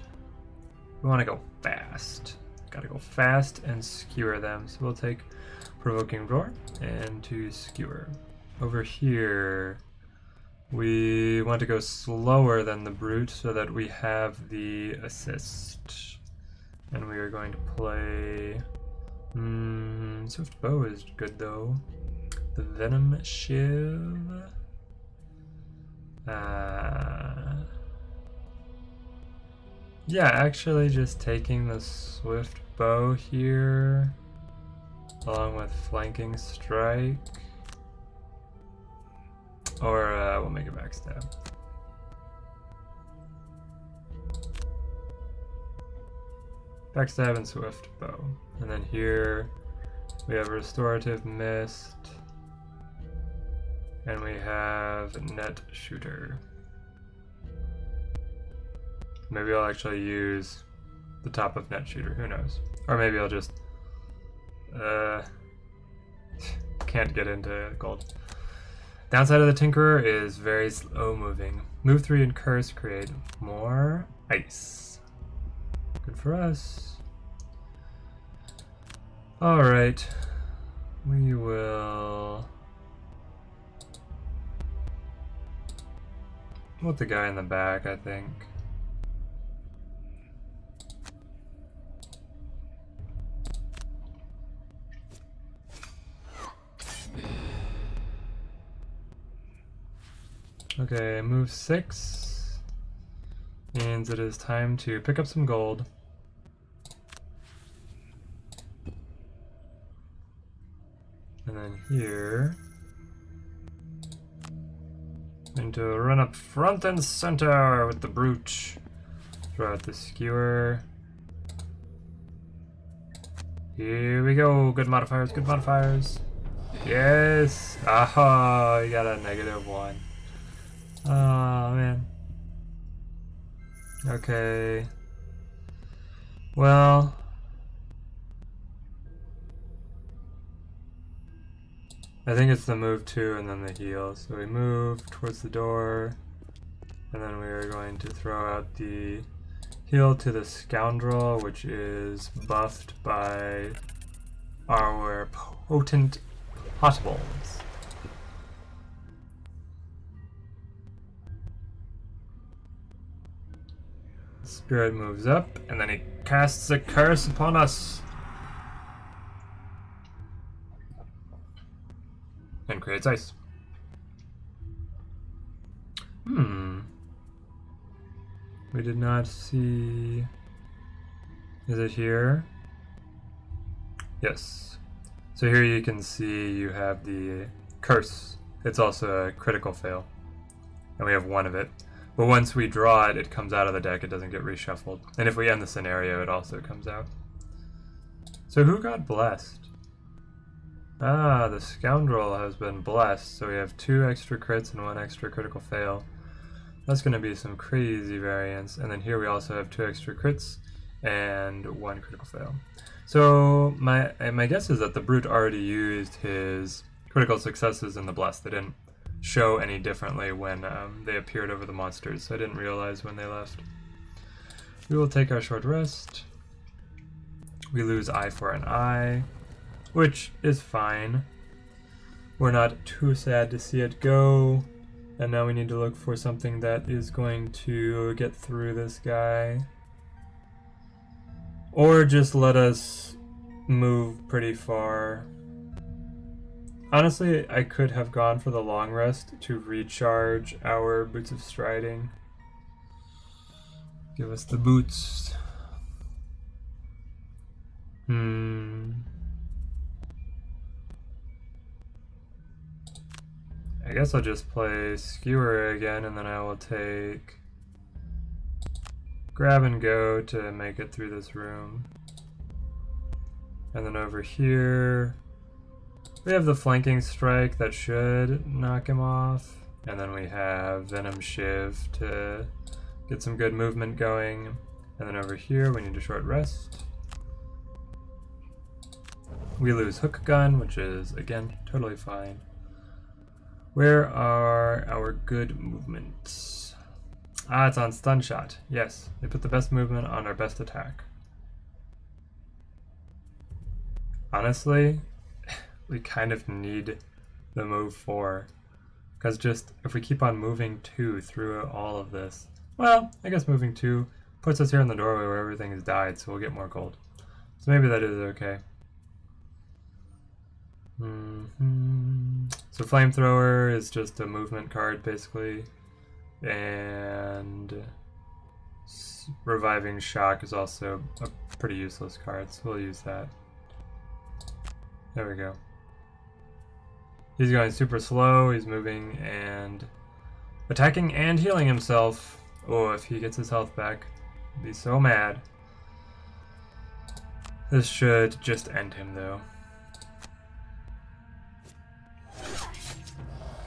to go fast. Gotta go fast and skewer them. So we'll take Provoking Roar and to skewer. Over here, we want to go slower than the Brute so that we have the assist. And we are going to play... Swift Bow is good though. The Venom Shiv. Yeah, actually just taking the Swift Bow here, along with Flanking Strike. Or we'll make a backstab. Backstab and Swift Bow. And then here we have Restorative Mist. And we have Net Shooter. Maybe I'll actually use the top of Net Shooter, who knows. Or maybe I'll just can't get into gold. Downside of the Tinkerer is very slow moving. Move 3 and Curse create more ice. Good for us. Alright. We will... put the guy in the back, I think. Okay, move 6 means it is time to pick up some gold. And then here, going to run up front and center with the Brute. Throw out the Skewer. Here we go. Good modifiers, good modifiers. Yes! Oh, you got a -1. Oh, man. Okay. Well. I think it's the move 2 and then the heal. So we move towards the door. And then we are going to throw out the heal to the Scoundrel, which is buffed by our potent potables. The spirit moves up, and then he casts a curse upon us. And creates ice. We did not see... Is it here? Yes. So here you can see you have the curse. It's also a critical fail. And we have 1 of it. But once we draw it, it comes out of the deck. It doesn't get reshuffled. And if we end the scenario, it also comes out. So who got blessed? Ah, the Scoundrel has been blessed. So we have 2 extra crits and 1 extra critical fail. That's going to be some crazy variance. And then here we also have 2 extra crits and 1 critical fail. So my guess is that the Brute already used his critical successes in the Bless. They didn't show any differently when they appeared over the monsters, so I didn't realize when they left. We will take our short rest. We lose eye for an eye, which is fine. We're not too sad to see it go. And now we need to look for something that is going to get through this guy. Or just let us move pretty far. Honestly, I could have gone for the long rest to recharge our Boots of Striding. Give us the boots. I guess I'll just play Skewer again, and then I will take Grab and Go to make it through this room. And then over here, we have the Flanking Strike that should knock him off. And then we have Venom Shiv to get some good movement going. And then over here, we need a short rest. We lose Hook Gun, which is, again, totally fine. Where are our good movements? Ah, it's on Stun Shot. Yes, they put the best movement on our best attack. Honestly, we kind of need the move 4. Because just, if we keep on moving 2 through all of this, well, I guess moving 2 puts us here in the doorway where everything has died, so we'll get more gold. So maybe that is okay. So Flamethrower is just a movement card, basically. And Reviving Shock is also a pretty useless card, so we'll use that. There we go. He's going super slow, he's moving and attacking and healing himself. Oh, if he gets his health back, I'd be so mad. This should just end him, though.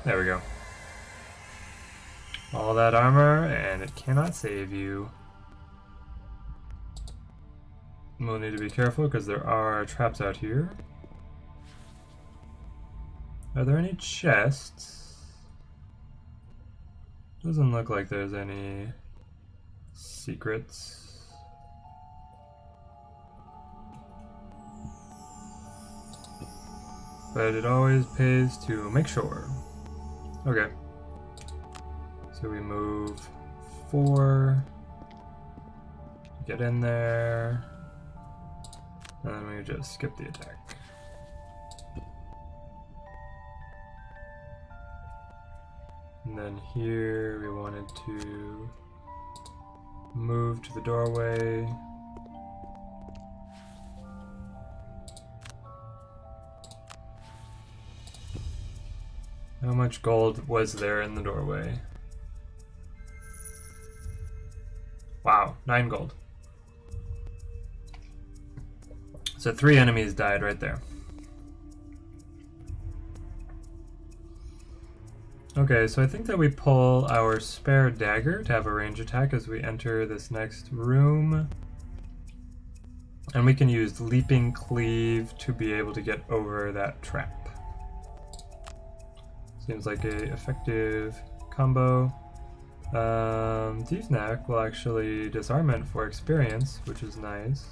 There we go. All that armor, and it cannot save you. We'll need to be careful because there are traps out here. Are there any chests? Doesn't look like there's any secrets. But it always pays to make sure. Okay. So we move 4. Get in there. And then we just skip the attack. And then here we wanted to move to the doorway. How much gold was there in the doorway? Wow, 9 gold. So 3 enemies died right there. Okay, so I think that we pull our spare dagger to have a range attack as we enter this next room. And we can use Leaping Cleave to be able to get over that trap. Seems like a effective combo. Thieves' Knack will actually disarmament for experience, which is nice.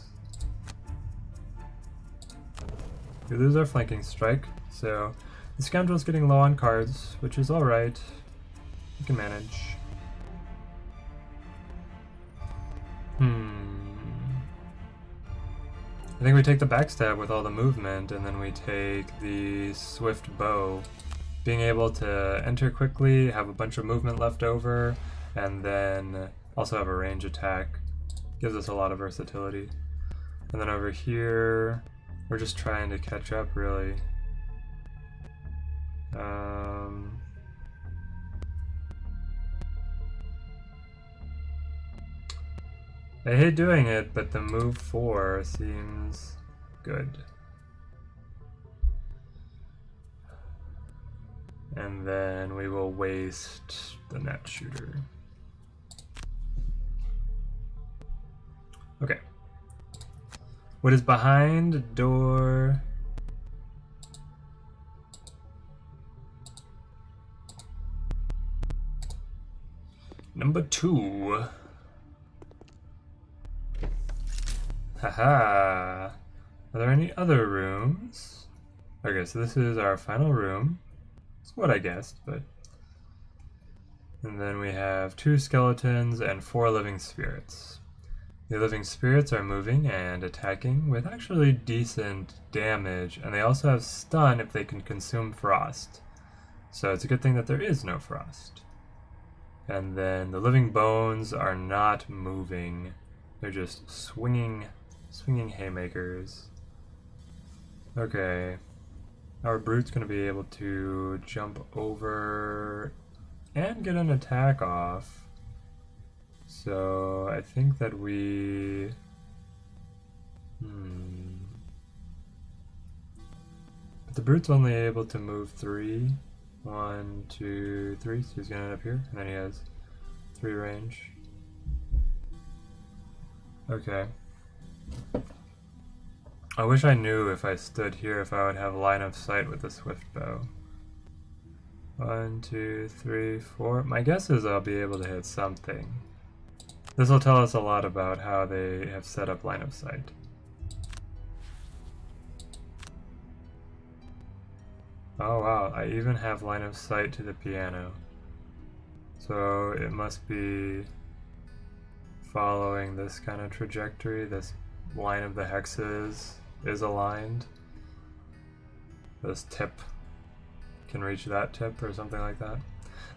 We lose our flanking strike, so the Scoundrel's getting low on cards, which is alright. We can manage. I think we take the backstab with all the movement, and then we take the swift bow. Being able to enter quickly, have a bunch of movement left over, and then also have a range attack. Gives us a lot of versatility. And then over here, we're just trying to catch up, really. I hate doing it, but the move 4 seems good. And then we will waste the net shooter. Okay. What is behind door? Number 2. Haha. Are there any other rooms? Okay, so this is our final room. It's what I guessed, but... And then we have 2 skeletons and 4 living spirits. The living spirits are moving and attacking with actually decent damage, and they also have stun if they can consume frost. So it's a good thing that there is no frost. And then the living bones are not moving. They're just swinging haymakers. Okay. Our brute's going to be able to jump over and get an attack off. So I think that we... But the brute's only able to move 3. 1, 2, 3. So he's going to end up here. And then he has 3 range. Okay. I wish I knew if I stood here if I would have line of sight with the swift bow. 1, 2, 3, 4. My guess is I'll be able to hit something. This will tell us a lot about how they have set up line of sight. Oh wow, I even have line of sight to the piano. So it must be following this kind of trajectory. This line of the hexes is aligned. This tip can reach that tip or something like that.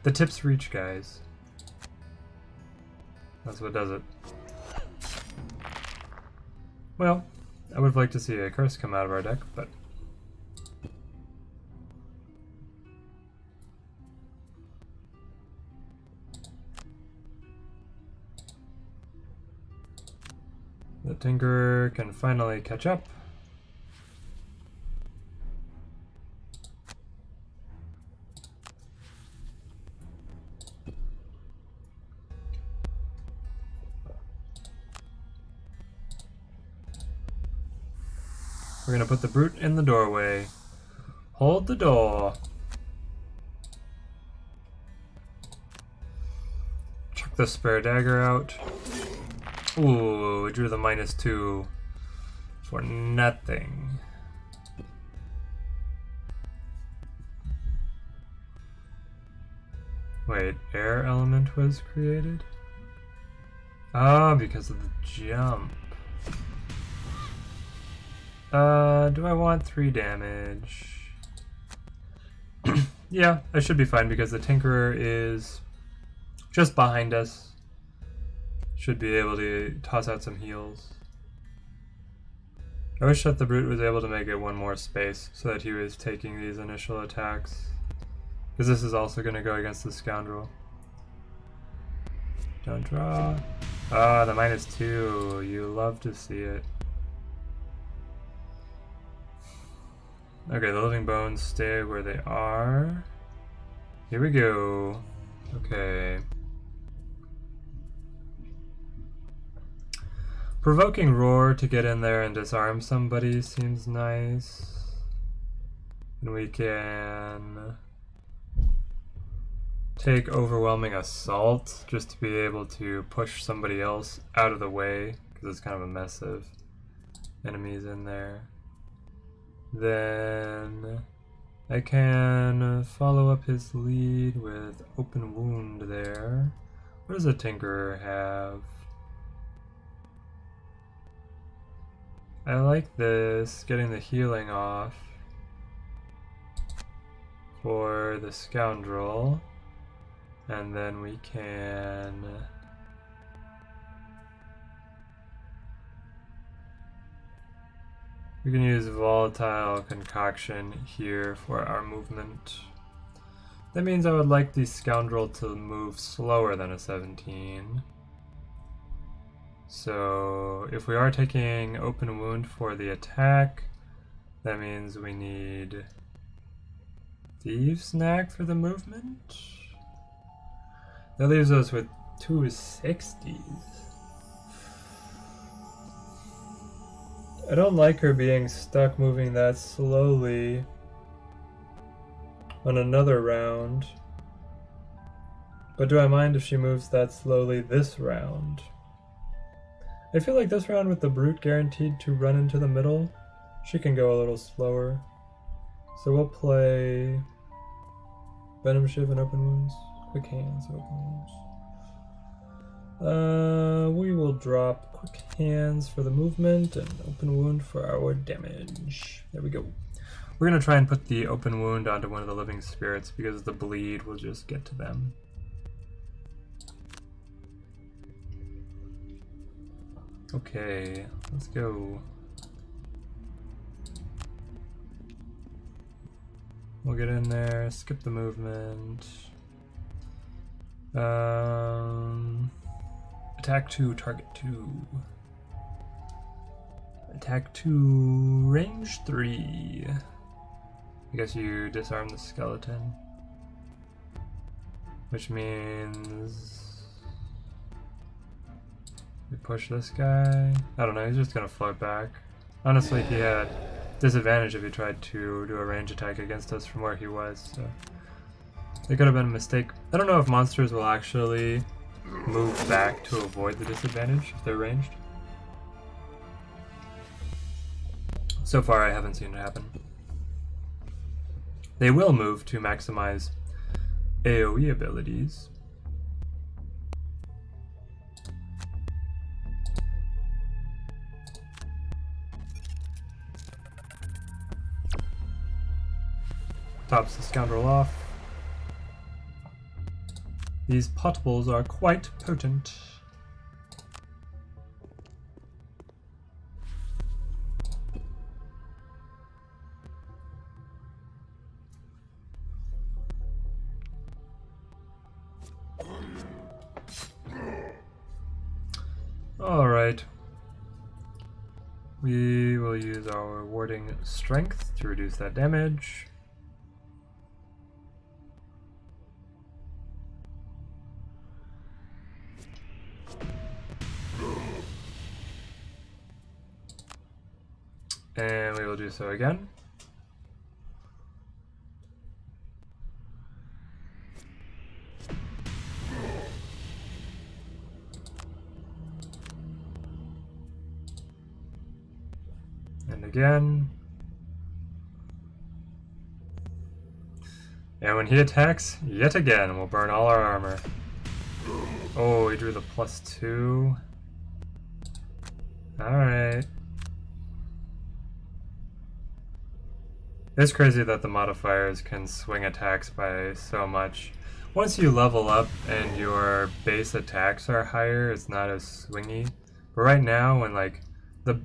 The tips reach, guys. That's what does it. Well, I would have liked to see a curse come out of our deck, but the Tinkerer can finally catch up. We're gonna put the brute in the doorway. Hold the door. Chuck the spare dagger out. Ooh, we drew the -2 for nothing. Wait, air element was created? Ah, because of the jump. Do I want 3 damage? Yeah, I should be fine because the Tinkerer is just behind us. Should be able to toss out some heals. I wish that the Brute was able to make it 1 more space so that he was taking these initial attacks. Because this is also going to go against the Scoundrel. Don't draw. Ah, the -2. You love to see it. Okay, the living bones stay where they are. Here we go. Okay. Provoking Roar to get in there and disarm somebody seems nice. And we can take Overwhelming Assault just to be able to push somebody else out of the way, because it's kind of a mess of enemies in there. Then I can follow up his lead with Open Wound there. What does a Tinkerer have? I like this, getting the healing off for the Scoundrel. And then we can use Volatile Concoction here for our movement. That means I would like the Scoundrel to move slower than a 17. So if we are taking Open Wound for the attack, that means we need Thieves' Snack for the movement. That leaves us with 260s. I don't like her being stuck moving that slowly on another round. But do I mind if she moves that slowly this round? I feel like this round with the Brute guaranteed to run into the middle, she can go a little slower. So we'll play Venom Shiv and Open Wounds. Quick Hands, Open Wounds. We will drop Quick Hands for the movement and Open Wound for our damage. There we go. We're going to try and put the Open Wound onto one of the living spirits because the bleed will just get to them. Okay, let's go. We'll get in there, skip the movement. Attack 2, target 2. Attack 2, range 3. I guess you disarm the skeleton. Which means we push this guy. I don't know, he's just gonna float back. Honestly, he had disadvantage if he tried to do a range attack against us from where he was, so it could have been a mistake. I don't know if monsters will actually move back to avoid the disadvantage if they're ranged. So far, I haven't seen it happen. They will move to maximize AoE abilities. Tops the Scoundrel off. These potables are quite potent. Alright. We will use our warding strength to reduce that damage. And we will do so again. And again. And when he attacks, yet again, we'll burn all our armor. Oh, he drew the +2. Alright. It's crazy that the modifiers can swing attacks by so much. Once you level up and your base attacks are higher, it's not as swingy. But right now, when like the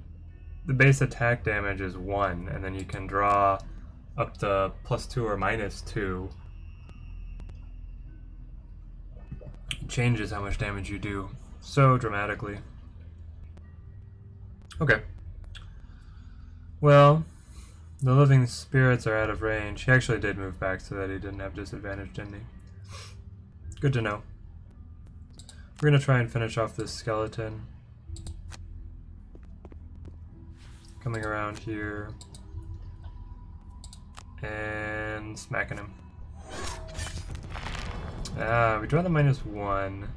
base attack damage is 1, and then you can draw up to +2 or -2, it changes how much damage you do so dramatically. Okay. Well, The living spirits are out of range. He actually did move back so that he didn't have disadvantage, didn't he? Good to know. We're gonna try and finish off this skeleton. Coming around here. And smacking him. Ah, we draw the -1.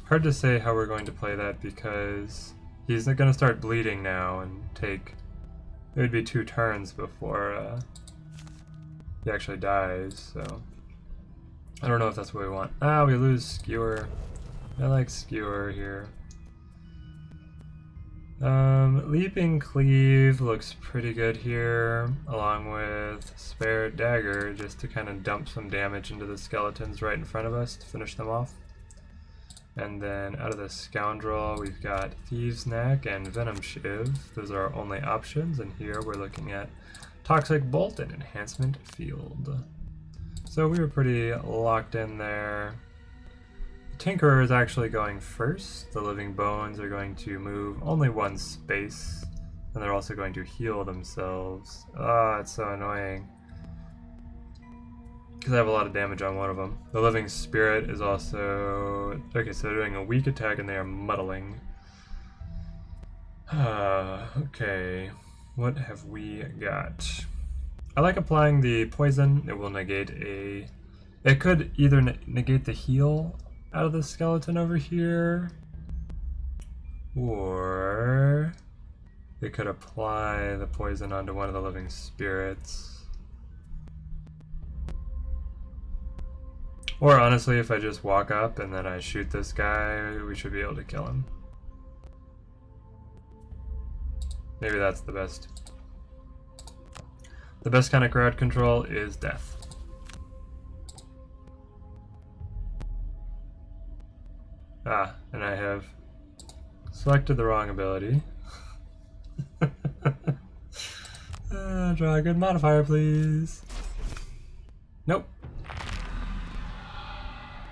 Hard to say how we're going to play that because he's gonna start bleeding now and take... It would be 2 turns before he actually dies, so... I don't know if that's what we want. Ah, we lose Skewer. I like Skewer here. Leaping Cleave looks pretty good here, along with Spare Dagger, just to kind of dump some damage into the skeletons right in front of us to finish them off. And then out of the Scoundrel, we've got Thieves' Knack and Venom Shiv. Those are our only options, and here we're looking at Toxic Bolt and Enhancement Field. So we were pretty locked in there. Tinkerer is actually going first. The Living Bones are going to move only 1 space, and they're also going to heal themselves. Ah, it's so annoying. Because I have a lot of damage on one of them. The Living Spirit is also... Okay, so they're doing a weak attack and they are muddling. Okay, what have we got? I like applying the poison. It will negate a... It could either negate the heal out of the skeleton over here, or they could apply the poison onto one of the living spirits. Or honestly, if I just walk up and then I shoot this guy, we should be able to kill him. Maybe that's the best. The best kind of crowd control is death. Ah, and I have selected the wrong ability. Draw a good modifier, please. Nope.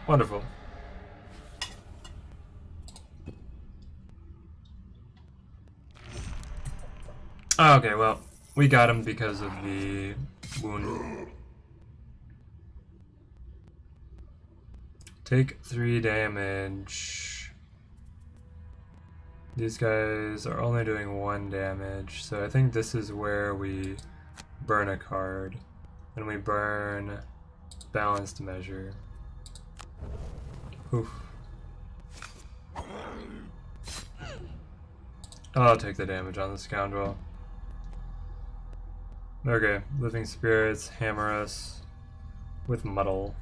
Wonderful. Oh, okay, well, we got him because of the wound. Take 3 damage. These guys are only doing 1 damage, so I think this is where we burn a card. And we burn Balanced Measure. Oof. I'll take the damage on the Scoundrel. Okay, Living Spirits hammer us with Muddle.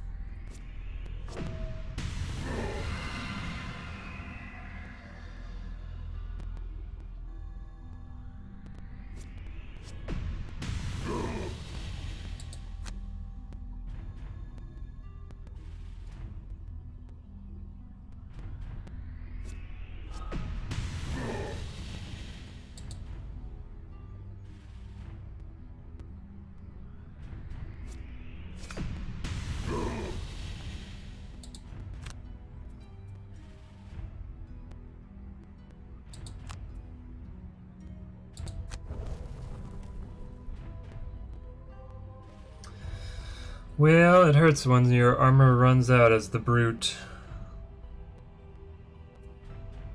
Well, it hurts when your armor runs out as the brute.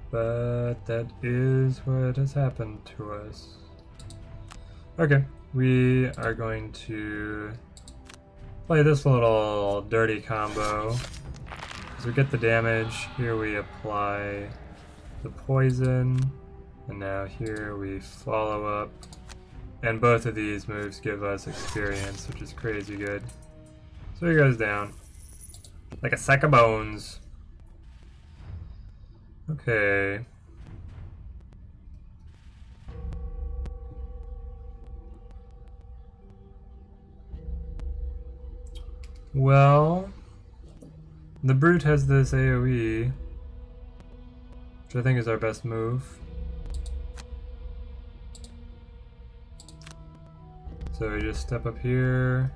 But that is what has happened to us. Okay, we are going to play this little dirty combo. As we get the damage, here we apply the poison, and now here we follow up. And both of these moves give us experience, which is crazy good. So he goes down like a sack of bones. Okay. Well, the brute has this AoE, which I think is our best move. So we just step up here.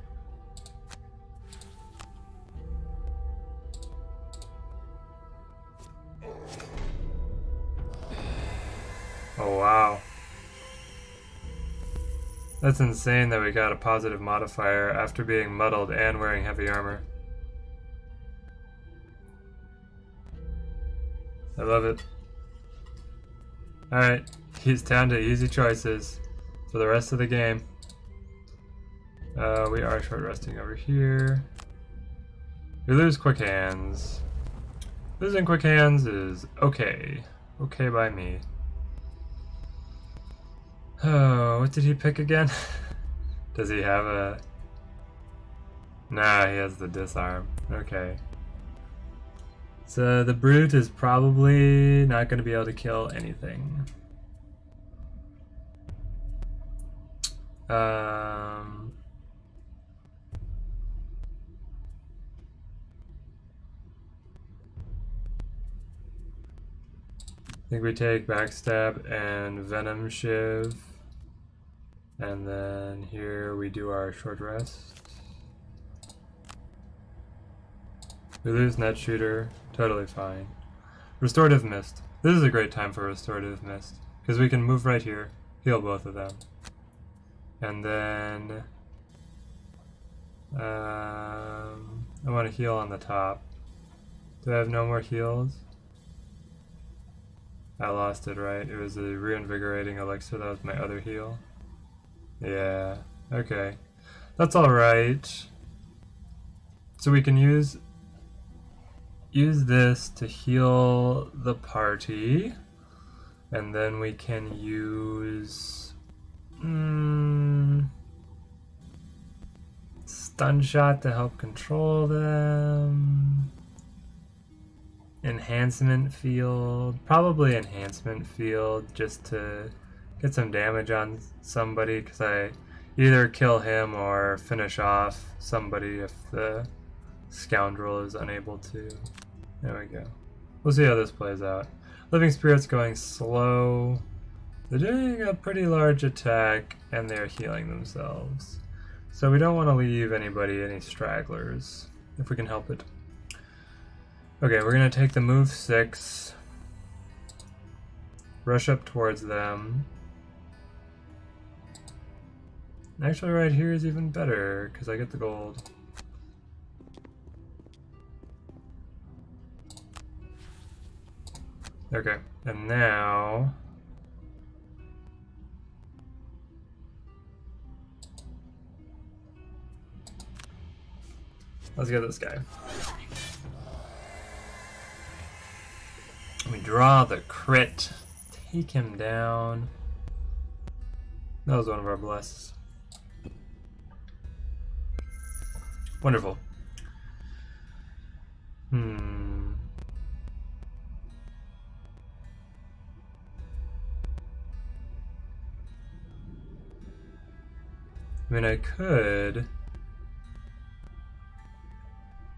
Oh wow. That's insane that we got a positive modifier after being muddled and wearing heavy armor. I love it. Alright, he's down to easy choices for the rest of the game. We are short resting over here. We lose quick hands. Losing quick hands is okay. Okay by me. Oh, what did he pick again? Does he have a... Nah, he has the disarm. Okay. So the brute is probably not going to be able to kill anything. I think we take Backstab and Venom Shiv. And then here we do our short rest. We lose Net Shooter, totally fine. Restorative Mist. This is a great time for Restorative Mist, because we can move right here, heal both of them. And then... I want to heal on the top. Do I have no more heals? I lost it, right? It was a reinvigorating elixir, that was my other heal. Yeah, okay. That's alright. So we can use this to heal the party. And then we can use... Stun Shot to help control them. Enhancement Field. Probably Enhancement Field just to get some damage on somebody, because I either kill him or finish off somebody if the Scoundrel is unable to. There we go. We'll see how this plays out. Living Spirit's going slow. They're doing a pretty large attack and they're healing themselves. So we don't want to leave anybody, any stragglers, if we can help it. Okay, we're going to take the move 6. Rush up towards them. Actually, right here is even better, because I get the gold. Okay, and now... let's get this guy. We draw the crit. Take him down. That was one of our blesses. Wonderful. I mean, I could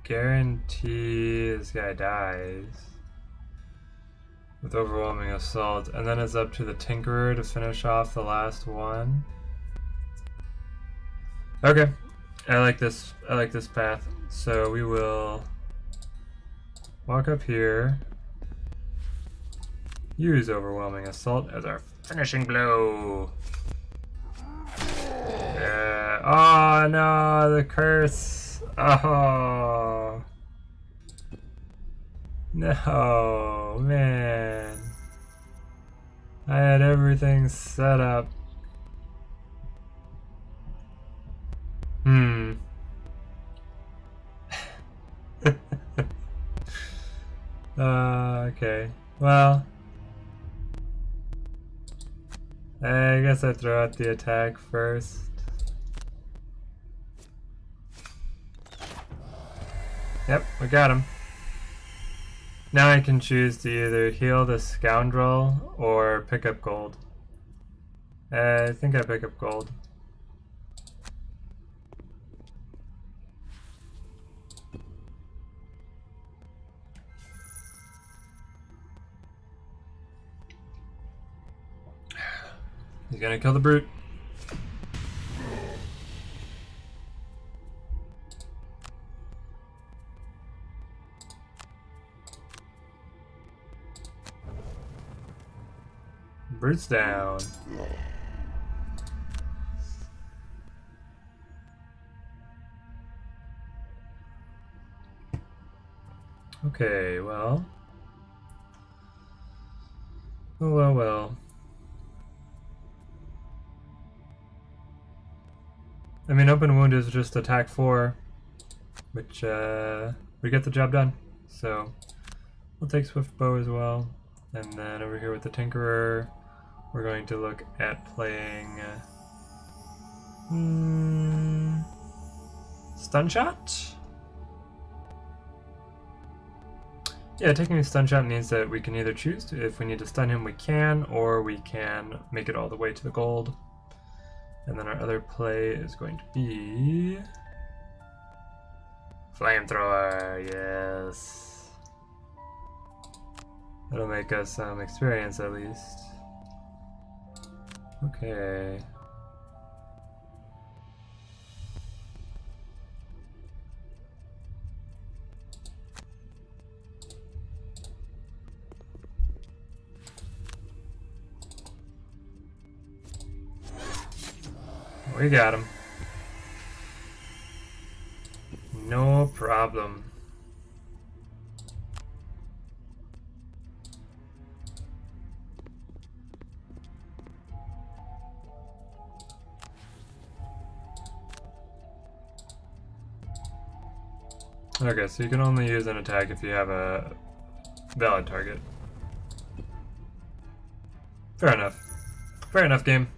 guarantee this guy dies with Overwhelming Assault, and then it's up to the Tinkerer to finish off the last one. Okay, I like this path. So we will walk up here, use Overwhelming Assault as our finishing blow. Yeah. Oh no, the curse. Oh no, man. I had everything set up. Okay. Well, I guess I throw out the attack first. Yep, we got him. Now I can choose to either heal the Scoundrel or pick up gold. I think I pick up gold. He's gonna kill the brute. Brute's down. Okay, well. Oh, well, well. I mean, open wound is just attack 4, which we get the job done. So we'll take swift bow as well. And then over here with the Tinkerer, we're going to look at playing stun shot? Yeah, taking a stun shot means that we can either choose to, if we need to stun him, we can, or we can make it all the way to the gold. And then our other play is going to be flamethrower. Yes, that'll make us some experience at least. Okay. We got him. No problem. Okay, so you can only use an attack if you have a valid target. Fair enough. Fair enough, game.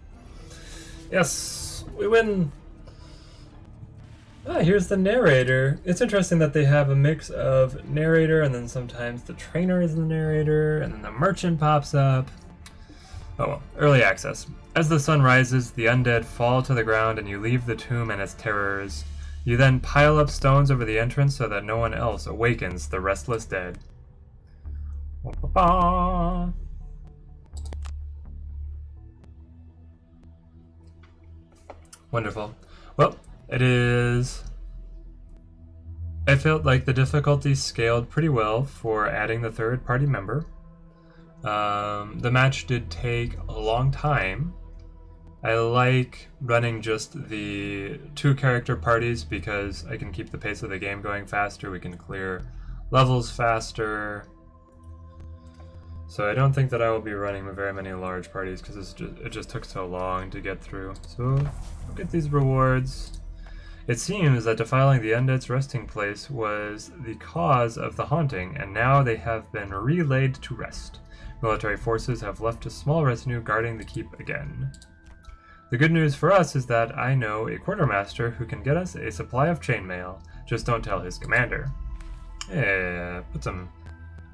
Yes, we win! Ah, here's the narrator. It's interesting that they have a mix of narrator and then sometimes the trainer is the narrator and then the merchant pops up. Oh well, early access. As the sun rises, the undead fall to the ground and you leave the tomb and its terrors. You then pile up stones over the entrance so that no one else awakens the restless dead. Ba-ba-ba. Wonderful. Well, it is... I felt like the difficulty scaled pretty well for adding the third party member. The match did take a long time. I like running just the 2 character parties because I can keep the pace of the game going faster. We can clear levels faster. So I don't think that I will be running very many large parties because it just took so long to get through. So we'll get these rewards. It seems that defiling the undead's resting place was the cause of the haunting, and now they have been relayed to rest. Military forces have left a small retinue guarding the keep again. The good news for us is that I know a quartermaster who can get us a supply of chainmail. Just don't tell his commander. Yeah, put some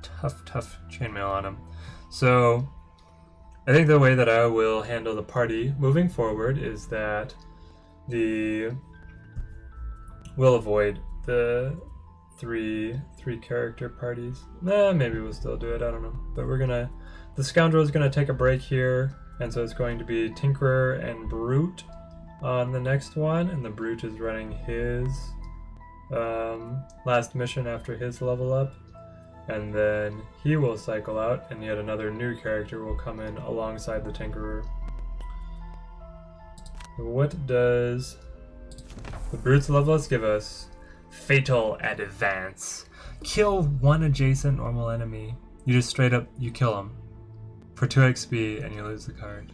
tough chainmail on him. So, I think the way that I will handle the party moving forward is that we'll avoid the three character parties. Maybe we'll still do it, I don't know. But the Scoundrel is gonna take a break here, and so it's going to be Tinkerer and Brute on the next one, and the Brute is running his last mission after his level up, and then he will cycle out, and yet another new character will come in alongside the Tinkerer. What does the Brute's level us give us? Fatal Advance. Kill one adjacent normal enemy. You just straight up, you kill them for 2 XP and you lose the card.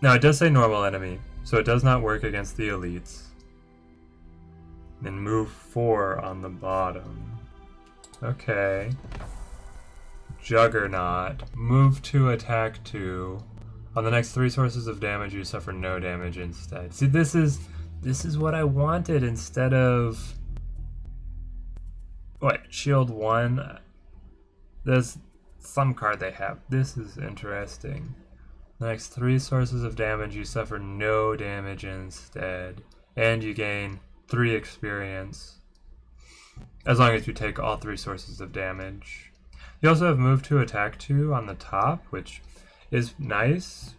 Now it does say normal enemy, so it does not work against the elites. Then move 4 on the bottom. Okay. Juggernaut. Move 2, attack 2. On the next 3 sources of damage, you suffer no damage instead. See, this is what I wanted instead of... What? Shield 1? There's some card they have. This is interesting. The next 3 sources of damage, you suffer no damage instead. And you gain 3 experience. As long as you take all 3 sources of damage. You also have move 2, attack 2 on the top, which is nice.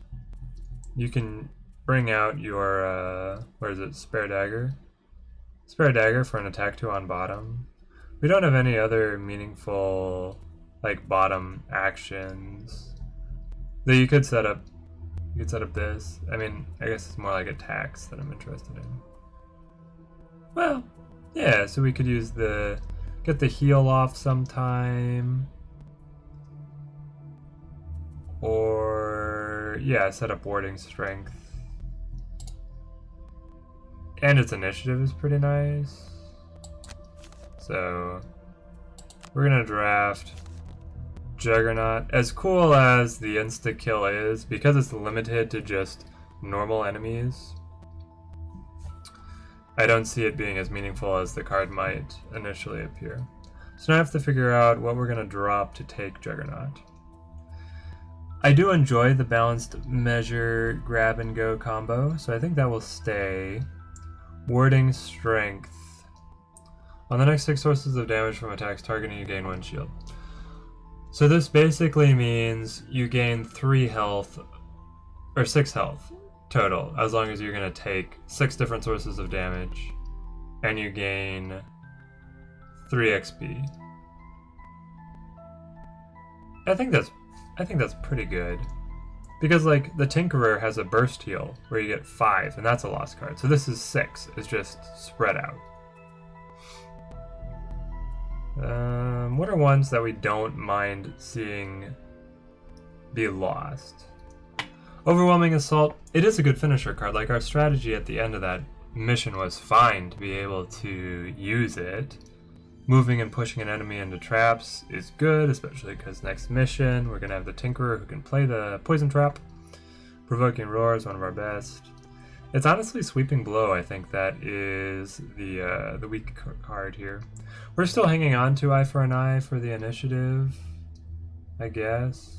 You can bring out your, where is it, Spare Dagger? Spare Dagger for an attack 2 on bottom. We don't have any other meaningful, like, bottom actions. Though you could set up this. I mean, I guess it's more like attacks that I'm interested in. Well, yeah, so we could use the get the heal off sometime. Or, yeah, set up warding strength. And its initiative is pretty nice. So, we're gonna draft Juggernaut. As cool as the insta-kill is, because it's limited to just normal enemies, I don't see it being as meaningful as the card might initially appear. So now I have to figure out what we're gonna drop to take Juggernaut. I do enjoy the balanced measure grab and go combo, so I think that will stay. Warding strength. On the next 6 sources of damage from attacks targeting, you gain 1 shield. So this basically means you gain 3 health, or 6 health total, as long as you're going to take 6 different sources of damage, and you gain 3 XP. I think that's pretty good. Because, like, the Tinkerer has a burst heal, where you get 5, and that's a lost card. So this is 6, it's just spread out. What are ones that we don't mind seeing be lost? Overwhelming Assault, it is a good finisher card. Like, our strategy at the end of that mission was fine to be able to use it. Moving and pushing an enemy into traps is good, especially because next mission we're going to have the Tinkerer who can play the Poison Trap. Provoking Roar is one of our best. It's honestly Sweeping Blow, I think, that is the weak card here. We're still hanging on to Eye for an Eye for the initiative, I guess.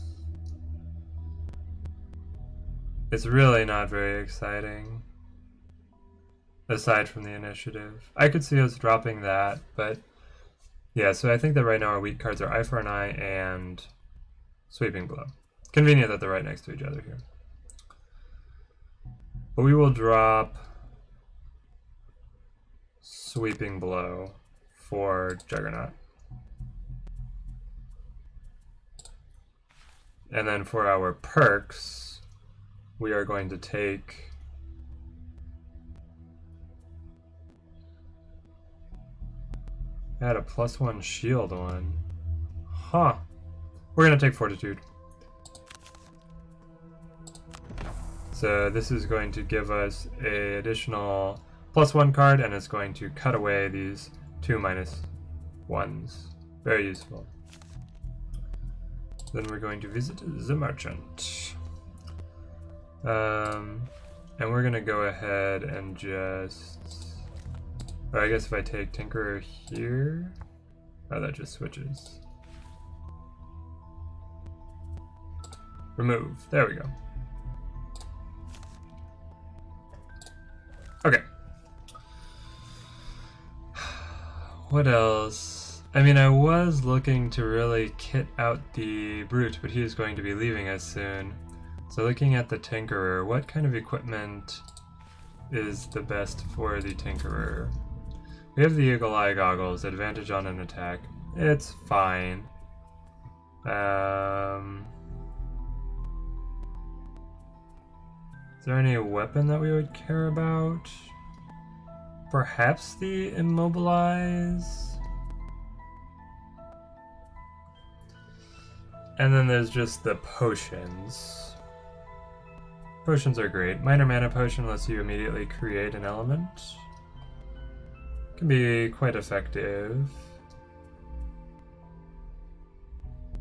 It's really not very exciting, aside from the initiative. I could see us dropping that, but yeah, so I think that right now our weak cards are Eye for an Eye and Sweeping Blow. Convenient that they're right next to each other here. But we will drop Sweeping Blow for Juggernaut. And then for our perks, we are going to take add a +1 shield one. Huh. We're going to take Fortitude. So this is going to give us an additional +1 card, and it's going to cut away these 2 -1s. Very useful. Then we're going to visit the merchant. And we're going to go ahead and just... Or I guess if I take Tinkerer here... Oh, that just switches. Remove. There we go. Okay. What else? I mean, I was looking to really kit out the Brute, but he is going to be leaving us soon. So looking at the Tinkerer, what kind of equipment is the best for the Tinkerer? We have the Eagle Eye Goggles, advantage on an attack. It's fine. Is there any weapon that we would care about? Perhaps the Immobilize? And then there's just the potions. Potions are great. Minor Mana Potion lets you immediately create an element. Can be quite effective.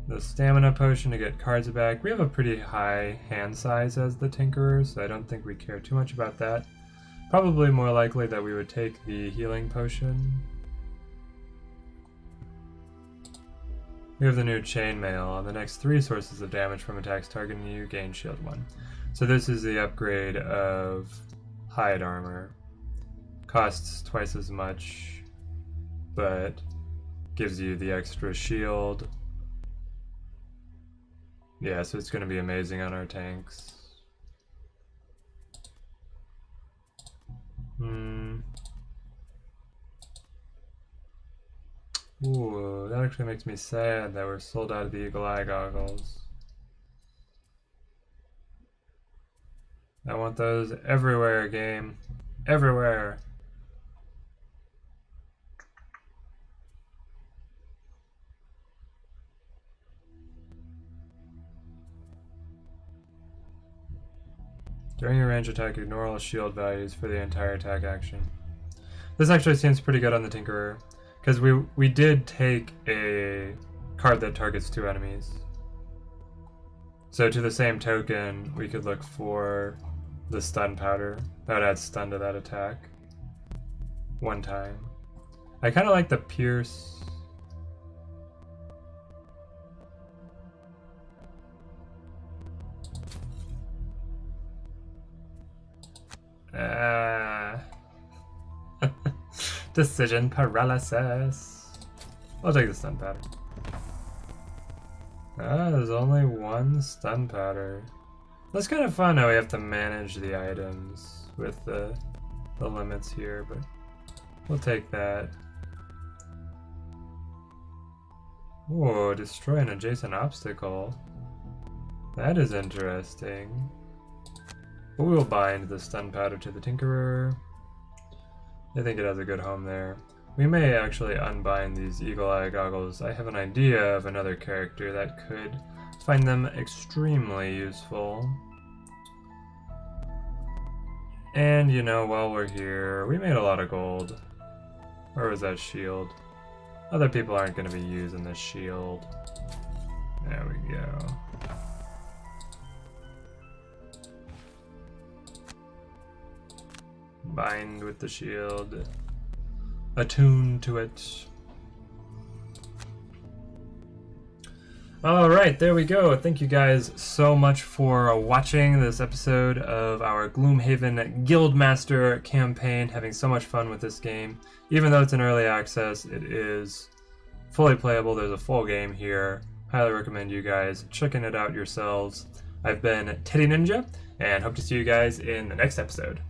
The Stamina Potion to get cards back. We have a pretty high hand size as the Tinkerer, so I don't think we care too much about that. Probably more likely that we would take the Healing Potion. We have the new Chainmail. On the next 3 sources of damage from attacks targeting you, gain shield 1. So this is the upgrade of Hide Armor. Costs twice as much, but gives you the extra shield. Yeah, so it's going to be amazing on our tanks. Ooh, that actually makes me sad that we're sold out of the Eagle Eye Goggles. I want those everywhere, game. Everywhere. During your range attack, ignore all shield values for the entire attack action. This actually seems pretty good on the Tinkerer, because we did take a card that targets 2 enemies. So to the same token, we could look for the stun powder. That would add stun to that attack. 1 time. I kind of like the pierce. Decision paralysis. I'll take the stun powder. There's only 1 stun powder. That's kind of fun how we have to manage the items with the limits here, but we'll take that. Whoa, destroy an adjacent obstacle. That is interesting. But we will bind the stun powder to the Tinkerer. I think it has a good home there. We may actually unbind these eagle-eye goggles. I have an idea of another character that could find them extremely useful. And you know, while we're here, we made a lot of gold. Where was that shield? Other people aren't going to be using this shield. There we go. Bind with the shield. Attune to it. Alright, there we go. Thank you guys so much for watching this episode of our Gloomhaven Guildmaster campaign. Having so much fun with this game. Even though it's in early access, it is fully playable. There's a full game here. Highly recommend you guys checking it out yourselves. I've been Teddy Ninja, and hope to see you guys in the next episode.